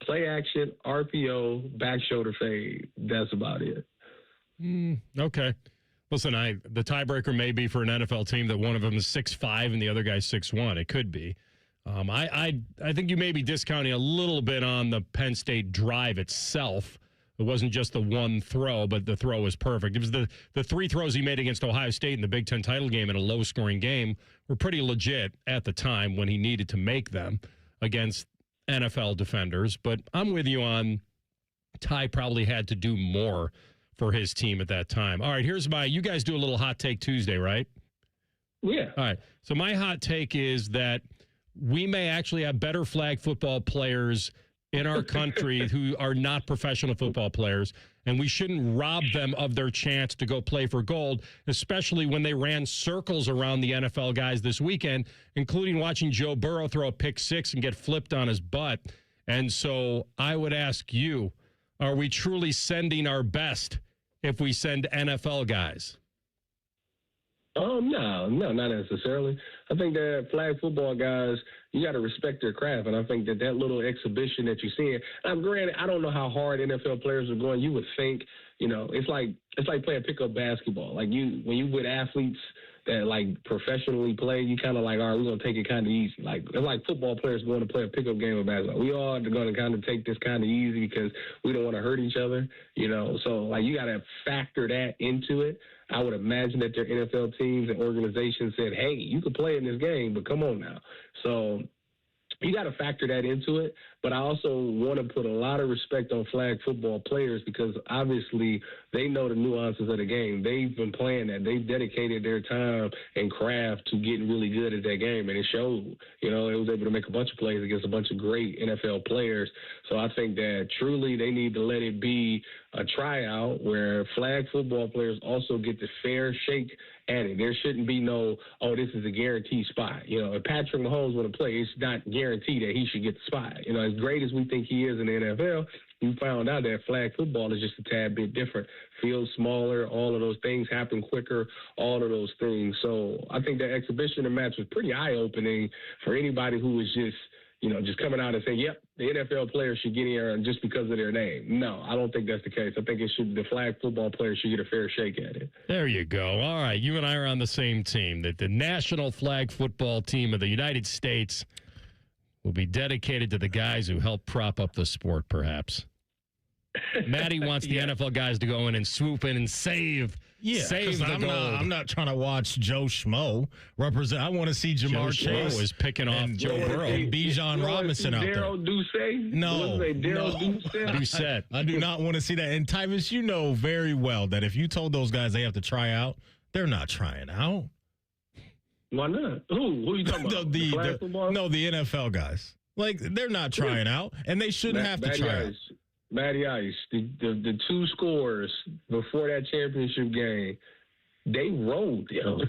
play action, RPO, back shoulder fade. That's about it. Okay. Listen, the tiebreaker may be for an NFL team that one of them is 6'5" and the other guy's 6'1". It could be. I think you may be discounting a little bit on the Penn State drive itself. It wasn't just the one throw, but the throw was perfect. It was the three throws he made against Ohio State in the Big Ten title game in a low-scoring game were pretty legit at the time when he needed to make them against NFL defenders. But I'm with you on Ty probably had to do more for his team at that time. All right, you guys do a little Hot Take Tuesday, right? Yeah. All right. So my hot take is that we may actually have better flag football players in our country who are not professional football players, and we shouldn't rob them of their chance to go play for gold, especially when they ran circles around the NFL guys this weekend, including watching Joe Burrow throw a pick six and get flipped on his butt. And so I would ask you, are we truly sending our best if we send NFL guys? No, not necessarily. I think that flag football guys, you got to respect their craft, and I think that little exhibition that you're seeing. Granted, I don't know how hard NFL players are going. You would think, it's like playing pickup basketball. Like when you with athletes that like professionally play, you kind of like, all right, we're gonna take it kind of easy. Like it's like football players going to play a pickup game of basketball. We all are going to kind of take this kind of easy because we don't want to hurt each other, So like you got to factor that into it. I would imagine that their NFL teams and organizations said, hey, you can play in this game, but come on now. So you got to factor that into it. But I also want to put a lot of respect on flag football players because obviously they know the nuances of the game. They've been playing that. They've dedicated their time and craft to getting really good at that game, and it showed. It was able to make a bunch of plays against a bunch of great NFL players. So I think that truly they need to let it be a tryout where flag football players also get the fair shake at it. There shouldn't be no, this is a guaranteed spot. If Patrick Mahomes want to play, it's not guaranteed that he should get the spot. As great as we think he is in the NFL, we found out that flag football is just a tad bit different. Field smaller, all of those things happen quicker, all of those things. So I think that exhibition and match was pretty eye-opening for anybody who was just coming out and saying, yep, the NFL players should get here just because of their name. No, I don't think that's the case. I think the flag football players should get a fair shake at it. There you go. All right, you and I are on the same team. That the National Flag Football Team of the United States will be dedicated to the guys who help prop up the sport, perhaps. Maddie wants the NFL guys to go in and swoop in and save the gold. I'm not trying to watch Joe Schmo represent. I want to see Jamar Chase is picking off Joe Burrow and Bijan Robinson out there. Daryl Doucet? No. Doucet? I do not want to see that. And Tyvis, you know very well that if you told those guys they have to try out, they're not trying out. Why not? Who are you talking about? the NFL guys. Like, they're not trying out, and they shouldn't have to try out. Matty Ice, the two scores before that championship game, they rolled them.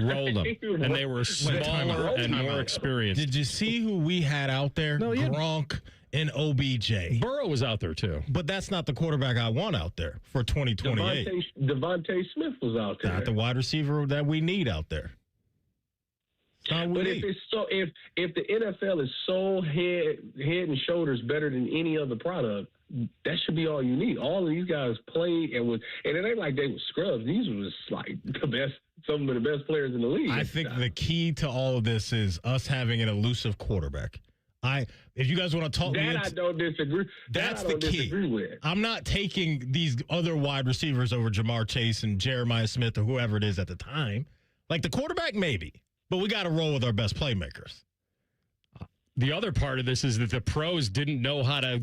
Rolled them. And they were smaller and more experienced. Did you see who we had out there? No, Gronk and OBJ. Burrow was out there, too. But that's not the quarterback I want out there for 2028. Devontae Smith was out there. Not the wide receiver that we need out there. But if the NFL is so head and shoulders better than any other product, that should be all you need. All of these guys played and it ain't like they were scrubs. These was like some of the best players in the league. I think the key to all of this is us having an elusive quarterback. If you guys want to talk that, I don't disagree. That's the key. Disagree with. I'm not taking these other wide receivers over Jamar Chase and Jeremiah Smith or whoever it is at the time. Like the quarterback, maybe. But we got to roll with our best playmakers. The other part of this is that the pros didn't know how to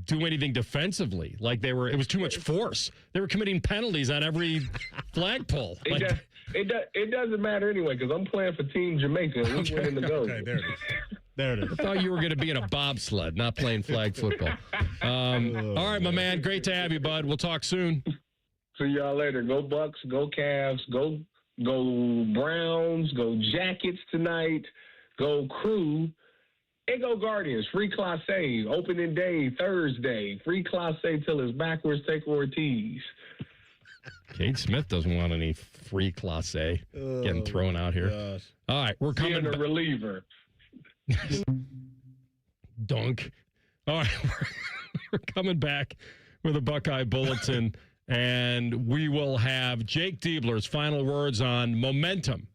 do anything defensively. Like it was too much force. They were committing penalties on every flagpole. It doesn't matter anyway because I'm playing for Team Jamaica. We're winning the goal. Okay, there it is. There it is. I thought you were going to be in a bobsled, not playing flag football. All right, my man. Great to have you, bud. We'll talk soon. See y'all later. Go Bucks. Go Cavs. Go Browns. Go Jackets tonight. Go Crew. And go Guardians. Free Classe. Opening day Thursday. Free Classe till it's backwards. Take Ortiz. Kate Smith doesn't want any free Classe getting thrown out here. Gosh. All right, we're coming. Being a reliever. Dunk. All right, we're coming back with a Buckeye Bulletin, and we will have Jake Diebler's final words on momentum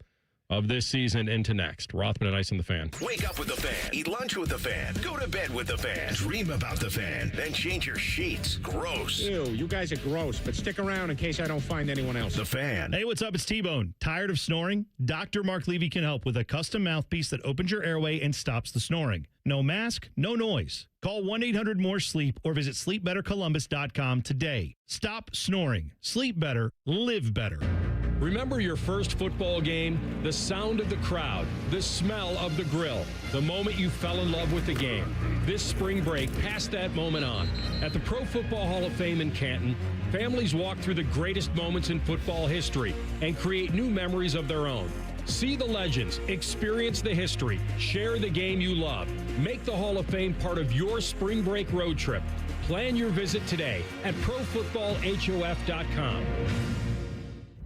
of this season into next. Rothman and Ice and the Fan. Wake up with the Fan. Eat lunch with the Fan. Go to bed with the Fan. Dream about the Fan. Then change your sheets. Gross. Ew, you guys are gross, but stick around in case I don't find anyone else. The Fan. Hey, what's up? It's T-Bone. Tired of snoring? Dr. Mark Levy can help with a custom mouthpiece that opens your airway and stops the snoring. No mask, no noise. Call 1-800-MORE-SLEEP or visit sleepbettercolumbus.com today. Stop snoring. Sleep better. Live better. Remember your first football game? The sound of the crowd, the smell of the grill, the moment you fell in love with the game. This spring break, pass that moment on. At the Pro Football Hall of Fame in Canton, families walk through the greatest moments in football history and create new memories of their own. See the legends, experience the history, share the game you love. Make the Hall of Fame part of your spring break road trip. Plan your visit today at ProFootballHof.com.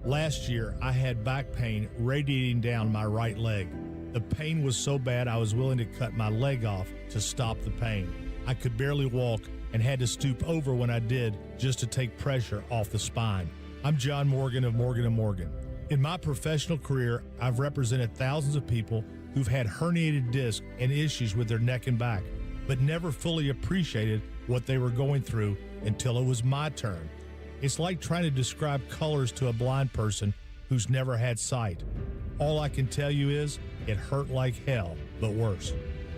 Last year, I had back pain radiating down my right leg. The pain was so bad I was willing to cut my leg off to stop the pain. I could barely walk and had to stoop over when I did just to take pressure off the spine. I'm John Morgan of Morgan & Morgan. In my professional career, I've represented thousands of people who've had herniated discs and issues with their neck and back, but never fully appreciated what they were going through until it was my turn. It's like trying to describe colors to a blind person who's never had sight. All I can tell you is it hurt like hell, but worse.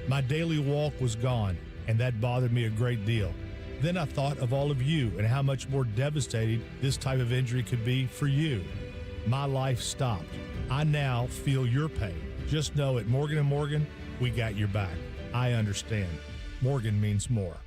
My daily walk was gone, and that bothered me a great deal. Then I thought of all of you and how much more devastating this type of injury could be for you. My life stopped. I now feel your pain. Just know at Morgan & Morgan, we got your back. I understand. Morgan means more.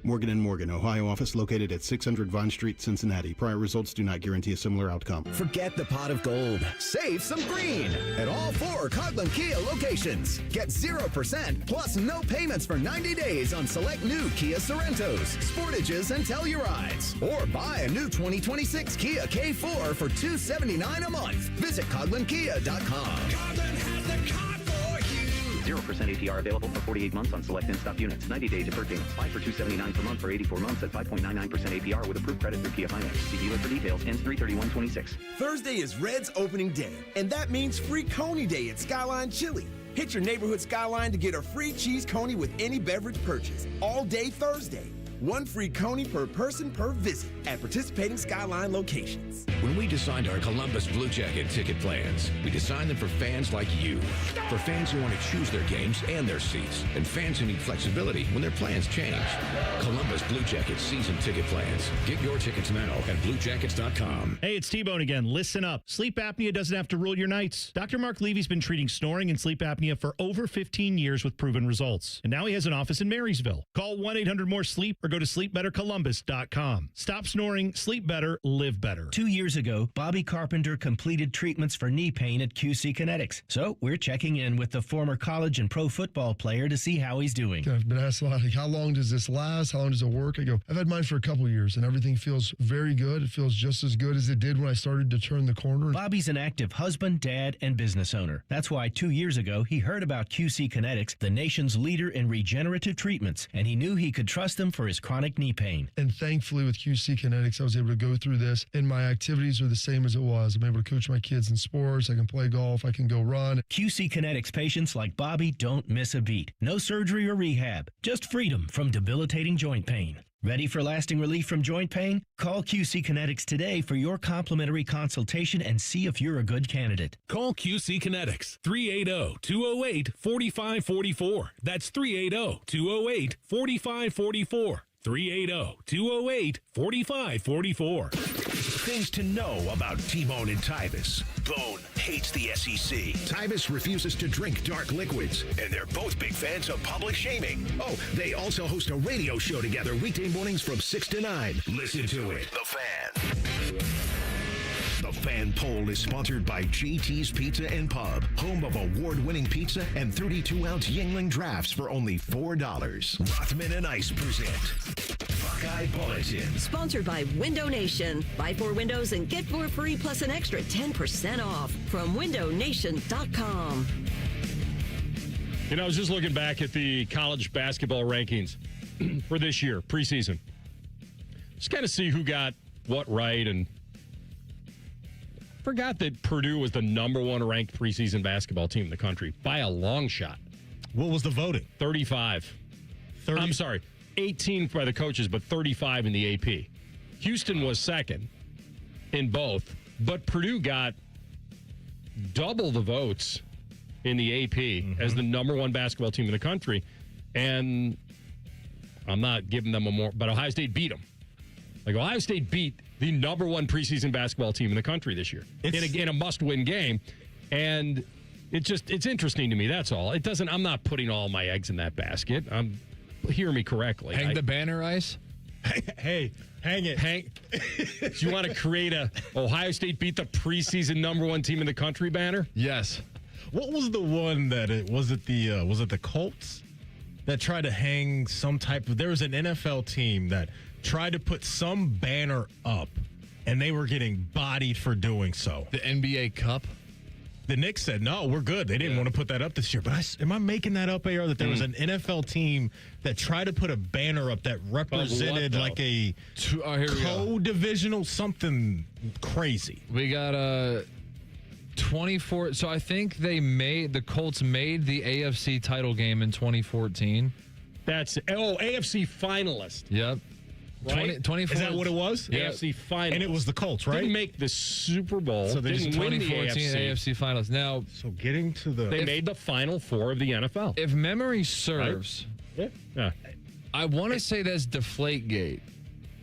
Morgan & Morgan, Ohio office located at 600 Vine Street, Cincinnati. Prior results do not guarantee a similar outcome. Forget the pot of gold. Save some green at all 4 Coghlan Kia locations. Get 0% plus no payments for 90 days on select new Kia Sorentos, Sportages, and Tellurides. Or buy a new 2026 Kia K4 for $279 a month. Visit CoglanKia.com. Coghlan has the car for you. 0% APR available for 48 months on select in-stock units. 90-day deferred payments. Buy for $279 per month for 84 months at 5.99% APR with approved credit through Kia Finance. See dealer for details. Ends 3/31/26. Thursday is Red's opening day, and that means free Coney Day at Skyline Chili. Hit your neighborhood Skyline to get a free cheese coney with any beverage purchase. All day Thursday. 1 free coney per person per visit at participating Skyline locations. When we designed our Columbus Blue Jacket ticket plans, we designed them for fans like you. For fans who want to choose their games and their seats, and fans who need flexibility when their plans change. Columbus Blue Jacket season ticket plans. Get your tickets now at bluejackets.com. Hey, it's T-Bone again. Listen up. Sleep apnea doesn't have to rule your nights. Dr. Mark Levy's been treating snoring and sleep apnea for over 15 years with proven results. And now he has an office in Marysville. Call 1-800-MORE-SLEEP or go to sleepbettercolumbus.com. Stop snoring, sleep better, live better. 2 years ago, Bobby Carpenter completed treatments for knee pain at QC Kinetics. So we're checking in with the former college and pro football player to see how he's doing. I've been asked a lot, like, how long does this last? How long does it work? I go, I've had mine for a couple years, and everything feels very good. It feels just as good as it did when I started to turn the corner. Bobby's an active husband, dad, and business owner. That's why 2 years ago, he heard about QC Kinetics, the nation's leader in regenerative treatments, and he knew he could trust them for his chronic knee pain. And thankfully with QC Kinetics, I was able to go through this, and my activities are the same as it was. I'm able to coach my kids in sports. I can play golf. I can go run. QC Kinetics patients like Bobby don't miss a beat. No surgery or rehab, just freedom from debilitating joint pain. Ready for lasting relief from joint pain? Call QC Kinetics today for your complimentary consultation and see if you're a good candidate. Call QC Kinetics, 380-208-4544. That's 380-208-4544. 380-208-4544. Things to know about T-Bone and Tyvis. Bone hates the SEC. Tyvis refuses to drink dark liquids. And they're both big fans of public shaming. Oh, they also host a radio show together weekday mornings from 6 to 9. Listen to it. The Fan. The Fan Poll is sponsored by JT's Pizza and Pub, home of award-winning pizza and 32-ounce Yingling drafts for only $4. Rothman and Ice present Buckeye Bulletin. Sponsored by Window Nation. Buy 4 windows and get 4 free plus an extra 10% off from windownation.com. You know, I was just looking back at the college basketball rankings for this year, preseason. Just kind of see who got what right. And forgot that Purdue was the number 1 ranked preseason basketball team in the country by a long shot. What was the voting? 35. I'm sorry, 18 by the coaches, but 35 in the AP. Houston was second in both, but Purdue got double the votes in the AP as the number 1 basketball team in the country. And I'm not giving them a more, but Ohio State beat them. Like, Ohio State beat the number 1 preseason basketball team in the country this year in a must-win game. And it's interesting to me. That's all. I'm not putting all my eggs in that basket. Hear me correctly. Hang the banner, Ice. Hey, hang it. Do you want to create a Ohio State beat the preseason number 1 team in the country banner? Yes. What was the one that was it the Colts that tried to hang some type of? There was an NFL team that tried to put some banner up, and they were getting bodied for doing so. The NBA Cup. The Knicks said, no, we're good. They didn't want to put that up this year. But am I making that up, AR, that there was an NFL team that tried to put a banner up that represented like a co-divisional something crazy? We got 24. So I think the Colts made the AFC title game in 2014. That's AFC finalist. Yep. Right? 24. Is that what it was? Yeah. AFC finalist. And it was the Colts, right? Didn't make the Super Bowl. So they didn't just win the 2014 AFC finals. Now, so getting to they made the Final Four of the NFL. If memory serves, yeah. I want to say that's Deflategate.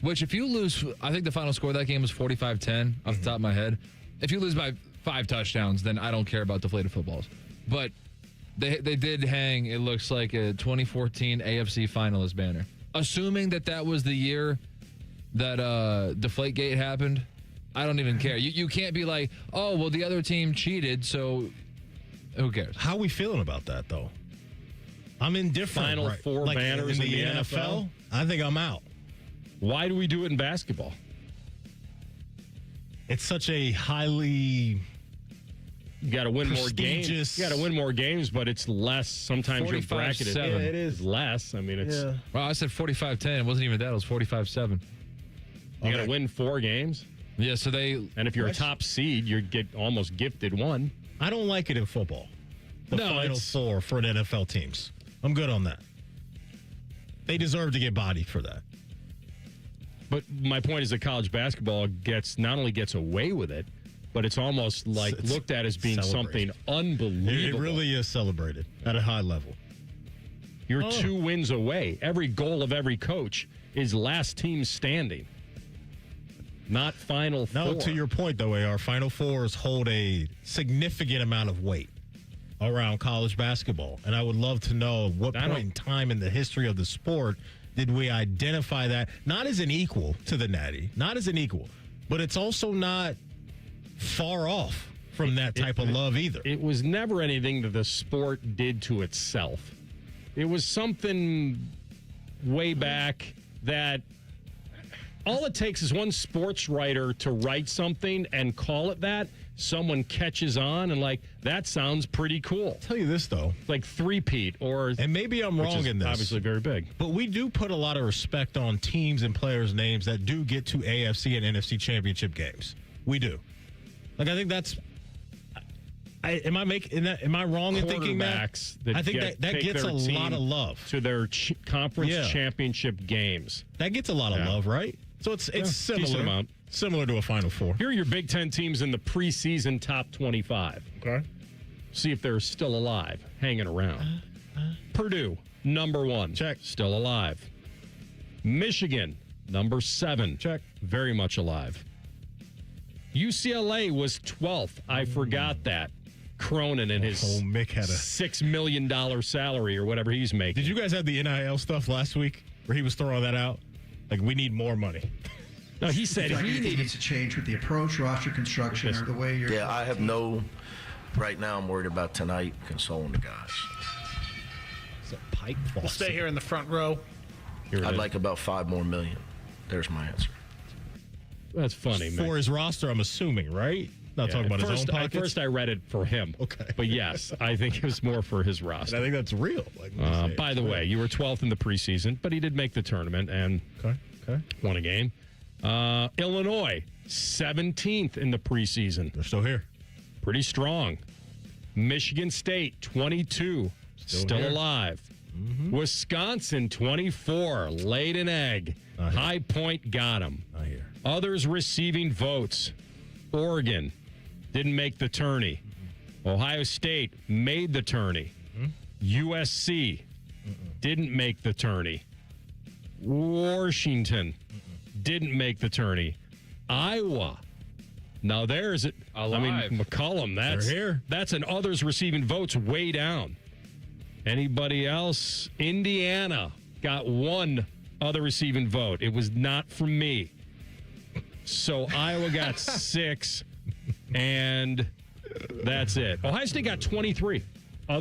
Which, if you lose, I think the final score of that game was 45-10 off the top of my head. If you lose by 5 touchdowns, then I don't care about deflated footballs. But they did hang, it looks like, a 2014 AFC finalist banner. Assuming that was the year that Deflategate happened, I don't even care. You can't be like, oh, well, the other team cheated, so who cares? How are we feeling about that, though? I'm indifferent. Final Four banners in the NFL? I think I'm out. Why do we do it in basketball? It's such a highly... You got to win more games. You got to win more games, but it's less. Sometimes your bracket is less. I mean, it's. Yeah. Well, I said 45-10. It wasn't even that. It was 45-7. You got to win 4 games. Yeah. So and if you're a top seed, you get almost gifted 1. I don't like it in football. The Final Four for an NFL teams. I'm good on that. They deserve to get bodied for that. But my point is that college basketball not only gets away with it, but it's almost like looked at as being something unbelievable. It really is celebrated at a high level. You're 2 wins away. Every goal of every coach is last team standing, not Final Four. No, to your point, though, AR, Final Fours hold a significant amount of weight around college basketball. And I would love to know what point in time in the history of the sport did we identify that, not as an equal to the Natty, not as an equal, but it's also not far off from that type of love either. It was never anything that the sport did to itself. It was something way back that all it takes is one sports writer to write something and call it that. Someone catches on and that sounds pretty cool. I'll tell you this, though. Like three-peat and maybe I'm wrong in this. Obviously very big. But we do put a lot of respect on teams and players' names that do get to AFC and NFC championship games. We do. I think that's. Am I wrong in thinking that? I think that gets a lot of love to their conference championship games. That gets a lot of love, right? So it's similar to a Final Four. Here are your Big Ten teams in the preseason top 25. Okay. See if they're still alive, hanging around. Purdue, number 1. Check. Still alive. Michigan, number 7. Check. Very much alive. UCLA was 12th. I forgot that. Cronin and his Mick had a $6 million salary or whatever he's making. Did you guys have the NIL stuff last week where he was throwing that out? Like, we need more money. No, he said he needs to change with the approach, roster construction, or the way you're... Yeah, I have right now I'm worried about tonight consoling the guys. It's a pipe boss. We'll stay here in the front row. I'd like about $5 more million. There's my answer. That's funny, man. For his roster, I'm assuming, right? Not talking about his own pockets? At first, I read it for him. Okay. But yes, I think it was more for his roster. And I think that's real. By the way, you were 12th in the preseason, but he did make the tournament and won a game. Illinois, 17th in the preseason. They're still here. Pretty strong. Michigan State, 22. Still here. alive. Wisconsin, 24. Laid an egg. High Point got him. Others receiving votes. Oregon didn't make the tourney. Ohio State made the tourney. USC didn't make the tourney. Washington didn't make the tourney. Iowa. Now there's it. McCollum. That's They're here. That's an others receiving votes way down. Anybody else? Indiana got one other receiving vote. It was not from me. So Iowa got 6, and that's it. Ohio State got 23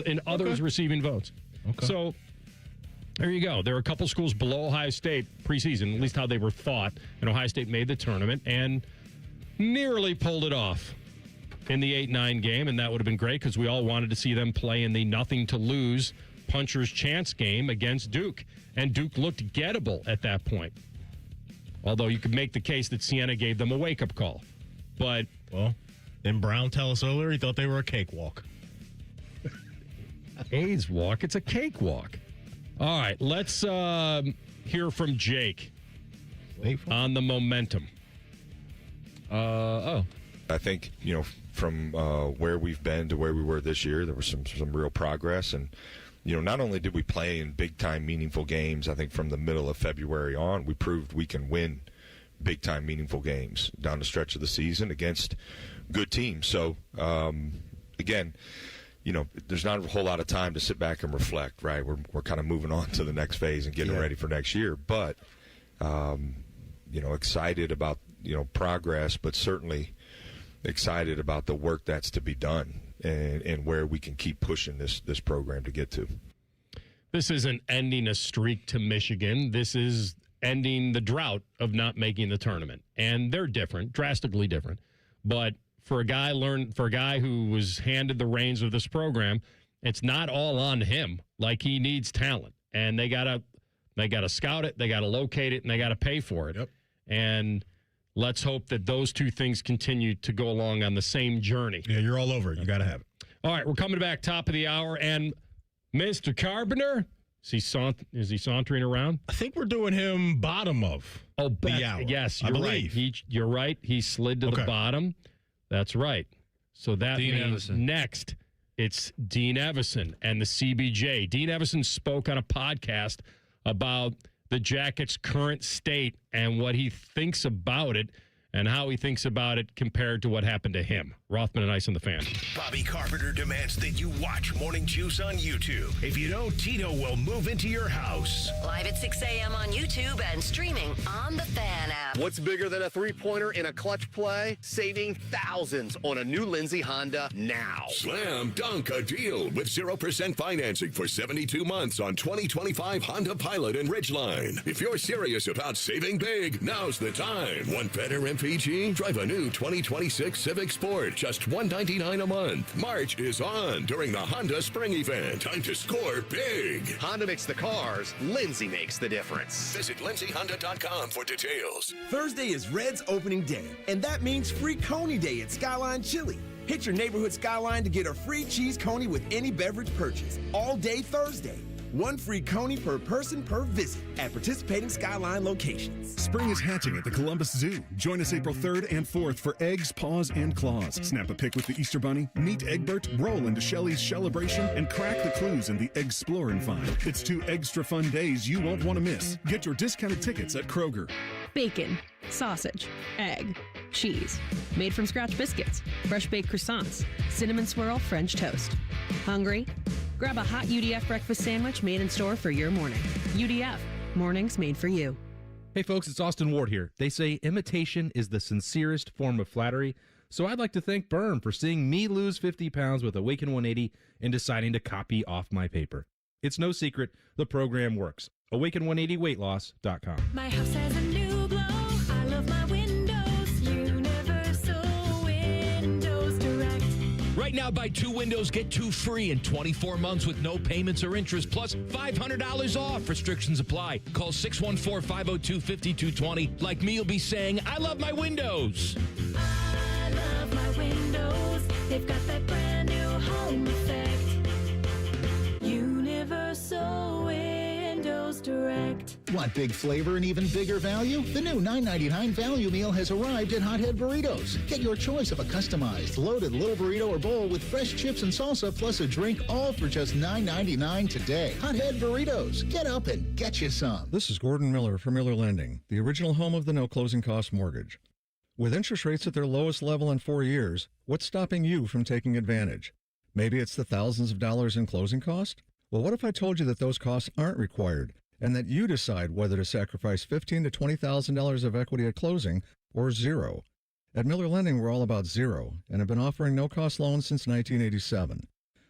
in others receiving votes. Okay. So there you go. There are a couple schools below Ohio State preseason, at least how they were thought, and Ohio State made the tournament and nearly pulled it off in the 8-9 game, and that would have been great because we all wanted to see them play in the nothing-to-lose puncher's chance game against Duke, and Duke looked gettable at that point. Although you could make the case that Siena gave them a wake-up call. But, well, didn't Brown tell us earlier he thought they were a cakewalk? A's walk, it's a cakewalk. All right, let's hear from Jake on the momentum. I think, from where we've been to where we were this year, there was some real progress. And, not only did we play in big-time meaningful games, I think from the middle of February on, we proved we can win big-time meaningful games down the stretch of the season against good teams. So, again, there's not a whole lot of time to sit back and reflect, right? We're kind of moving on to the next phase and getting ready for next year. But, excited about, progress, but certainly excited about the work that's to be done and where we can keep pushing this program to get to. This isn't ending a streak to Michigan. This is ending the drought of not making the tournament. And they're different, drastically different. But for a guy who was handed the reins of this program, it's not all on him. Like, he needs talent. And they gotta scout it, they gotta locate it, and they gotta pay for it. Yep. And let's hope that those two things continue to go along on the same journey. Yeah, you're all over it. You got to have it. All right, we're coming back top of the hour, and Mr. Carpenter, is he sauntering around? I think we're doing him bottom of the hour. Yes, you're right. You're right. He slid to the bottom. That's right. So that means next it's Dean Evason and the CBJ. Dean Evason spoke on a podcast about the Jackets' current state and what he thinks about it and how he thinks about it compared to what happened to him. Rothman Ice on the Fan. Bobby Carpenter demands that you watch Morning Juice on YouTube. If you don't, Tito will move into your house. Live at 6 a.m. on YouTube and streaming on the Fan app. What's bigger than a three-pointer in a clutch play? Saving thousands on a new Lindsay Honda now. Slam dunk a deal with 0% financing for 72 months on 2025 Honda Pilot and Ridgeline. If you're serious about saving big, now's the time. Want better MPG? Drive a new 2026 Civic Sport. Just $199 a month. March is on during the Honda Spring Event. Time to score big. Honda makes the cars. Lindsay makes the difference. Visit lindsayhonda.com for details. Thursday is Red's opening day, and that means free Coney Day at Skyline Chili. Hit your neighborhood Skyline to get a free cheese coney with any beverage purchase. All day Thursday. One free coney per person per visit at participating Skyline locations. Spring is hatching at the Columbus Zoo. Join us April 3rd and 4th for Eggs, Paws, and Claws. Snap a pic with the Easter Bunny, meet Egbert, roll into Shelley's Celebration, and crack the clues in the Eggsplore and Find. It's 2 extra fun days you won't want to miss. Get your discounted tickets at Kroger. Bacon, sausage, egg, cheese, made from scratch biscuits, fresh baked croissants, cinnamon swirl French toast. Hungry? Grab a hot UDF breakfast sandwich made in store for your morning. UDF, mornings made for you. Hey folks, it's Austin Ward here. They say imitation is the sincerest form of flattery, so I'd like to thank Berm for seeing me lose 50 pounds with Awaken 180 and deciding to copy off my paper. It's no secret, the program works. Awaken180weightloss.com. My house has a new glow. I love my windows. Universal Windows Direct. Right now, buy 2 windows, get 2 free in 24 months with no payments or interest, plus $500 off. Restrictions apply. Call 614-502-5220. Like me, you'll be saying, I love my windows. I love my windows. They've got that brand new home effect. Universal Windows Direct. Want big flavor and even bigger value? The new $9.99 value meal has arrived at Hothead Burritos. Get your choice of a customized, loaded little burrito or bowl with fresh chips and salsa plus a drink, all for just $9.99 today. Hothead Burritos. Get up and get you some. This is Gordon Miller from Miller Lending, the original home of the no closing cost mortgage. With interest rates at their lowest level in 4 years, what's stopping you from taking advantage? Maybe it's the thousands of dollars in closing cost? Well, what if I told you that those costs aren't required and that you decide whether to sacrifice $15,000 to $20,000 of equity at closing or zero? At Miller Lending, we're all about zero and have been offering no-cost loans since 1987.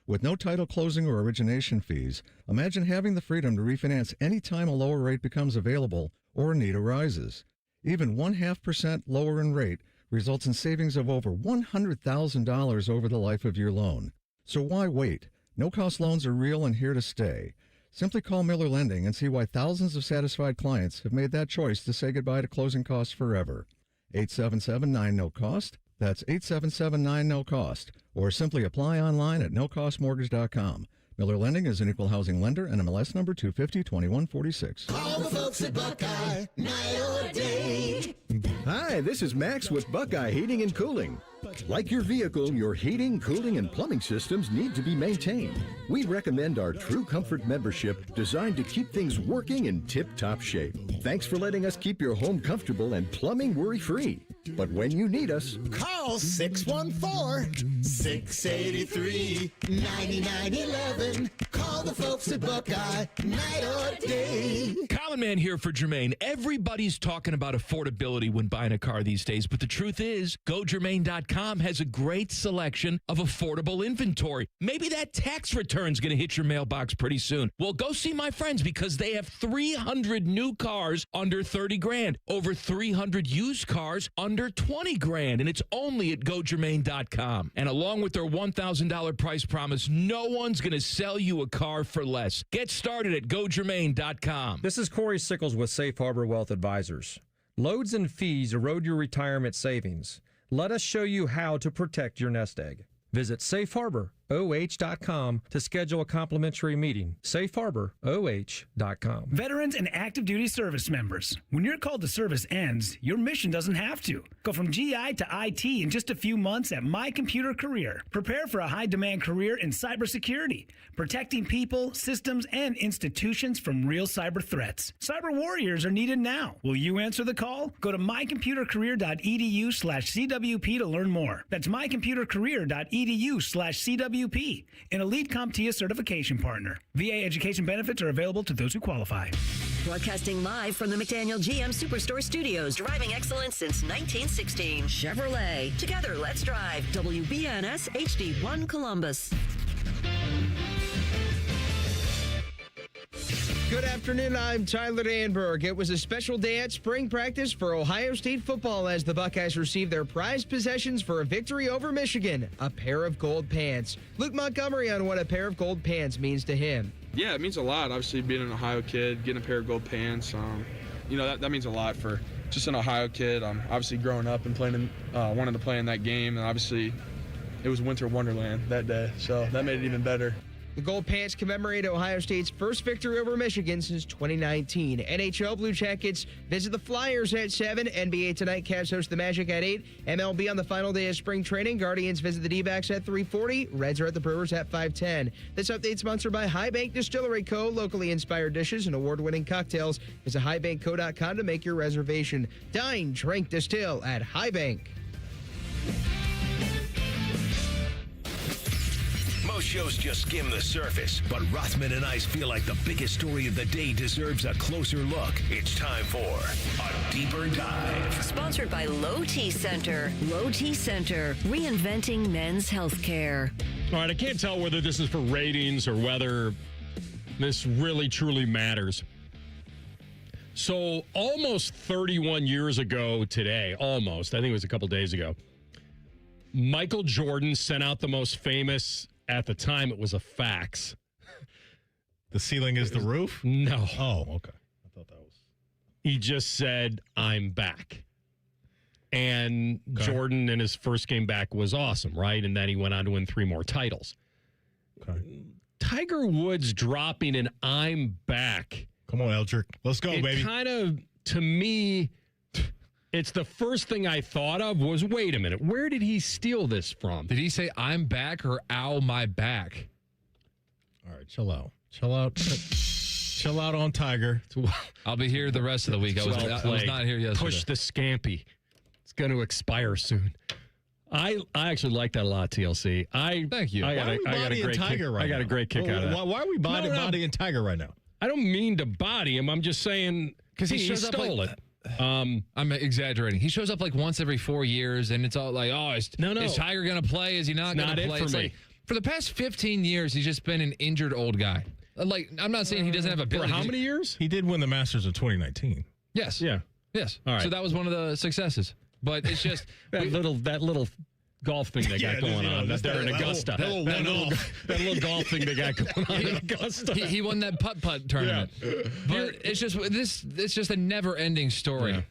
With no title closing or origination fees, imagine having the freedom to refinance any time a lower rate becomes available or a need arises. Even 0.5% lower in rate results in savings of over $100,000 over the life of your loan. So why wait? No-cost loans are real and here to stay. Simply call Miller Lending and see why thousands of satisfied clients have made that choice to say goodbye to closing costs forever. 877-9-NO-COST. That's 877-9-NO-COST. Or simply apply online at nocostmortgage.com. Miller Lending is an equal housing lender and MLS number 250-2146. Call the folks at Buckeye, night or day. Hi, this is Max with Buckeye Heating and Cooling. Like your vehicle, your heating, cooling, and plumbing systems need to be maintained. We recommend our True Comfort membership designed to keep things working in tip-top shape. Thanks for letting us keep your home comfortable and plumbing worry-free. But when you need us, Call 614-683-9911. Call the folks at Buckeye, night or day. Common Man here for Jermaine. Everybody's talking about affordability when buying a car these days, but the truth is, GoJermaine.com has a great selection of affordable inventory. Maybe that tax return's going to hit your mailbox pretty soon. Well, go see my friends because they have 300 new cars under 30 grand, over 300 used cars under 20 grand, and it's only at GoJermaine.com. And along with their $1,000 price promise, no one's going to sell you a car for less. Get started at GoJermaine.com. This is Corey Sickles with Safe Harbor Wealth Advisors. Loads and fees erode your retirement savings. Let us show you how to protect your nest egg. Visit safeharboroh.com to schedule a complimentary meeting. safeharboroh.com. Veterans and active duty service members, when your call to service ends, your mission doesn't have to. Go from GI to IT in just a few months at My Computer Career. Prepare for a high-demand career in cybersecurity, protecting people, systems, and institutions from real cyber threats. Cyber warriors are needed now. Will you answer the call? Go to mycomputercareer.edu/CWP to learn more. That's mycomputercareer.edu/CWP, an Elite CompTIA certification partner. VA education benefits are available to those who qualify. Broadcasting live from the McDaniel GM Superstore Studios. Driving excellence since 1916. Chevrolet. Together, let's drive. WBNS HD1 Columbus. Good afternoon, I'm Tyler Danberg. It was a special day at spring practice for Ohio State football as the Buckeyes received their prized possessions for a victory over Michigan, a pair of gold pants. Luke Montgomery on what a pair of gold pants means to him. Yeah, it means a lot. Obviously, being an Ohio kid, getting a pair of gold pants, that means a lot for just an Ohio kid. Obviously, growing up and playing, wanting to play in that game, and obviously, it was winter wonderland that day, so that made it even better. The gold pants commemorate Ohio State's first victory over Michigan since 2019. NHL Blue Jackets visit the Flyers at 7. NBA tonight, Cavs host the Magic at 8. MLB on the final day of spring training. Guardians visit the D-backs at 3:40. Reds are at the Brewers at 5:10. This update sponsored by High Bank Distillery Co. Locally inspired dishes and award-winning cocktails. Visit highbankco.com to make your reservation. Dine, drink, distill at High Bank. Most shows just skim the surface, but Rothman and Ice feel like the biggest story of the day deserves a closer look. It's time for a deeper dive. Sponsored by Low T Center. Low T Center, reinventing men's health care. All right, I can't tell whether this is for ratings or whether this really truly matters. So almost 31 years ago today, I think it was a couple days ago, Michael Jordan sent out the most famous, at the time, it was a fax. The ceiling is the roof? No. Oh, okay. I thought that was. He just said, I'm back. And Jordan in his first game back was awesome, right? And then he went on to win 3 more titles. Okay. Tiger Woods dropping an I'm back. Come on, Eldrick. Let's go, baby. Kind of, to me, it's the first thing I thought of was, wait a minute, where did he steal this from? Did he say I'm back or ow my back? All right, chill out. Chill out. Chill out on Tiger. I'll be here the rest of the week. I was not here yesterday. Push the scampi. It's going to expire soon. I actually like that a lot, TLC. Thank you. Why are we bodying Tiger right now? I got a great kick out of that. Why are we bodying Tiger right now? I don't mean to body him. I'm just saying because he stole it. I'm exaggerating. He shows up like once every 4 years, and it's all like, oh, is Tiger going to play? Is he not going to play? It's for me. Like, for the past 15 years, he's just been an injured old guy. Like, I'm not saying he doesn't have ability. For how many years? He did win the Masters of 2019. Yes. Yeah. Yes. All right. So that was one of the successes. But it's just that little golf thing they got going on there in Augusta. That little golf thing they got going on in Augusta. He won that putt-putt tournament. Yeah. But it's just a never-ending story. Yeah.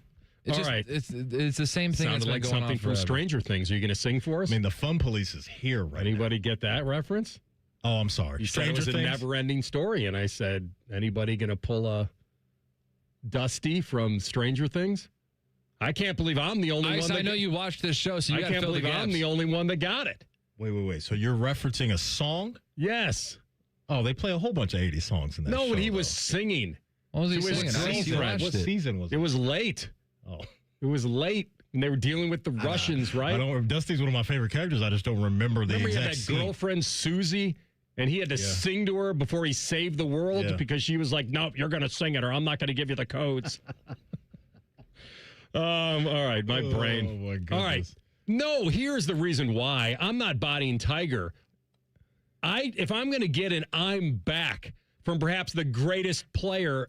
It's the same thing. Sounded like something from Stranger Things. Are you going to sing for us? I mean, the Fun Police is here right Anybody get that reference? Oh, I'm sorry. You said it was a never-ending story, and I said, anybody going to pull a Dusty from Stranger Things? I can't believe I'm the only one. I know you watched this show, so you got to fill the gaps. I'm the only one that got it. Wait. So you're referencing a song? Yes. Oh, they play a whole bunch of 80s songs in that show. No, when he was singing. What was he singing? What season was it? It was late. Oh. It was late. And they were dealing with the Russians, right? Dusty's one of my favorite characters. I just don't remember the exact he had that scene. Girlfriend, Susie, and he had to sing to her before he saved the world because she was like, nope, you're going to sing it or I'm not going to give you the codes. All right, my brain. Oh, my goodness. All right. No, here's the reason why. I'm not bodying Tiger. If I'm going to get an I'm back from perhaps the greatest player,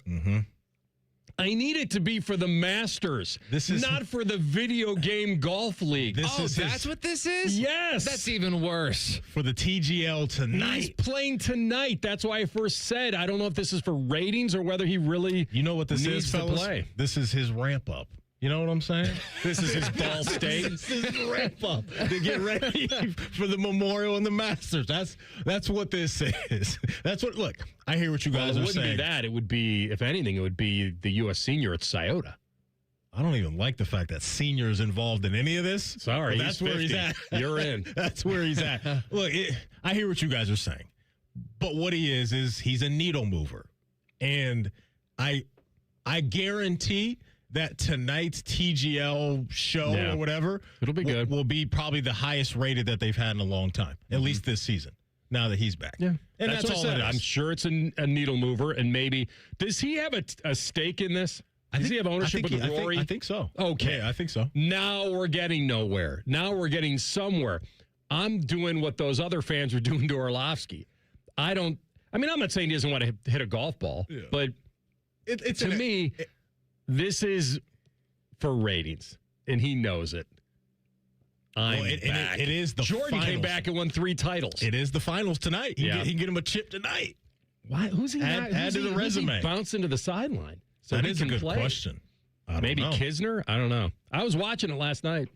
I need it to be for the Masters, not for the video game golf league. That's what this is? Yes. That's even worse. For the TGL tonight. He's playing tonight. That's why I first said I don't know if this is for ratings or whether he really what this needs is, to fellas? play. This is his ramp up. You know what I'm saying? This is his Ball State. This is his ramp up to get ready for the Memorial and the Masters. That's what this is. That's what. Look, I hear what you guys are saying. It wouldn't be that. It would be, if anything, it would be the U.S. Senior at Scioto. I don't even like the fact that Senior is involved in any of this. Sorry, that's where he's at. You're in. That's where he's at. Look, I hear what you guys are saying, but what he is he's a needle mover, and I guarantee that tonight's TGL show or whatever, it'll be good. Will be probably the highest rated that they've had in a long time, at least this season. Now that he's back, and that's all it is. I'm sure it's a needle mover, and maybe does he have a stake in this? Does he have ownership with Rory? I think so. Okay, I think so. Now we're getting nowhere. Now we're getting somewhere. I'm doing what those other fans are doing to Orlovsky. I'm not saying he doesn't want to hit a golf ball, but to me. This is for ratings, and he knows it. I'm back. It is the Jordan finals. came back and won 3 titles. It is the finals tonight. He can get him a chip tonight. Why? Who's he? Add to the resume. Who's he bouncing to the sideline? So that he is a can good play? question. Maybe Kisner? I don't know. I was watching it last night.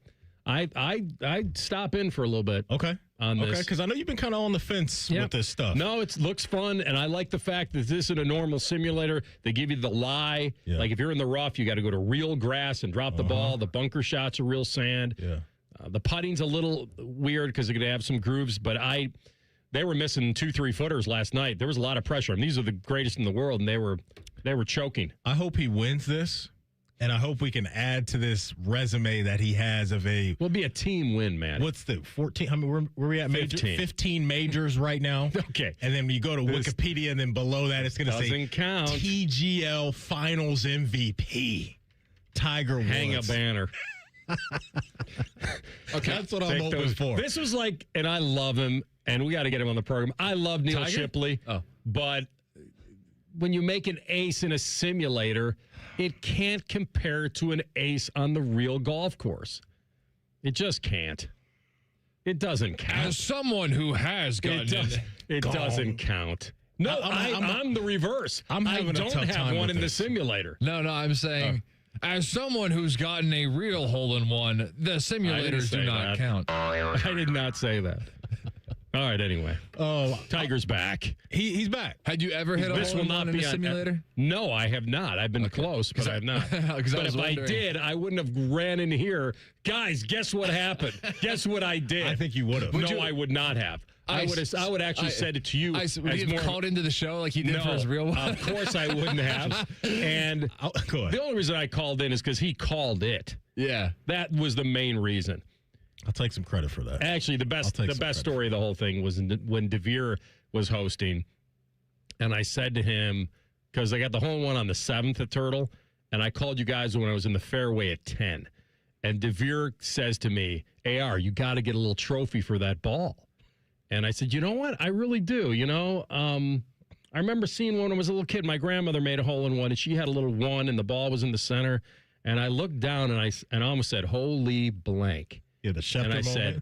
I'd stop in for a little bit. Okay. On this. Okay, because I know you've been kind of on the fence with this stuff. No, it looks fun, and I like the fact that this isn't a normal simulator. They give you the lie. Yeah. Like if you're in the rough, you got to go to real grass and drop the ball. The bunker shots are real sand. Yeah. The putting's a little weird because they're going to have some grooves, but they were missing 2-3 footers last night. There was a lot of pressure. I mean, these are the greatest in the world, and they were choking. I hope he wins this. And I hope we can add to this resume that he has of a... Will be a team win, man. What's the 14? I mean, where are we at? 15 majors right now. Okay. And then you go to Wikipedia, and then below that, it's going to say... Doesn't count. TGL Finals MVP. Tiger Woods. Hang a banner. Okay. That's what I'm hoping for. This was like... And I love him, and we got to get him on the program. I love Neil Shipley. Oh. But when you make an ace in a simulator... It can't compare to an ace on the real golf course. It just can't. It doesn't count. As someone who has gotten it doesn't count. No, I'm the reverse. I'm having I a don't tough have time one with in the this. simulator. No, I'm saying, as someone who's gotten a real hole-in-one, the simulators do not count. I did not say that. All right, anyway. Oh, Tiger's back. He's back. Had you ever hit a hole-in-one in a simulator? No, I have not. I've been close, but I have not. But if I did, I wouldn't have ran in here. Guys, guess what happened? Guess what I did? I think you would have. No, I would not have. I would actually said it to you. Would you have called into the show like he did for his real one? Of course I wouldn't have. And go ahead. The only reason I called in is because he called it. Yeah. That was the main reason. I'll take some credit for that. Actually, the best story of the whole thing was when DeVere was hosting, and I said to him, because I got the hole-in-one on the 7th at Turtle, and I called you guys when I was in the fairway at 10. And DeVere says to me, AR, you got to get a little trophy for that ball. And I said, you know what? I really do. You know, I remember seeing one when I was a little kid. My grandmother made a hole-in-one, and she had a little one, and the ball was in the center. And I looked down, and I almost said, holy blank. Yeah, the Schefter and I moment. said,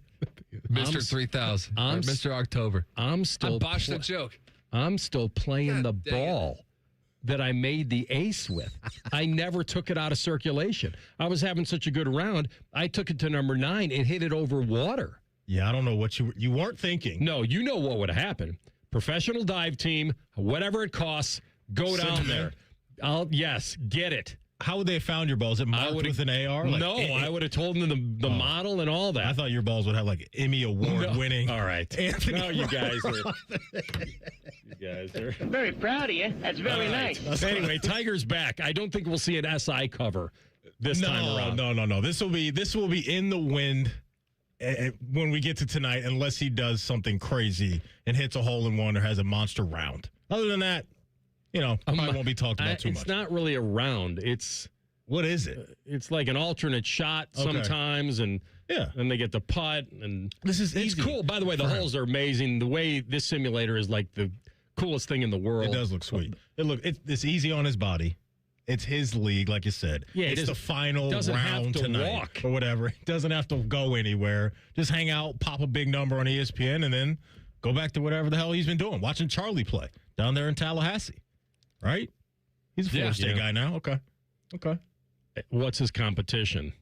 Mr. 3000, Mr. October. I'm still I botched the joke. I'm still playing the ball that I made the ace with. I never took it out of circulation. I was having such a good round. I took it to number 9 and hit it over water. Yeah, I don't know what you weren't thinking. No, you know what would happen. Professional dive team, whatever it costs, go down there. Get it. How would they have found your balls? Is it marked with an AR? I would have told them the model and all that. I thought your balls would have like Emmy Award winning. All right. Anthony you guys are very proud of you. That's very nice. Anyway, Tiger's back. I don't think we'll see an SI cover this time around. No. This will be in the wind when we get to tonight, unless he does something crazy and hits a hole-in-one or has a monster round. Other than that, probably won't be talked about too much. It's not really a round. What is it? It's like an alternate shot sometimes, and then they get the putt, and it's cool. By the way, the holes are amazing. The way this simulator is like the coolest thing in the world. It does look sweet. It's easy on his body. It's his league, like you said. Yeah, it's the final doesn't round have to tonight walk. or whatever. It doesn't have to go anywhere. Just hang out, pop a big number on ESPN, and then go back to whatever the hell he's been doing. Watching Charlie play down there in Tallahassee. Right? He's a Florida State guy now. Okay. What's his competition?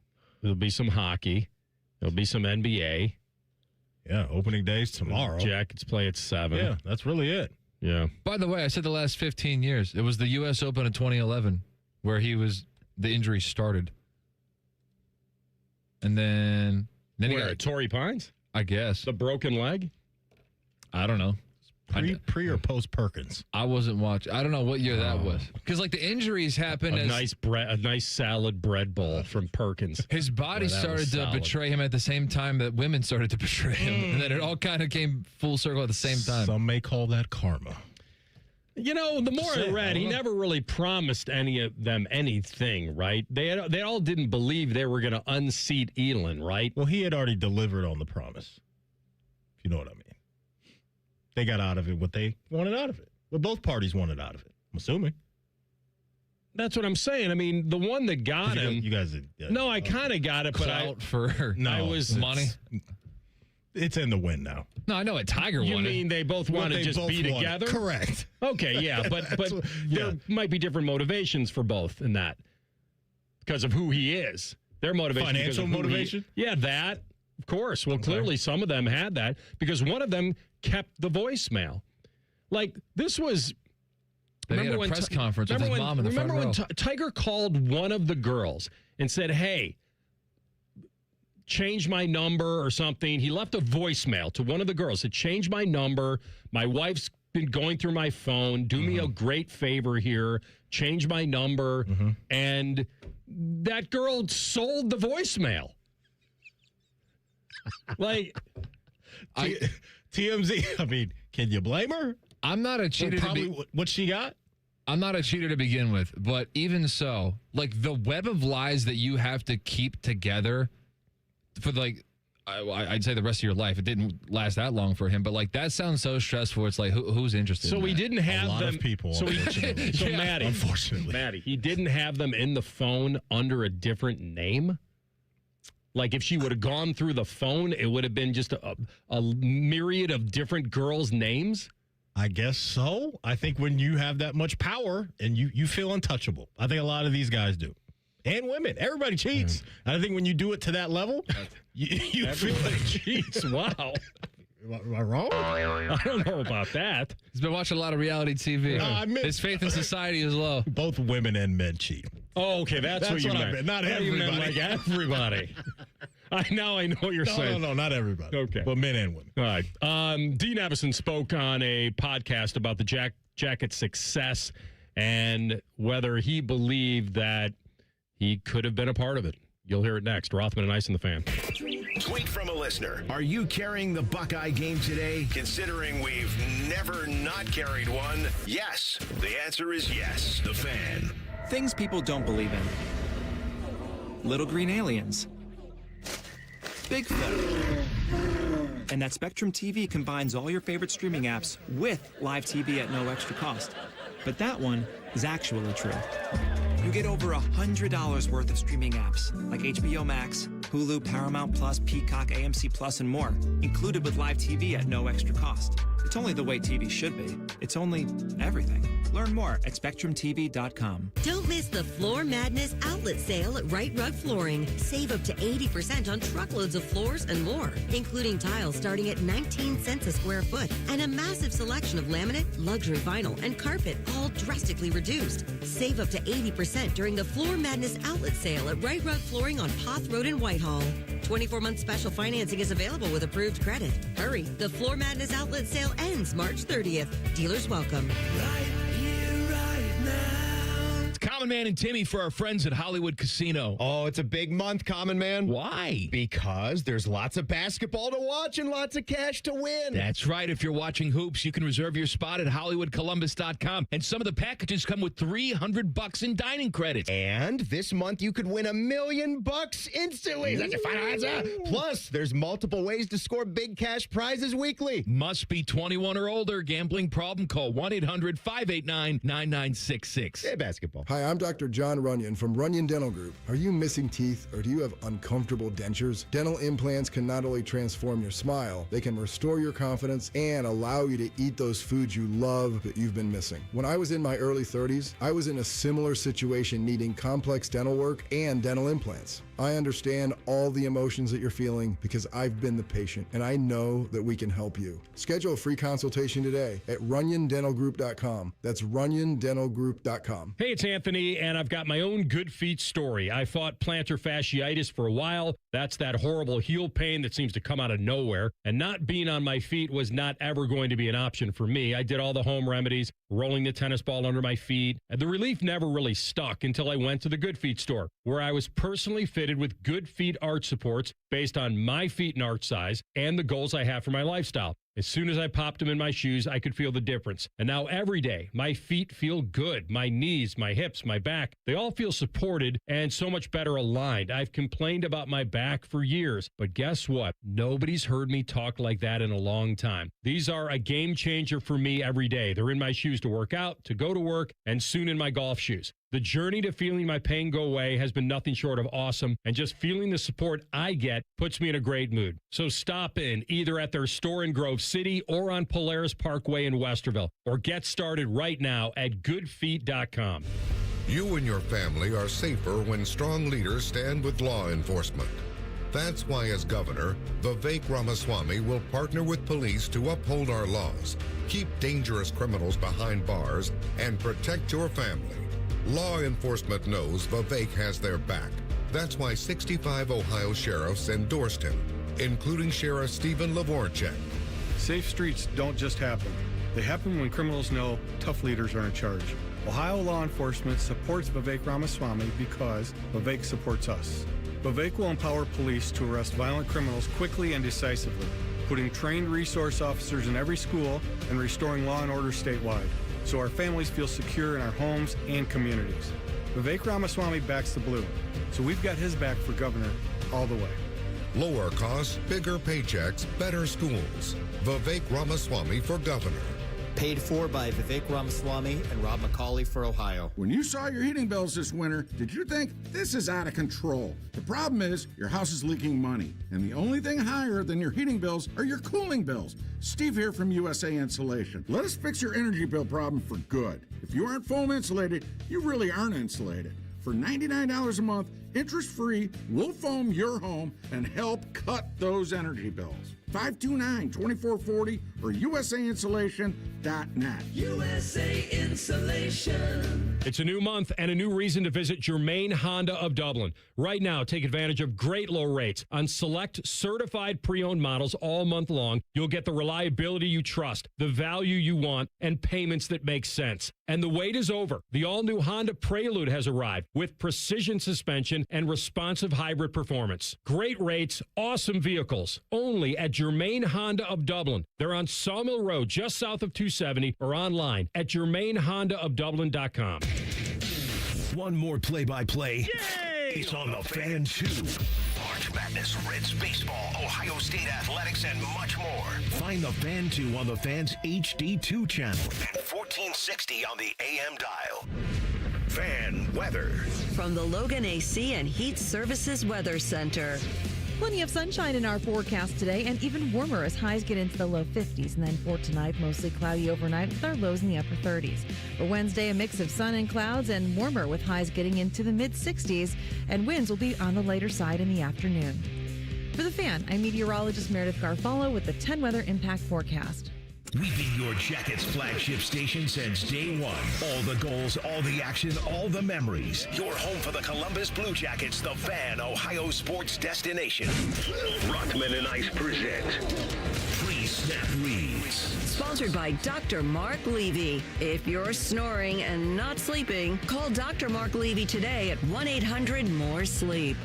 There'll be some hockey. There'll be some NBA. Yeah, opening day's tomorrow. Jackets play at 7. Yeah, that's really it. Yeah. By the way, I said the last 15 years. It was the U.S. Open in 2011 where the injury started. And then he got Torrey Pines? I guess. The broken leg? I don't know. Pre or post Perkins? I wasn't watching. I don't know what year that was. Because the injuries happened a nice salad bread bowl from Perkins. His body started to betray him at the same time that women started to betray him. And then it all kind of came full circle at the same time. Some may call that karma. The more I read, he never really promised any of them anything, right? They all didn't believe they were going to unseat Elin, right? Well, he had already delivered on the promise, if you know what I mean. They got out of it what they wanted out of it. What both parties wanted out of it, I'm assuming. That's what I'm saying. I mean, the one that got him. You guys. No, I kind of got it, but I was money. It's in the win now. No, I know it. Tiger won. You mean they both want to just be together? Correct. Okay, yeah, but there might be different motivations for both in that because of who he is. Their motivation, financial motivation. Yeah, that of course. Well, clearly some of them had that because one of them kept the voicemail. Like this was. They had a press conference with his mom in the front row. Remember when Tiger called one of the girls and said, "Hey, change my number or something." He left a voicemail to one of the girls. Said, "Change my number. My wife's been going through my phone. Do me a great favor here. Change my number." And that girl sold the voicemail. Like, TMZ. I mean, can you blame her? I'm not a cheater. What she got? I'm not a cheater to begin with, but even so, the web of lies that you have to keep together for I'd say the rest of your life. It didn't last that long for him, but that sounds so stressful. It's who's interested? So in we that? didn't have a lot them. Of people. So Maddie, unfortunately, Maddie, he didn't have them in the phone under a different name. Like if she would have gone through the phone, it would have been just a myriad of different girls' names? I guess so. I think when you have that much power and you feel untouchable. I think a lot of these guys do. And women. Everybody cheats. I think when you do it to that level, you feel Everybody cheats. Wow. Am I wrong? I don't know about that. He's been watching a lot of reality TV. His faith in society is low. Both women and men cheat. Oh, okay. That's what you I meant. meant. Not I thought you everybody. meant like everybody. Now I know what you're saying. No, not everybody. Okay. But men and women. All right. Dean Evason spoke on a podcast about the Jackets' success and whether he believed that he could have been a part of it. You'll hear it next. Rothman and Ice in the Fan. Tweet from a listener. Are you carrying the Buckeye game today? Considering we've never not carried one, yes. The answer is yes. The Fan. Things people don't believe in. Little green aliens. Bigfoot. And that Spectrum TV combines all your favorite streaming apps with live TV at no extra cost. But that one is actually true. You get over $100 worth of streaming apps like HBO Max, Hulu, Paramount Plus, Peacock, AMC Plus, and more, included with live TV at no extra cost. It's only the way TV should be. It's only everything. Learn more at SpectrumTV.com. Don't miss the Floor Madness outlet sale at Right Rug Flooring. Save up to 80% on truckloads of floors and more, including tiles starting at 19 cents a square foot and a massive selection of laminate, luxury vinyl, and carpet, all drastically reduced. Save up to 80% during the Floor Madness outlet sale at Right Rug Flooring on Poth Road in Whitehall. 24-month special financing is available with approved credit. Hurry, the Floor Madness outlet sale ends March 30th. Dealers welcome. It's Common Man and Timmy for our friends at Hollywood Casino. Oh, it's a big month, Common Man. Why? Because there's lots of basketball to watch and lots of cash to win. That's right. If you're watching hoops, you can reserve your spot at HollywoodColumbus.com. And some of the packages come with $300 in dining credits. And this month you could win $1 million instantly. That's your final answer. Plus, there's multiple ways to score big cash prizes weekly. Must be 21 or older. Gambling problem? Call 1-800-589-9966. Hey, basketball. Hi, I'm Dr. John Runyon from Runyon Dental Group. Are you missing teeth or do you have uncomfortable dentures? Dental implants can not only transform your smile, they can restore your confidence and allow you to eat those foods you love that you've been missing. When I was in my early 30s, I was in a similar situation needing complex dental work and dental implants. I understand all the emotions that you're feeling because I've been the patient and I know that we can help you. Schedule a free consultation today at RunyonDentalGroup.com. That's RunyonDentalGroup.com. Hey, it's Anthony, and I've got my own good feet story. I fought plantar fasciitis for a while. That's that horrible heel pain that seems to come out of nowhere. And not being on my feet was not ever going to be an option for me. I did all the home remedies, rolling the tennis ball under my feet. And the relief never really stuck until I went to the Good Feet store, where I was personally fitted with Good Feet arch supports based on my feet and arch size and the goals I have for my lifestyle. As soon as I popped them in my shoes, I could feel the difference. And now every day, my feet feel good. My knees, my hips, my back, they all feel supported and so much better aligned. I've complained about my back for years, but guess what? Nobody's heard me talk like that in a long time. These are a game changer for me every day. They're in my shoes to work out, to go to work, and soon in my golf shoes. The journey to feeling my pain go away has been nothing short of awesome, and just feeling the support I get puts me in a great mood. So stop in either at their store in Grove City or on Polaris Parkway in Westerville, or get started right now at goodfeet.com. You and your family are safer when strong leaders stand with law enforcement. That's why, as governor, Vivek Ramaswamy will partner with police to uphold our laws, keep dangerous criminals behind bars, and protect your family. Law enforcement knows Vivek has their back. That's why 65 Ohio sheriffs endorsed him, including Sheriff Stephen Lavorchek. Safe streets don't just happen. They happen when criminals know tough leaders are in charge. Ohio law enforcement supports Vivek Ramaswamy because Vivek supports us. Vivek will empower police to arrest violent criminals quickly and decisively, putting trained resource officers in every school and restoring law and order statewide, so our families feel secure in our homes and communities. Vivek Ramaswamy backs the blue, so we've got his back for governor all the way. Lower costs, bigger paychecks, better schools. Vivek Ramaswamy for governor. Paid for by Vivek Ramaswamy and Rob McCauley for Ohio. When you saw your heating bills this winter, did you think this is out of control? The problem is your house is leaking money, and the only thing higher than your heating bills are your cooling bills. Steve here from USA Insulation. Let us fix your energy bill problem for good. If you aren't foam insulated, you really aren't insulated. For $99 a month, interest-free, we'll foam your home and help cut those energy bills. 529-2440 or usainsulation.net. USA Insulation. It's a new month and a new reason to visit Germain Honda of Dublin. Right now, take advantage of great low rates on select certified pre-owned models all month long. You'll get the reliability you trust, the value you want, and payments that make sense. And the wait is over. The all-new Honda Prelude has arrived with precision suspension and responsive hybrid performance. Great rates, awesome vehicles. Only at Germain Honda of Dublin. They're on Sawmill Road, just south of 270, or online at germainhondaofdublin.com. One more play-by-play. It's on the Fan 2. March Madness, Reds baseball, Ohio State athletics, and much more. Find the Fan 2 on the Fan's HD2 channel and 1460 on the AM dial. Fan weather. From the Logan AC and Heat Services Weather Center. Plenty of sunshine in our forecast today, and even warmer as highs get into the low 50s. And then for tonight, mostly cloudy overnight with our lows in the upper 30s. For Wednesday, a mix of sun and clouds and warmer with highs getting into the mid 60s, and winds will be on the lighter side in the afternoon. For the Fan, I'm meteorologist Meredith Garfalo with the 10 weather impact forecast. We've been your Jackets flagship station since day one. All the goals, all the action, all the memories. Your home for the Columbus Blue Jackets, the Fan, Ohio sports destination. Rothman Ice present Pre-Snap Reads. Sponsored by Dr. Mark Levy. If you're snoring and not sleeping, call Dr. Mark Levy today at 1-800-MORE-SLEEP.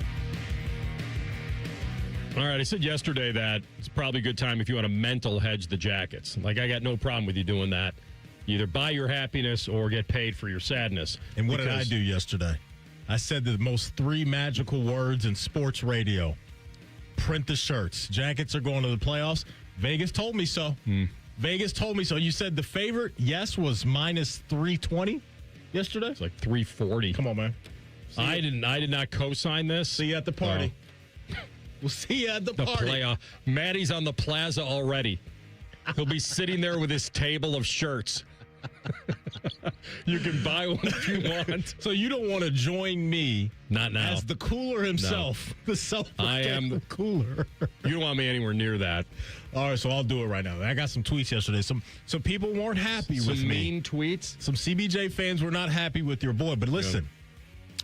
All right, I said yesterday that it's probably a good time if you want to mental hedge the Jackets. Like, I got no problem with you doing that. Either buy your happiness or get paid for your sadness. And what did I do yesterday? I said the most 3 magical words in sports radio. Print the shirts. Jackets are going to the playoffs. Vegas told me so. Vegas told me so. You said the favorite, yes, was minus 320 yesterday? It's like 340. Come on, man. I did not co-sign this. See you at the party. We'll see you at the party. Playoff. Maddie's on the plaza already. He'll be sitting there with his table of shirts. You can buy one if you want. So you don't want to join me? Not now. As the cooler himself. No. The I am the cooler. You don't want me anywhere near that. All right, so I'll do it right now. I got some tweets yesterday. Some people weren't happy with me. Some mean tweets? Some CBJ fans were not happy with your boy. But listen,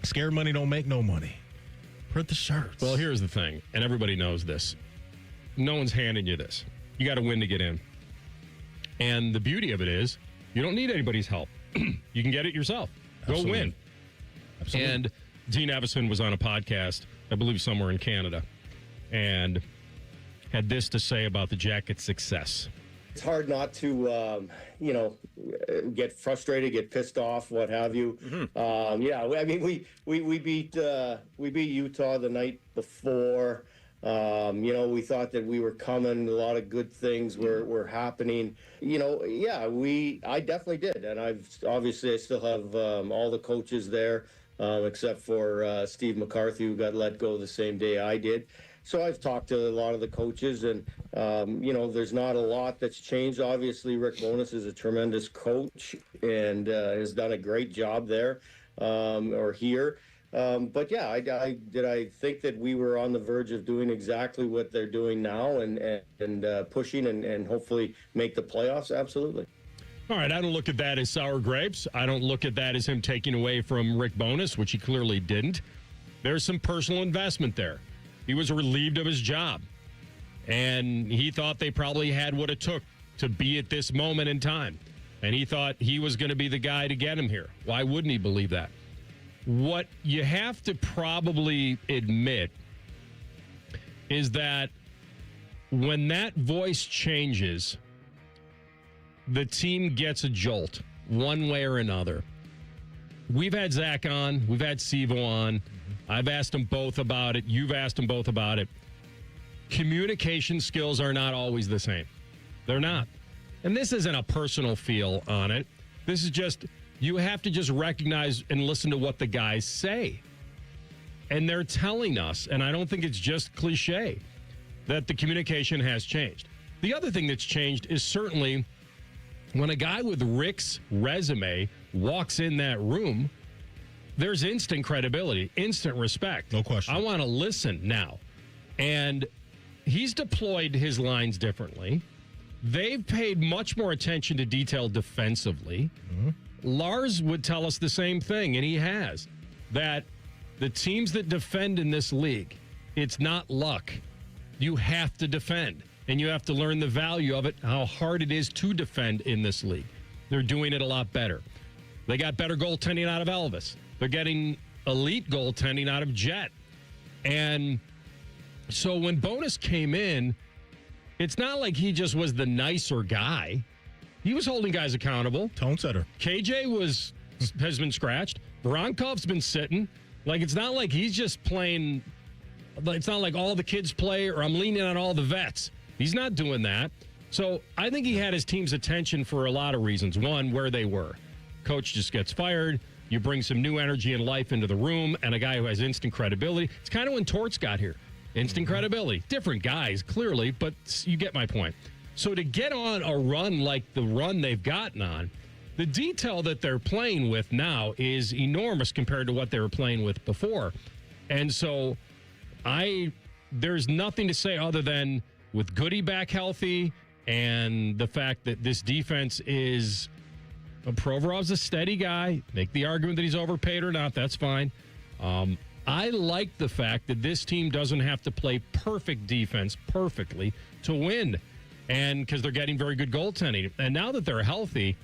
scared money don't make no money. Print the shirts. Well, here's the thing, and everybody knows this. No one's handing you this. You got to win to get in. And the beauty of it is, you don't need anybody's help. You can get it yourself. Absolutely. Go win. Absolutely. And Dean Evason was on a podcast, I believe somewhere in Canada, and had this to say about the Jackets' success. It's hard not to, get frustrated, get pissed off, what have you. I mean, we beat Utah the night before. We thought that we were coming. A lot of good things were happening. I definitely did, and I still have all the coaches there, except for Steve McCarthy, who got let go the same day I did. So I've talked to a lot of the coaches, and, there's not a lot that's changed. Obviously, Rick Bowness is a tremendous coach and has done a great job there here. I think that we were on the verge of doing exactly what they're doing now and pushing and hopefully make the playoffs? Absolutely. All right, I don't look at that as sour grapes. I don't look at that as him taking away from Rick Bowness, which he clearly didn't. There's some personal investment there. He was relieved of his job, and he thought they probably had what it took to be at this moment in time, and he thought he was going to be the guy to get him here. Why wouldn't he believe that? What you have to probably admit is that when that voice changes, the team gets a jolt one way or another. We've had Zach on. We've had Sivo on. I've asked them both about it. You've asked them both about it. Communication skills are not always the same. They're not. and this isn't a personal feel on it. This is just, you have to just recognize and listen to what the guys say. And they're telling us, and I don't think it's just cliche, that the communication has changed. The other thing that's changed is certainly when a guy with Rick's resume walks in that room, there's instant credibility, instant respect. No question. I want to listen now. And he's deployed his lines differently. They've paid much more attention to detail defensively. Mm-hmm. Lars would tell us the same thing, and he has, that the teams that defend in this league, it's not luck. You have to defend, and you have to learn the value of it, how hard it is to defend in this league. They're doing it a lot better. They got better goaltending out of Elvis. They're getting elite goaltending out of Jet. And so when Bonus came in, it's not like he just was the nicer guy. He was holding guys accountable. Tone setter. KJ has been scratched. Voronkov's been sitting. Like, it's not like he's just playing. It's not like all the kids play or I'm leaning on all the vets. He's not doing that. So I think he had his team's attention for a lot of reasons. One, where they were. Coach just gets fired. You bring some new energy and life into the room, and a guy who has instant credibility. It's kind of when Torts got here. Instant credibility. Different guys, clearly, but you get my point. So to get on a run like the run they've gotten on, the detail that they're playing with now is enormous compared to what they were playing with before. And so there's nothing to say other than with Goody back healthy and the fact that this defense is Provorov's a steady guy. Make the argument that he's overpaid or not. That's fine. I like the fact that this team doesn't have to play perfect defense perfectly to win, and because they're getting very good goaltending. And now that they're healthy,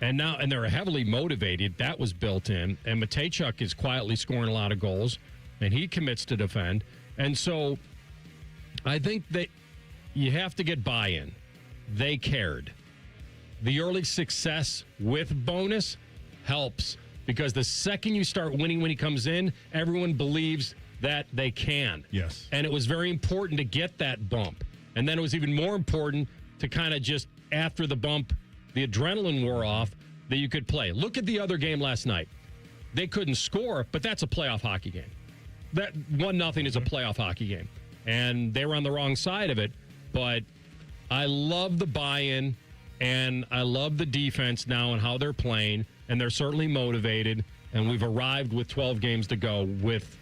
and they're heavily motivated, that was built in. And Matejchuk is quietly scoring a lot of goals, and he commits to defend. And so I think that you have to get buy-in. They cared. The early success with Bonus helps, because the second you start winning when he comes in, everyone believes that they can. Yes. And it was very important to get that bump. And then it was even more important to kind of just, after the bump, the adrenaline wore off, that you could play. Look at the other game last night. They couldn't score, but that's a playoff hockey game. That 1-0 is a playoff hockey game. And they were on the wrong side of it. But I love the buy-in, and I love the defense now and how they're playing. And they're certainly motivated, and we've arrived with 12 games to go with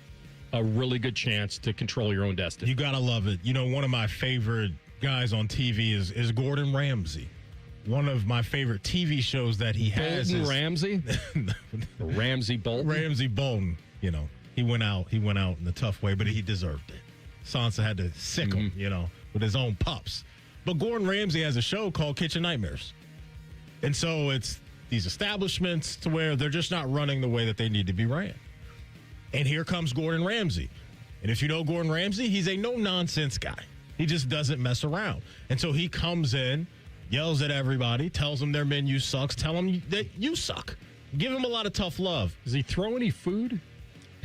a really good chance to control your own destiny. You got to love it. You know, one of my favorite guys on TV is Gordon Ramsay. One of my favorite TV shows that he has is Ramsay? Ramsay Bolton? Ramsay Bolton. You know, he went out in a tough way, but he deserved it. Sansa had to sick him, with his own pups. But Gordon Ramsay has a show called Kitchen Nightmares. And so it's these establishments to where they're just not running the way that they need to be ran. And here comes Gordon Ramsay. And if you know Gordon Ramsay, he's a no-nonsense guy. He just doesn't mess around. And so he comes in, yells at everybody, tells them their menu sucks, tell them that you suck. Give him a lot of tough love. Does he throw any food?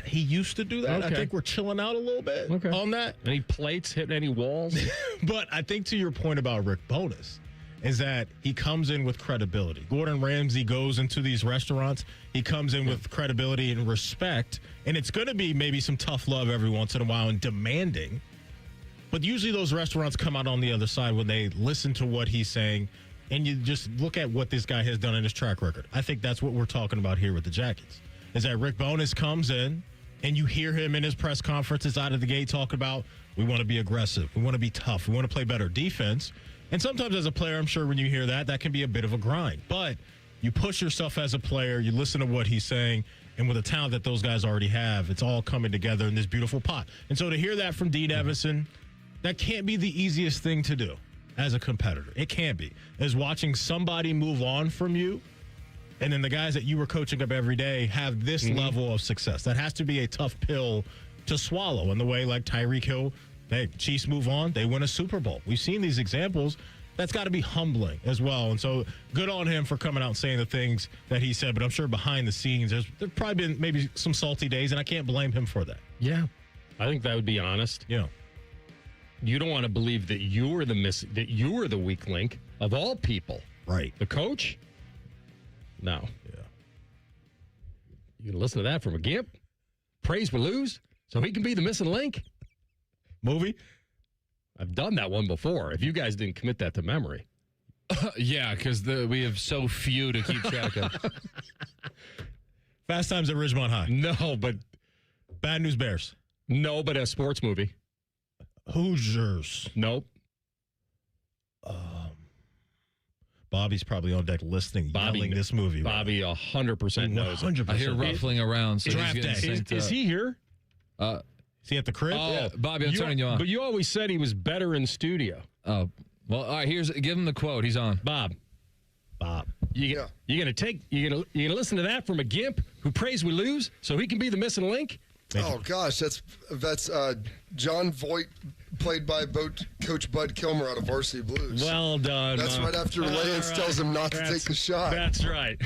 He used to do that. Okay. I think we're chilling out a little bit on that. Any plates hitting any walls? But I think to your point about Rick Bonus is that he comes in with credibility. Gordon Ramsay goes into these restaurants. He comes in with credibility and respect. And it's going to be maybe some tough love every once in a while and demanding. But usually those restaurants come out on the other side when they listen to what he's saying. And you just look at what this guy has done in his track record. I think that's what we're talking about here with the Jackets. Is that Rick Bonus comes in and you hear him in his press conferences out of the gate talk about, we want to be aggressive. We want to be tough. We want to play better defense. And sometimes as a player, I'm sure when you hear that, that can be a bit of a grind. But you push yourself as a player, you listen to what he's saying, and with the talent that those guys already have, it's all coming together in this beautiful pot. And so to hear that from Dean Evason, that can't be the easiest thing to do as a competitor. It can't be. As watching somebody move on from you, and then the guys that you were coaching up every day have this level of success. That has to be a tough pill to swallow. In the way like Tyreek Hill, hey, Chiefs move on, they win a Super Bowl. We've seen these examples. That's got to be humbling as well. And so good on him for coming out and saying the things that he said. But I'm sure behind the scenes, there's probably been maybe some salty days, and I can't blame him for that. Yeah, I think that would be honest. Yeah. You don't want to believe that you were the weak link Of all people. Right. The coach? No. Yeah. You can listen to that from a gimp? Praise we lose? So he can be the missing link? Movie? I've done that one before. If you guys didn't commit that to memory. Yeah, because we have so few to keep track of. Fast Times at Ridgemont High. No, but Bad News Bears. No, but a sports movie. Hoosiers. Nope. Bobby's probably on deck listening, yelling this movie. Bobby 100% knows. 100%. I hear ruffling around. So Draft he's getting day. Is he here? Is he at the crib? Oh, Yeah. Bobby, I'm turning you on. But you always said he was better in studio. Oh, well, all right. Give him the quote. He's on. Bob. You gonna listen to that from a gimp who prays we lose so he can be the missing link? Oh gosh, that's John Voight, played by Coach Bud Kilmer out of Varsity Blues. Well done. That's right after Lance tells him not to take the shot. That's right.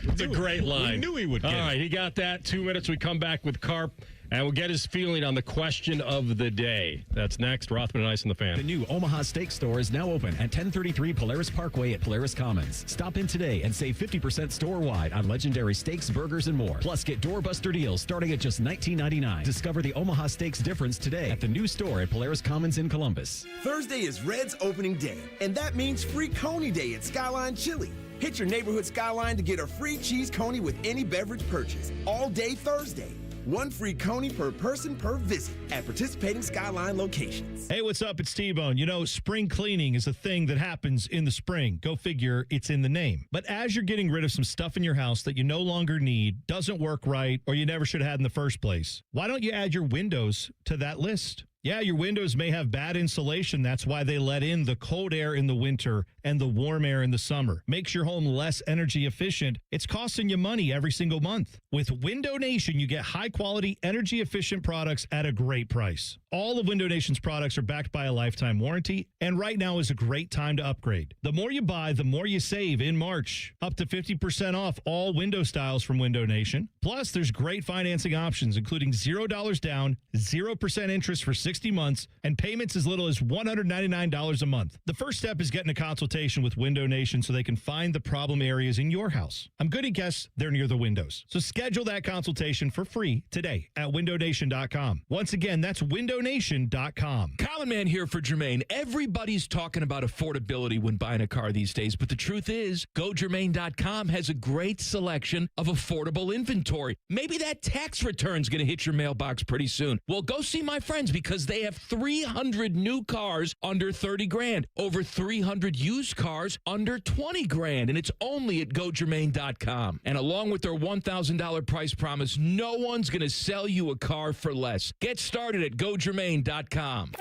It's a great line. We knew he would get All it. right, he got that. 2 minutes. We come back with Carp, and we'll get his feeling on the question of the day. That's next. Rothman Ice and the Fan. The new Omaha Steak Store is now open at 1033 Polaris Parkway at Polaris Commons. Stop in today and save 50% store-wide on legendary steaks, burgers, and more. Plus, get doorbuster deals starting at just $19.99. Discover the Omaha Steaks difference today at the new store at Polaris Commons in Columbus. Thursday is Red's opening day, and that means free Coney Day at Skyline Chili. Hit your neighborhood Skyline to get a free cheese coney with any beverage purchase all day Thursday. One free coney per person per visit at participating Skyline locations. Hey, what's up? It's T-Bone. You know, spring cleaning is a thing that happens in the spring. Go figure, it's in the name. But as you're getting rid of some stuff in your house that you no longer need, doesn't work right, or you never should have had in the first place, why don't you add your windows to that list? Yeah, your windows may have bad insulation. That's why they let in the cold air in the winter and the warm air in the summer. Makes your home less energy efficient. It's costing you money every single month. With Window Nation, you get high-quality, energy-efficient products at a great price. All of Window Nation's products are backed by a lifetime warranty, and right now is a great time to upgrade. The more you buy, the more you save in March. Up to 50% off all window styles from Window Nation. Plus, there's great financing options, including $0 down, 0% interest for 60 months, and payments as little as $199 a month. The first step is getting a consultation with Window Nation so they can find the problem areas in your house. I'm going to guess they're near the windows. So schedule that consultation for free today at windownation.com. Once again, that's windownation.com. Common Man here for Jermaine. Everybody's talking about affordability when buying a car these days, but the truth is, GoJermaine.com has a great selection of affordable inventory. Maybe that tax return's going to hit your mailbox pretty soon. Well, go see my friends because they have 300 new cars under 30 grand, over 300 used cars under 20 grand, and it's only at GoJermaine.com. And along with their $1,000 price promise, no one's going to sell you a car for less. Get started at GoJermaine.com.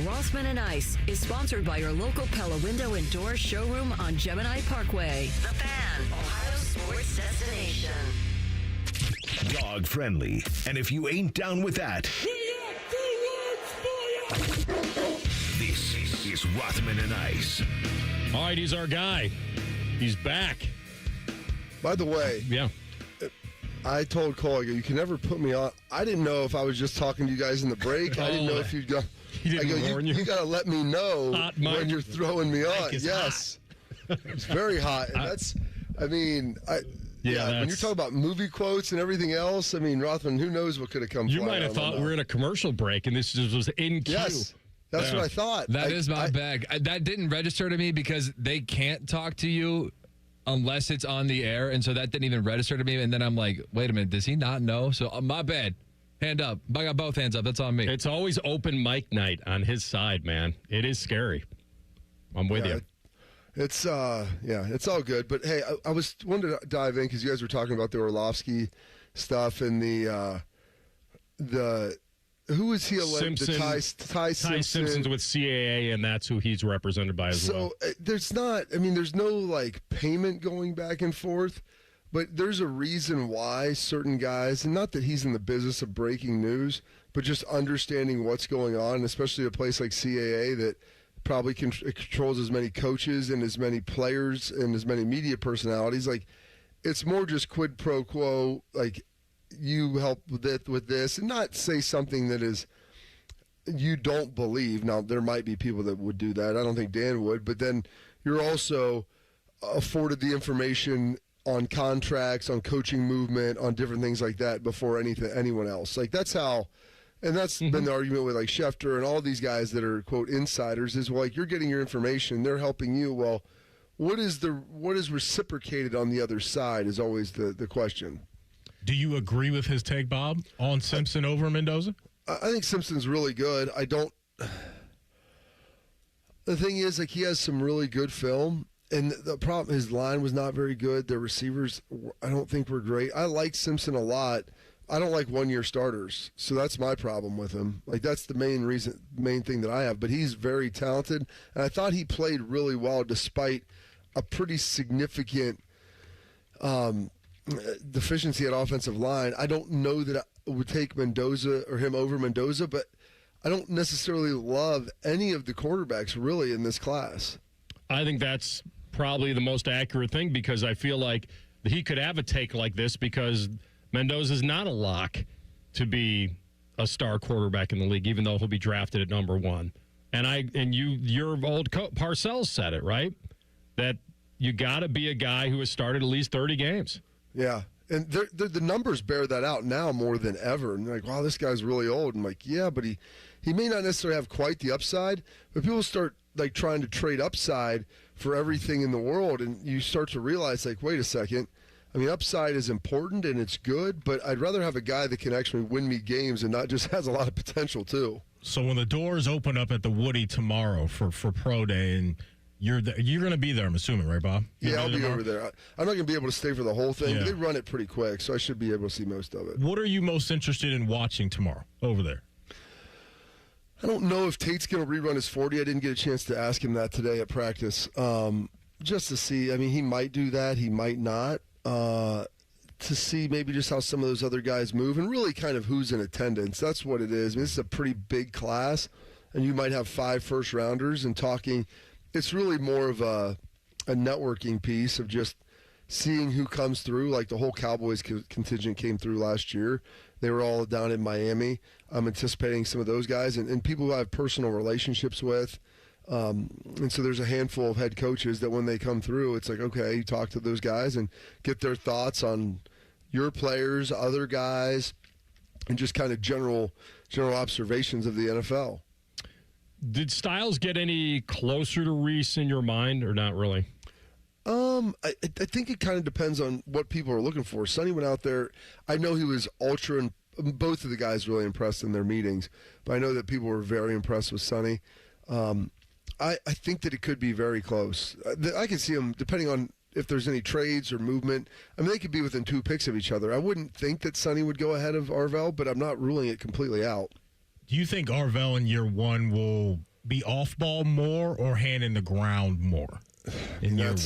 Rothman and Ice is sponsored by your local Pella Window and Door showroom on Gemini Parkway. The Fan, Ohio sports destination. Dog friendly. And if you ain't down with that, this is Rothman and Ice. All right, he's our guy. He's back. By the way, yeah, I told Cole, I go, you can never put me on. I didn't know if I was just talking to you guys in the break. I didn't know if you'd go. He didn't warn you. You got to let me know Hot mic. when you're throwing me on. Mic is Yes, it's very hot, and that's. I mean, Yeah, when you're talking about movie quotes and everything else, I mean, Rothman, who knows what could have come. You might have thought we're in a commercial break, and this just was in queue. Yes, that's what I thought. That is my bag. That didn't register to me because they can't talk to you unless it's on the air, and so that didn't even register to me. And then I'm like, wait a minute, does he not know? So my bad. Hand up. I got both hands up. That's on me. It's always open mic night on his side, man. It is scary. I'm with you. It's it's all good. But hey, I was wanted to dive in because you guys were talking about the Orlovsky stuff and the who is he alleged? Ty Simpson. Simpson's with CAA, and that's who he's represented by as well. So there's no like payment going back and forth, but there's a reason why certain guys, and not that he's in the business of breaking news, but just understanding what's going on, especially a place like CAA that probably controls as many coaches and as many players and as many media personalities. Like, it's more just quid pro quo, like, you help with this, and not say something that is you don't believe. Now, there might be people that would do that. I don't think Dan would, but then you're also afforded the information on contracts, on coaching movement, on different things like that before anyone else. Like that's how, and that's been the argument with like Schefter and all these guys that are quote insiders is well, like you're getting your information, they're helping you. Well, what is reciprocated on the other side is always the question. Do you agree with his take, Bob, on Simpson over Mendoza? I think Simpson's really good. The thing is, like, he has some really good film, and the problem, his line was not very good. The receivers, I don't think were great. I like Simpson a lot. I don't like one-year starters, so that's my problem with him. Like, that's the main thing that I have. But he's very talented, and I thought he played really well despite a pretty significant deficiency at offensive line. I don't know that I would take Mendoza or him over Mendoza, but I don't necessarily love any of the quarterbacks really in this class. I think that's probably the most accurate thing because I feel like he could have a take like this because Mendoza's not a lock to be a star quarterback in the league, even though he'll be drafted at number 1. And your old Parcells said it, right? That you got to be a guy who has started at least 30 games. Yeah. And the numbers bear that out now more than ever. And like, wow, this guy's really old. And like, yeah, but he may not necessarily have quite the upside, but people start like trying to trade upside for everything in the world. And you start to realize like, wait a second. I mean, upside is important and it's good, but I'd rather have a guy that can actually win me games and not just has a lot of potential too. So when the doors open up at the Woody tomorrow for Pro Day and you're going to be there, I'm assuming, right, Bob? Yeah, I'll be over there. I'm not going to be able to stay for the whole thing. Yeah. They run it pretty quick, so I should be able to see most of it. What are you most interested in watching tomorrow over there? I don't know if Tate's going to rerun his 40. I didn't get a chance to ask him that today at practice. Just to see. I mean, he might do that. He might not. To see maybe just how some of those other guys move and really kind of who's in attendance. That's what it is. I mean, this is a pretty big class, and you might have 5 first-rounders and talking – it's really more of a networking piece of just seeing who comes through. Like the whole Cowboys contingent came through last year. They were all down in Miami. I'm anticipating some of those guys and people who I have personal relationships with. And so there's a handful of head coaches that when they come through, it's like, okay, you talk to those guys and get their thoughts on your players, other guys, and just kind of general observations of the NFL. Did Styles get any closer to Reese in your mind, or not really? I think it kind of depends on what people are looking for. Sonny went out there. I know he was ultra, and both of the guys really impressed in their meetings, but I know that people were very impressed with Sonny. I think that it could be very close. I can see them, depending on if there's any trades or movement. I mean, they could be within 2 picks of each other. I wouldn't think that Sonny would go ahead of Arvell, but I'm not ruling it completely out. Do you think Arvell in year 1 will be off-ball more or hand in the ground more in year 1?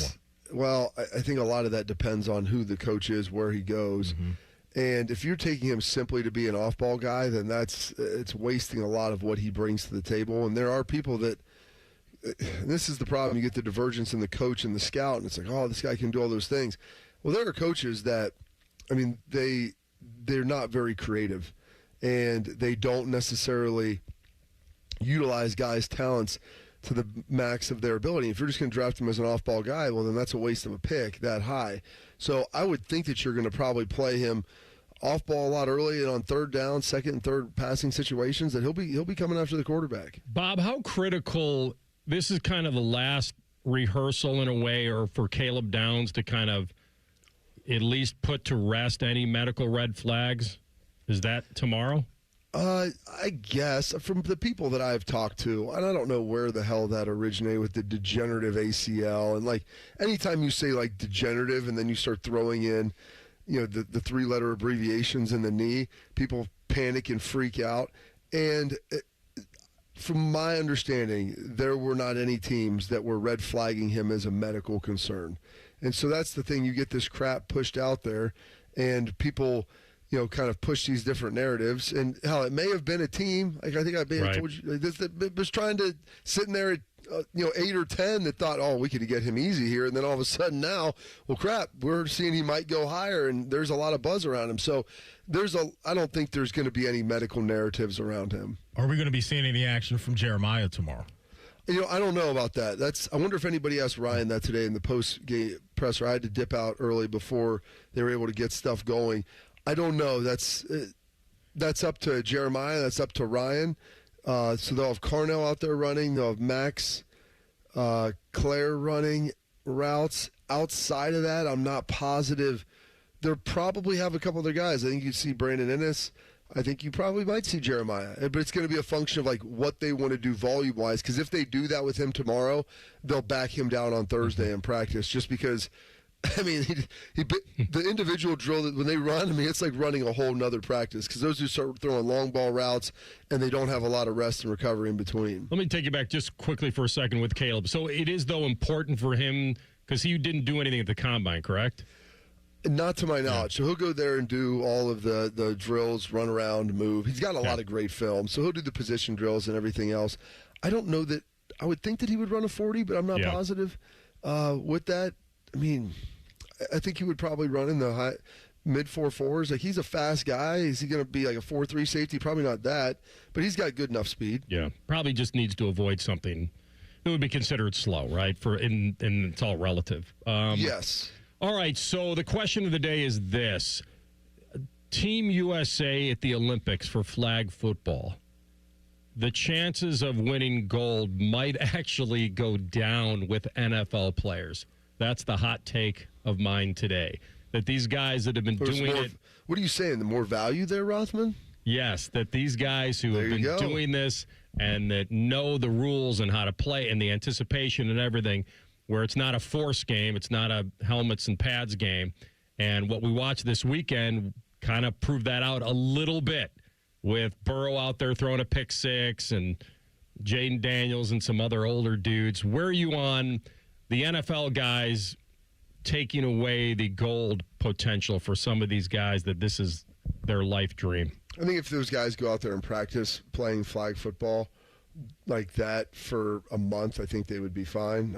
Well, I think a lot of that depends on who the coach is, where he goes. Mm-hmm. And if you're taking him simply to be an off-ball guy, then it's wasting a lot of what he brings to the table. And there are people that – this is the problem. You get the divergence in the coach and the scout, and it's like, oh, this guy can do all those things. Well, there are coaches that, I mean, they're not very creative. And they don't necessarily utilize guys' talents to the max of their ability. If you're just going to draft him as an off-ball guy, well, then that's a waste of a pick that high. So I would think that you're going to probably play him off-ball a lot early and on third down, second and third passing situations that he'll be coming after the quarterback. Bob, how critical – this is kind of the last rehearsal in a way, or for Caleb Downs to kind of at least put to rest any medical red flags? Is that tomorrow? I guess from the people that I've talked to, and I don't know where the hell that originated with the degenerative ACL. And like anytime you say like degenerative and then you start throwing in, the 3-letter abbreviations in the knee, people panic and freak out. And from my understanding, there were not any teams that were red flagging him as a medical concern. And so that's the thing. You get this crap pushed out there and people – kind of push these different narratives. And hell, it may have been a team. Like I think I may have told you, that was trying to sitting there at 8 or 10 that thought, oh, we could get him easy here. And then all of a sudden now, well, crap, we're seeing he might go higher, and there's a lot of buzz around him. So I don't think there's going to be any medical narratives around him. Are we going to be seeing any action from Jeremiah tomorrow? I don't know about that. I wonder if anybody asked Ryan that today in the post-game presser. I had to dip out early before they were able to get stuff going. I don't know. That's up to Jeremiah. That's up to Ryan. So they'll have Carnell out there running. They'll have Max, Claire running routes. Outside of that, I'm not positive. They'll probably have a couple other guys. I think you see Brandon Ennis. I think you probably might see Jeremiah. But it's going to be a function of like what they want to do volume-wise. Because if they do that with him tomorrow, they'll back him down on Thursday in practice. Just because, I mean, the individual drill, when they run, I mean, it's like running a whole nother practice. Because those who start throwing long ball routes, and they don't have a lot of rest and recovery in between. Let me take you back just quickly for a second with Caleb. So it is, though, important for him, because he didn't do anything at the Combine, correct? Not to my knowledge. So he'll go there and do all of the drills, run around, move. He's got a lot of great film. So he'll do the position drills and everything else. I don't know that – I would think that he would run a 40, but I'm not positive with that. I mean, I think he would probably run in the mid 4.4s. Like, he's a fast guy. Is he going to be like a 4.3 safety? Probably not that. But he's got good enough speed. Yeah. Probably just needs to avoid something that would be considered slow, right? And it's all relative. Yes. All right, so the question of the day is this. Team USA at the Olympics for flag football. The chances of winning gold might actually go down with NFL players. That's the hot take of mine today. That these guys that have been doing it... What are you saying? The more value there, Rothman? Yes, that these guys who have been doing this and that know the rules and how to play and the anticipation and everything... where it's not a force game, it's not a helmets and pads game. And what we watched this weekend kind of proved that out a little bit with Burrow out there throwing a pick six and Jaden Daniels and some other older dudes. Where are you on the NFL guys taking away the gold potential for some of these guys that this is their life dream? I think if those guys go out there and practice playing flag football like that for a month, I think they would be fine.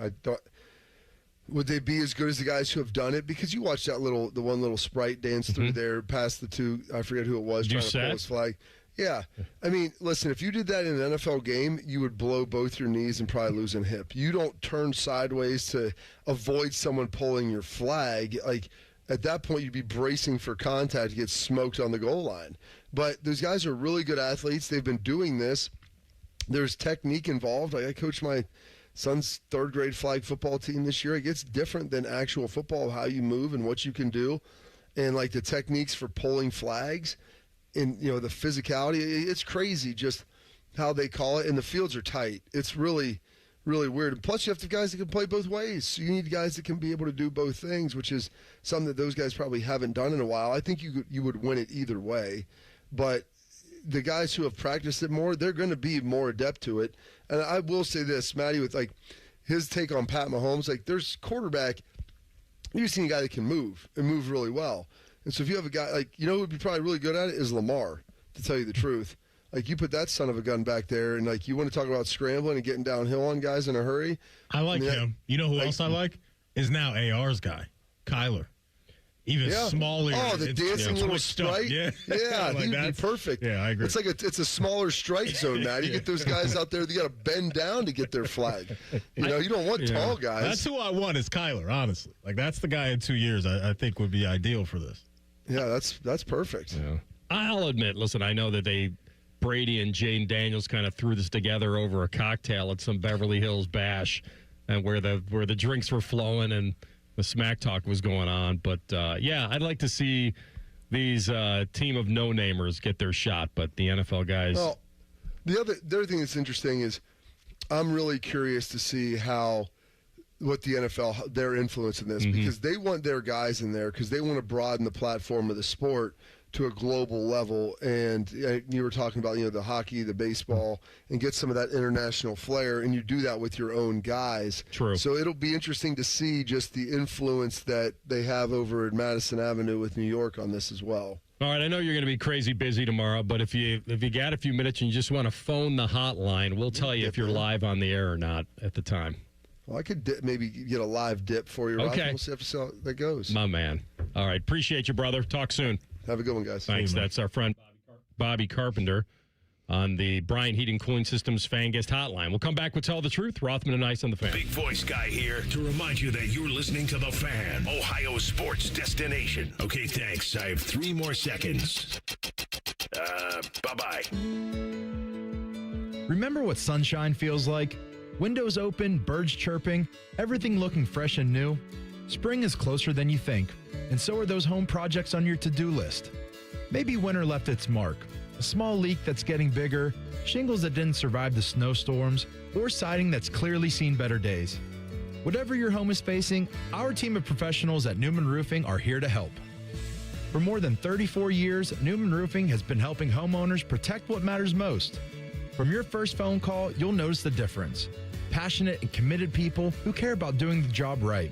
Would they be as good as the guys who have done it? Because you watched the one little sprite dance through there past the two, I forget who it was, trying to pull his flag. Yeah. I mean, listen, if you did that in an NFL game, you would blow both your knees and probably lose a hip. You don't turn sideways to avoid someone pulling your flag. Like, at that point, you'd be bracing for contact to get smoked on the goal line. But those guys are really good athletes. They've been doing this. There's technique involved. Like, I coached my son's third grade flag football team this year. It gets different than actual football, how you move and what you can do. And like the techniques for pulling flags and, the physicality, it's crazy just how they call it. And the fields are tight. It's really, really weird. Plus you have to have guys that can play both ways. So you need guys that can be able to do both things, which is something that those guys probably haven't done in a while. I think you would win it either way. But the guys who have practiced it more, they're going to be more adept to it. And I will say this, Matty, with like his take on Pat Mahomes, like there's quarterback, you've seen a guy that can move and move really well. And so if you have a guy like, who would be probably really good at it is Lamar, to tell you the truth. Like you put that son of a gun back there and like you want to talk about scrambling and getting downhill on guys in a hurry. I like him. You know who else I like? Is now AR's guy, Kyler. Even smaller. Oh, the dancing little strike. Yeah, like he'd be perfect. Yeah, I agree. It's like it's a smaller strike zone, man. You get those guys out there, they got to bend down to get their flag. You don't want tall guys. That's who I want is Kyler, honestly. Like that's the guy in 2 years I think would be ideal for this. Yeah, that's perfect. Yeah. I'll admit, listen, I know that Brady and Jane Daniels kind of threw this together over a cocktail at some Beverly Hills bash, and where the drinks were flowing and the smack talk was going on. But, I'd like to see these team of no-namers get their shot, but the NFL guys... Well, the other thing that's interesting is I'm really curious to see what the NFL, their influence in this, because they want their guys in there because they want to broaden the platform of the sport to a global level. And you were talking about, the hockey, the baseball, and get some of that international flair, and you do that with your own guys. True. So it'll be interesting to see just the influence that they have over at Madison Avenue with New York on this as well. All right, I know you're going to be crazy busy tomorrow, but if you got a few minutes and you just want to phone the hotline, we'll tell you if you're live on the air or not at the time. Well, I could maybe get a live dip for you, Rob. We'll see how that goes. My man. All right, appreciate you, brother. Talk soon. Have a good one, guys. Thanks. That's our friend Bobby Carpenter on the Bryant Heating Cooling Systems Fan Guest Hotline. We'll come back with Tell the Truth. Rothman and Ice on the Fan. Big voice guy here to remind you that you're listening to The Fan, Ohio sports destination. Okay, thanks. I have 3 more seconds. Bye-bye. Remember what sunshine feels like? Windows open, birds chirping, everything looking fresh and new. Spring is closer than you think, and so are those home projects on your to-do list. Maybe winter left its mark. A small leak that's getting bigger, shingles that didn't survive the snowstorms, or siding that's clearly seen better days. Whatever your home is facing, our team of professionals at Newman Roofing are here to help. For more than 34 years, Newman Roofing has been helping homeowners protect what matters most. From your first phone call, you'll notice the difference. Passionate and committed people who care about doing the job right.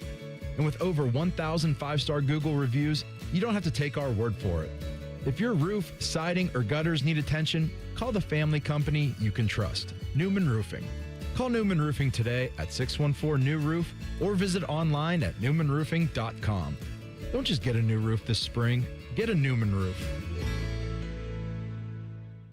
And with over 1,000 5-star Google reviews, you don't have to take our word for it. If your roof, siding, or gutters need attention, call the family company you can trust, Newman Roofing. Call Newman Roofing today at 614-NEW-ROOF or visit online at newmanroofing.com. Don't just get a new roof this spring, get a Newman roof.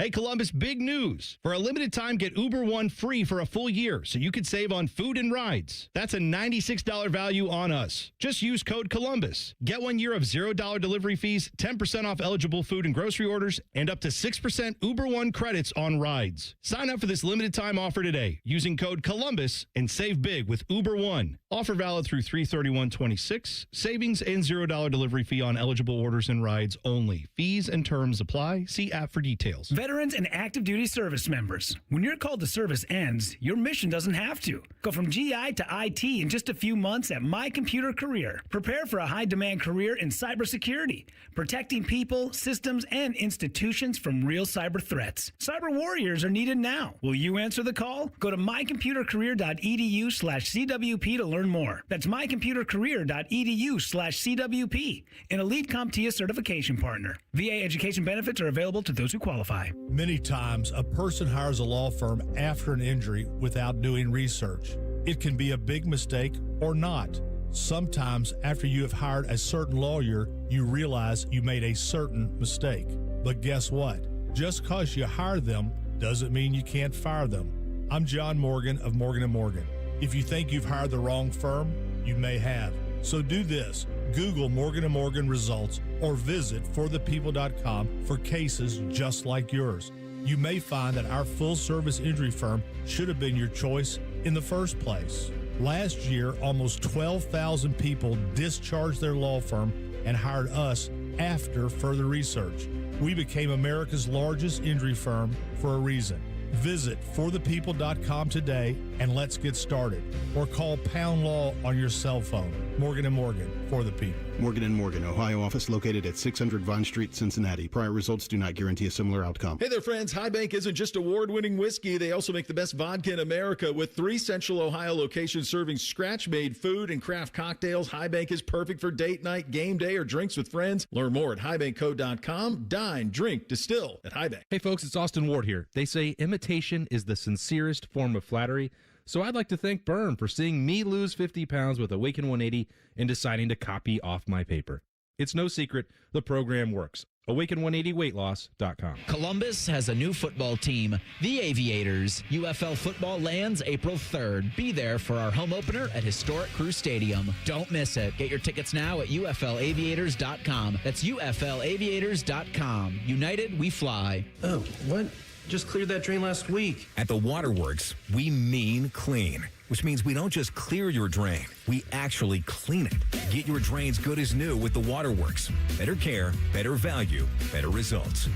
Hey, Columbus, big news. For a limited time, get Uber One free for a full year so you could save on food and rides. That's a $96 value on us. Just use code Columbus. Get 1 year of $0 delivery fees, 10% off eligible food and grocery orders, and up to 6% Uber One credits on rides. Sign up for this limited time offer today using code Columbus and save big with Uber One. Offer valid through 3/31/26. Savings and $0 delivery fee on eligible orders and rides only. Fees and terms apply. See app for details. Veterans and active duty service members. When your call to service ends, your mission doesn't have to. Go from GI to IT in just a few months at My Computer Career. Prepare for a high-demand career in cybersecurity, protecting people, systems, and institutions from real cyber threats. Cyber warriors are needed now. Will you answer the call? Go to mycomputercareer.edu/CWP to learn more. That's mycomputercareer.edu/CWP, an Elite CompTIA certification partner. VA education benefits are available to those who qualify. Many times, a person hires a law firm after an injury without doing research. It can be a big mistake or not. Sometimes, after you have hired a certain lawyer, you realize you made a certain mistake. But guess what? Just because you hire them doesn't mean you can't fire them. I'm John Morgan of Morgan & Morgan. If you think you've hired the wrong firm, you may have. So do this. Google Morgan & Morgan results or visit forthepeople.com for cases just like yours. You may find that our full-service injury firm should have been your choice in the first place. Last year, almost 12,000 people discharged their law firm and hired us after further research. We became America's largest injury firm for a reason. Visit forthepeople.com today and let's get started. Or call Pound Law on your cell phone. Morgan & Morgan, for the people. Morgan & Morgan, Ohio office located at 600 Vine Street, Cincinnati. Prior results do not guarantee a similar outcome. Hey there, friends. High Bank isn't just award-winning whiskey. They also make the best vodka in America. With 3 Central Ohio locations serving scratch-made food and craft cocktails, High Bank is perfect for date night, game day, or drinks with friends. Learn more at highbankco.com. Dine, drink, distill at High Bank. Hey, folks, it's Austin Ward here. They say imitation is the sincerest form of flattery. So I'd like to thank Byrne for seeing me lose 50 pounds with Awaken 180 and deciding to copy off my paper. It's no secret, the program works. Awaken180weightloss.com. Columbus has a new football team, the Aviators. UFL football lands April 3rd. Be there for our home opener at historic Crew Stadium. Don't miss it. Get your tickets now at UFLaviators.com. That's UFLaviators.com. United, we fly. Oh, what? Just cleared that drain last week. At the Waterworks, we mean clean, which means we don't just clear your drain, we actually clean it. Get your drains good as new with the Waterworks. Better care, better value, better results.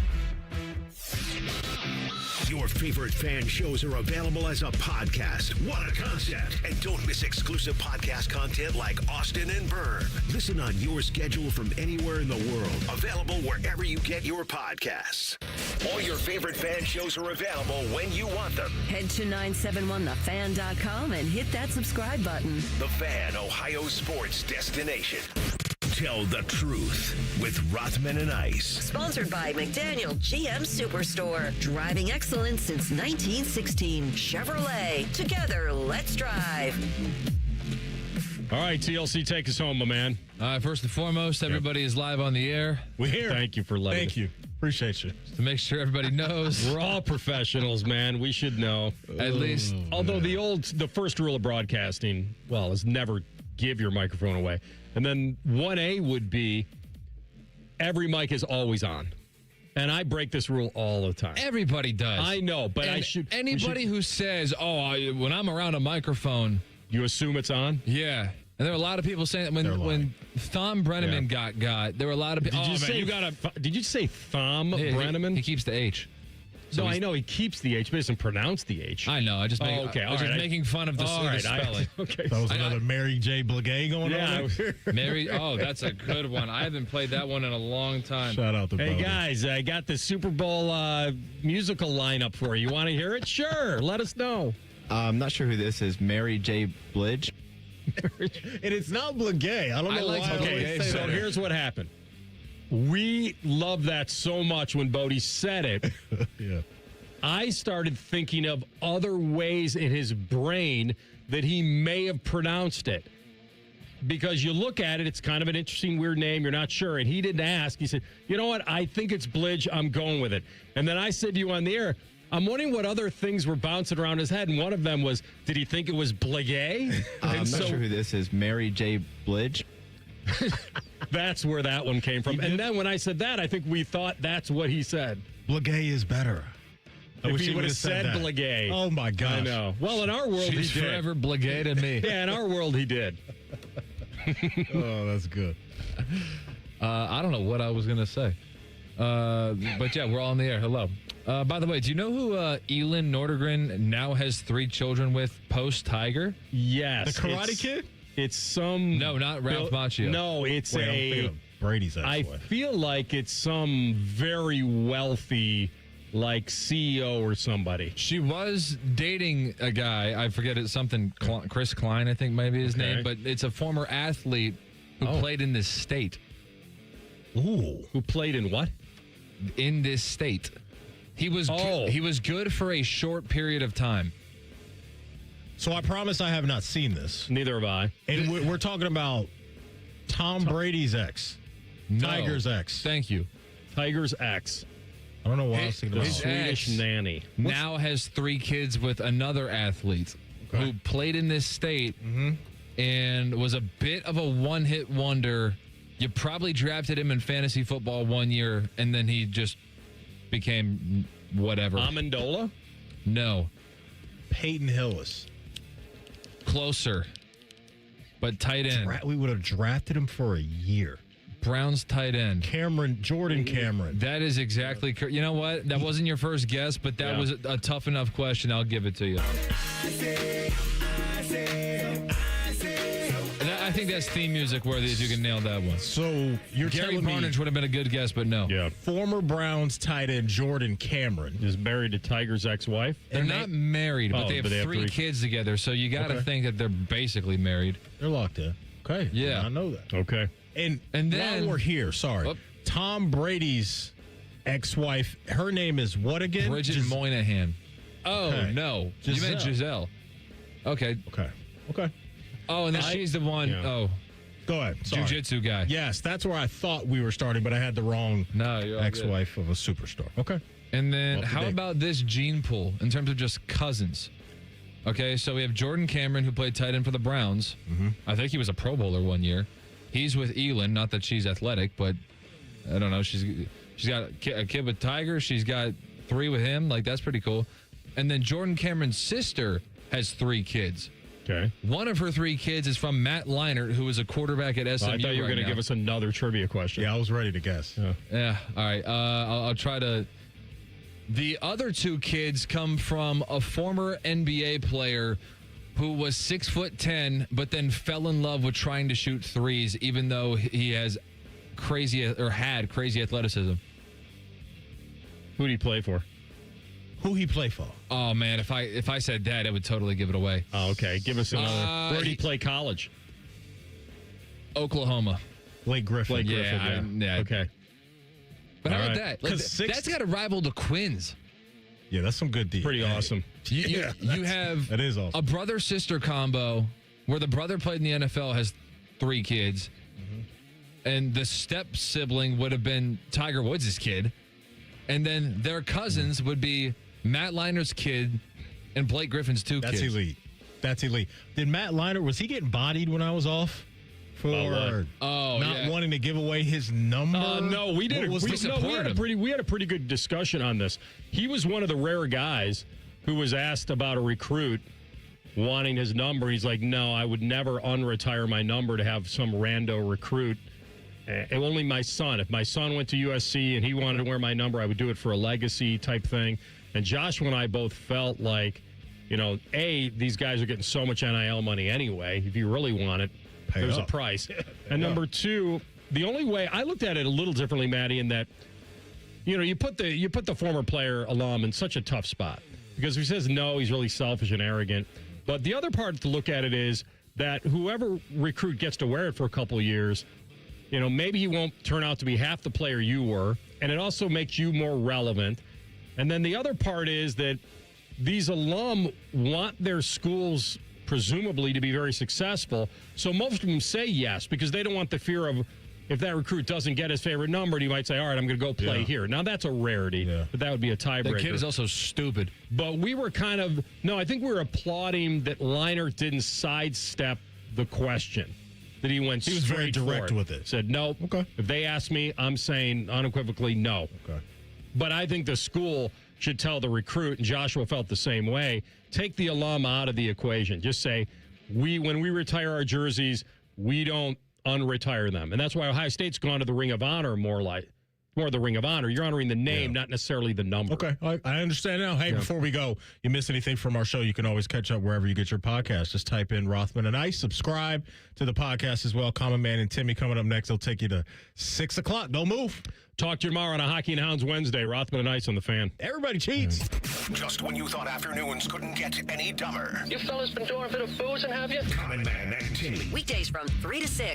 Your favorite fan shows are available as a podcast. What a concept. And don't miss exclusive podcast content like Austin and Byrne. Listen on your schedule from anywhere in the world. Available wherever you get your podcasts. All your favorite fan shows are available when you want them. Head to 971thefan.com and hit that subscribe button. The Fan, Ohio sports destination. Tell the Truth with Rothman and Ice. Sponsored by McDaniel GM Superstore. Driving excellence since 1916. Chevrolet. Together, let's drive. All right, TLC, take us home, my man. First and foremost, everybody is live on the air. We're here. Thank you for letting Thank you. Appreciate you. To make sure everybody knows. We're all professionals, man. We should know. At least. Although the first rule of broadcasting, is never give your microphone away. And then 1A would be every mic is always on. And I break this rule all the time. Everybody does. I know, but Anybody who says, when I'm around a microphone. You assume it's on? Yeah. And there were a lot of people saying that when Thom Brenneman got, there were a lot of people. Did you say Thom Brenneman? He keeps the H. So I know he keeps the H, but doesn't pronounce the H. I know. I was just making fun of the spelling. Okay. That was another Mary J. Blige going on. Mary. Oh, that's a good one. I haven't played that one in a long time. Shout out to Hey, guys, I got the Super Bowl musical lineup for you. You want to hear it? Sure. Let us know. I'm not sure who this is. Mary J. Blige. And it's not Blige. I don't know why. Okay, so here's what happened. We love that so much when Bodie said it. Yeah. I started thinking of other ways in his brain that he may have pronounced it. Because you look at it, it's kind of an interesting, weird name. You're not sure. And he didn't ask. He said, you know what? I think it's Blige. I'm going with it. And then I said to you on the air, I'm wondering what other things were bouncing around his head. And one of them was, did he think it was Blige? I'm not sure who this is. Mary J. Blige. That's where that one came from. And then when I said that, I think we thought that's what he said. Blige is better. If he would have said Blige. Oh, my gosh. I know. Well, in our world, She's he did. forever Blige to me. Yeah, in our world, he did. Oh, that's good. I don't know what I was going to say. But yeah, we're all in the air. Hello. By the way, do you know who Elin Nordegren now has 3 children with post-Tiger? Yes. The Karate Kid? It's some... No, not Ralph Macchio. No, it's Brady's ex-wife. I feel like it's some very wealthy, like, CEO or somebody. She was dating a guy. I forget it. Something Chris Klein, I think, maybe his name. But it's a former athlete who played in this state. Ooh. Who played in what? In this state. He was good for a short period of time. So I promise I have not seen this. Neither have I. And we're talking about Tom Brady's ex. No. Tiger's ex. Thank you. Tiger's ex. I don't know why I was thinking about his Swedish nanny. Now has 3 kids with another athlete who played in this state and was a bit of a one-hit wonder. You probably drafted him in fantasy football one year, and then he just became whatever. Amendola? No. Peyton Hillis. Closer. But tight end. We would have drafted him for a year. Browns tight end. Jordan Cameron. That is exactly correct. You know what? That wasn't your first guess, but that was a tough enough question. I'll give it to you. I think that's theme music worthy if you can nail that one. So you're Gary telling me Parnage would have been a good guess, but no. Yeah. Former Browns tight end Jordan Cameron is married to Tiger's ex-wife. They're not married, but they have 3 kids together, so you got to think that they're basically married. They're locked in. Okay. Yeah. I know that. Okay. And then while we're here, Tom Brady's ex-wife, her name is what again? Bridget Moynihan. Oh, no. Giselle. You meant Giselle. Okay. Okay. Oh, and then she's the one. Yeah. Oh. Go ahead. Sorry. Jiu-jitsu guy. Yes, that's where I thought we were starting, but I had the wrong ex-wife of a superstar. Okay. And then how about this gene pool in terms of just cousins? Okay, so we have Jordan Cameron, who played tight end for the Browns. I think he was a Pro Bowler one year. He's with Elin, not that she's athletic, but I don't know. She's got a kid with Tiger. She's got 3 with him. Like, that's pretty cool. And then Jordan Cameron's sister has 3 kids. Okay. One of her 3 kids is from Matt Leinart, who is a quarterback at SMU. I thought you were going to give us another trivia question. Yeah, I was ready to guess. Yeah. All right. I'll try to. The other 2 kids come from a former NBA player who was 6'10", but then fell in love with trying to shoot threes, even though he has had crazy athleticism. Who did he play for? Who he play for? Oh man, if I said that, it would totally give it away. Oh, okay. Give us another. Where did he play college? Oklahoma. Blake Griffin. Yeah. Okay. But how about that? That's got to rival the Quins. Yeah, that's some good deals. Pretty awesome. You have that is awesome. A brother-sister combo where the brother played in the NFL, has 3 kids, and the step sibling would have been Tiger Woods' kid, and then their cousins would be Matt Leiner's kid and Blake Griffin's 2 kids. That's elite. That's elite. Did Matt Leiner, was he getting bodied when I was off? For not wanting to give away his number? No, we did. We had a pretty good discussion on this. He was one of the rare guys who was asked about a recruit wanting his number. He's like, no, I would never unretire my number to have some rando recruit. Only my son. If my son went to USC and he wanted to wear my number, I would do it for a legacy type thing. And Joshua and I both felt like, these guys are getting so much NIL money anyway. If you really want it, there's a price. And number 2, the only way I looked at it a little differently, Maddie, in that, you put the former player alum in such a tough spot because if he says no, he's really selfish and arrogant. But the other part to look at it is that whoever recruit gets to wear it for a couple of years, maybe he won't turn out to be half the player you were, and it also makes you more relevant. And then the other part is that these alum want their schools presumably to be very successful. So most of them say yes because they don't want the fear of if that recruit doesn't get his favorite number, he might say, all right, I'm going to go play here. Now, that's a rarity, but that would be a tiebreaker. The kid is also stupid. But we were I think we were applauding that Leiner didn't sidestep the question, that he went He was very direct with it. Said, no. Okay. If they ask me, I'm saying unequivocally no. Okay. But I think the school should tell the recruit, and Joshua felt the same way, take the alum out of the equation. Just say, when we retire our jerseys, we don't unretire them. And that's why Ohio State's gone to the Ring of Honor more the Ring of Honor. You're honoring the name, not necessarily the number. Okay, I understand now. Hey, before we go, you miss anything from our show, you can always catch up wherever you get your podcast. Just type in Rothman and Ice. Subscribe to the podcast as well. Common Man and Timmy coming up next. They'll take you to 6 o'clock. Don't move. Talk to you tomorrow on a Hockey and Hounds Wednesday. Rothman and Ice on the Fan. Everybody cheats. Just when you thought afternoons couldn't get any dumber. You fellas been doing a bit of boozing, have you? Common Man and Timmy. Weekdays from 3 to 6.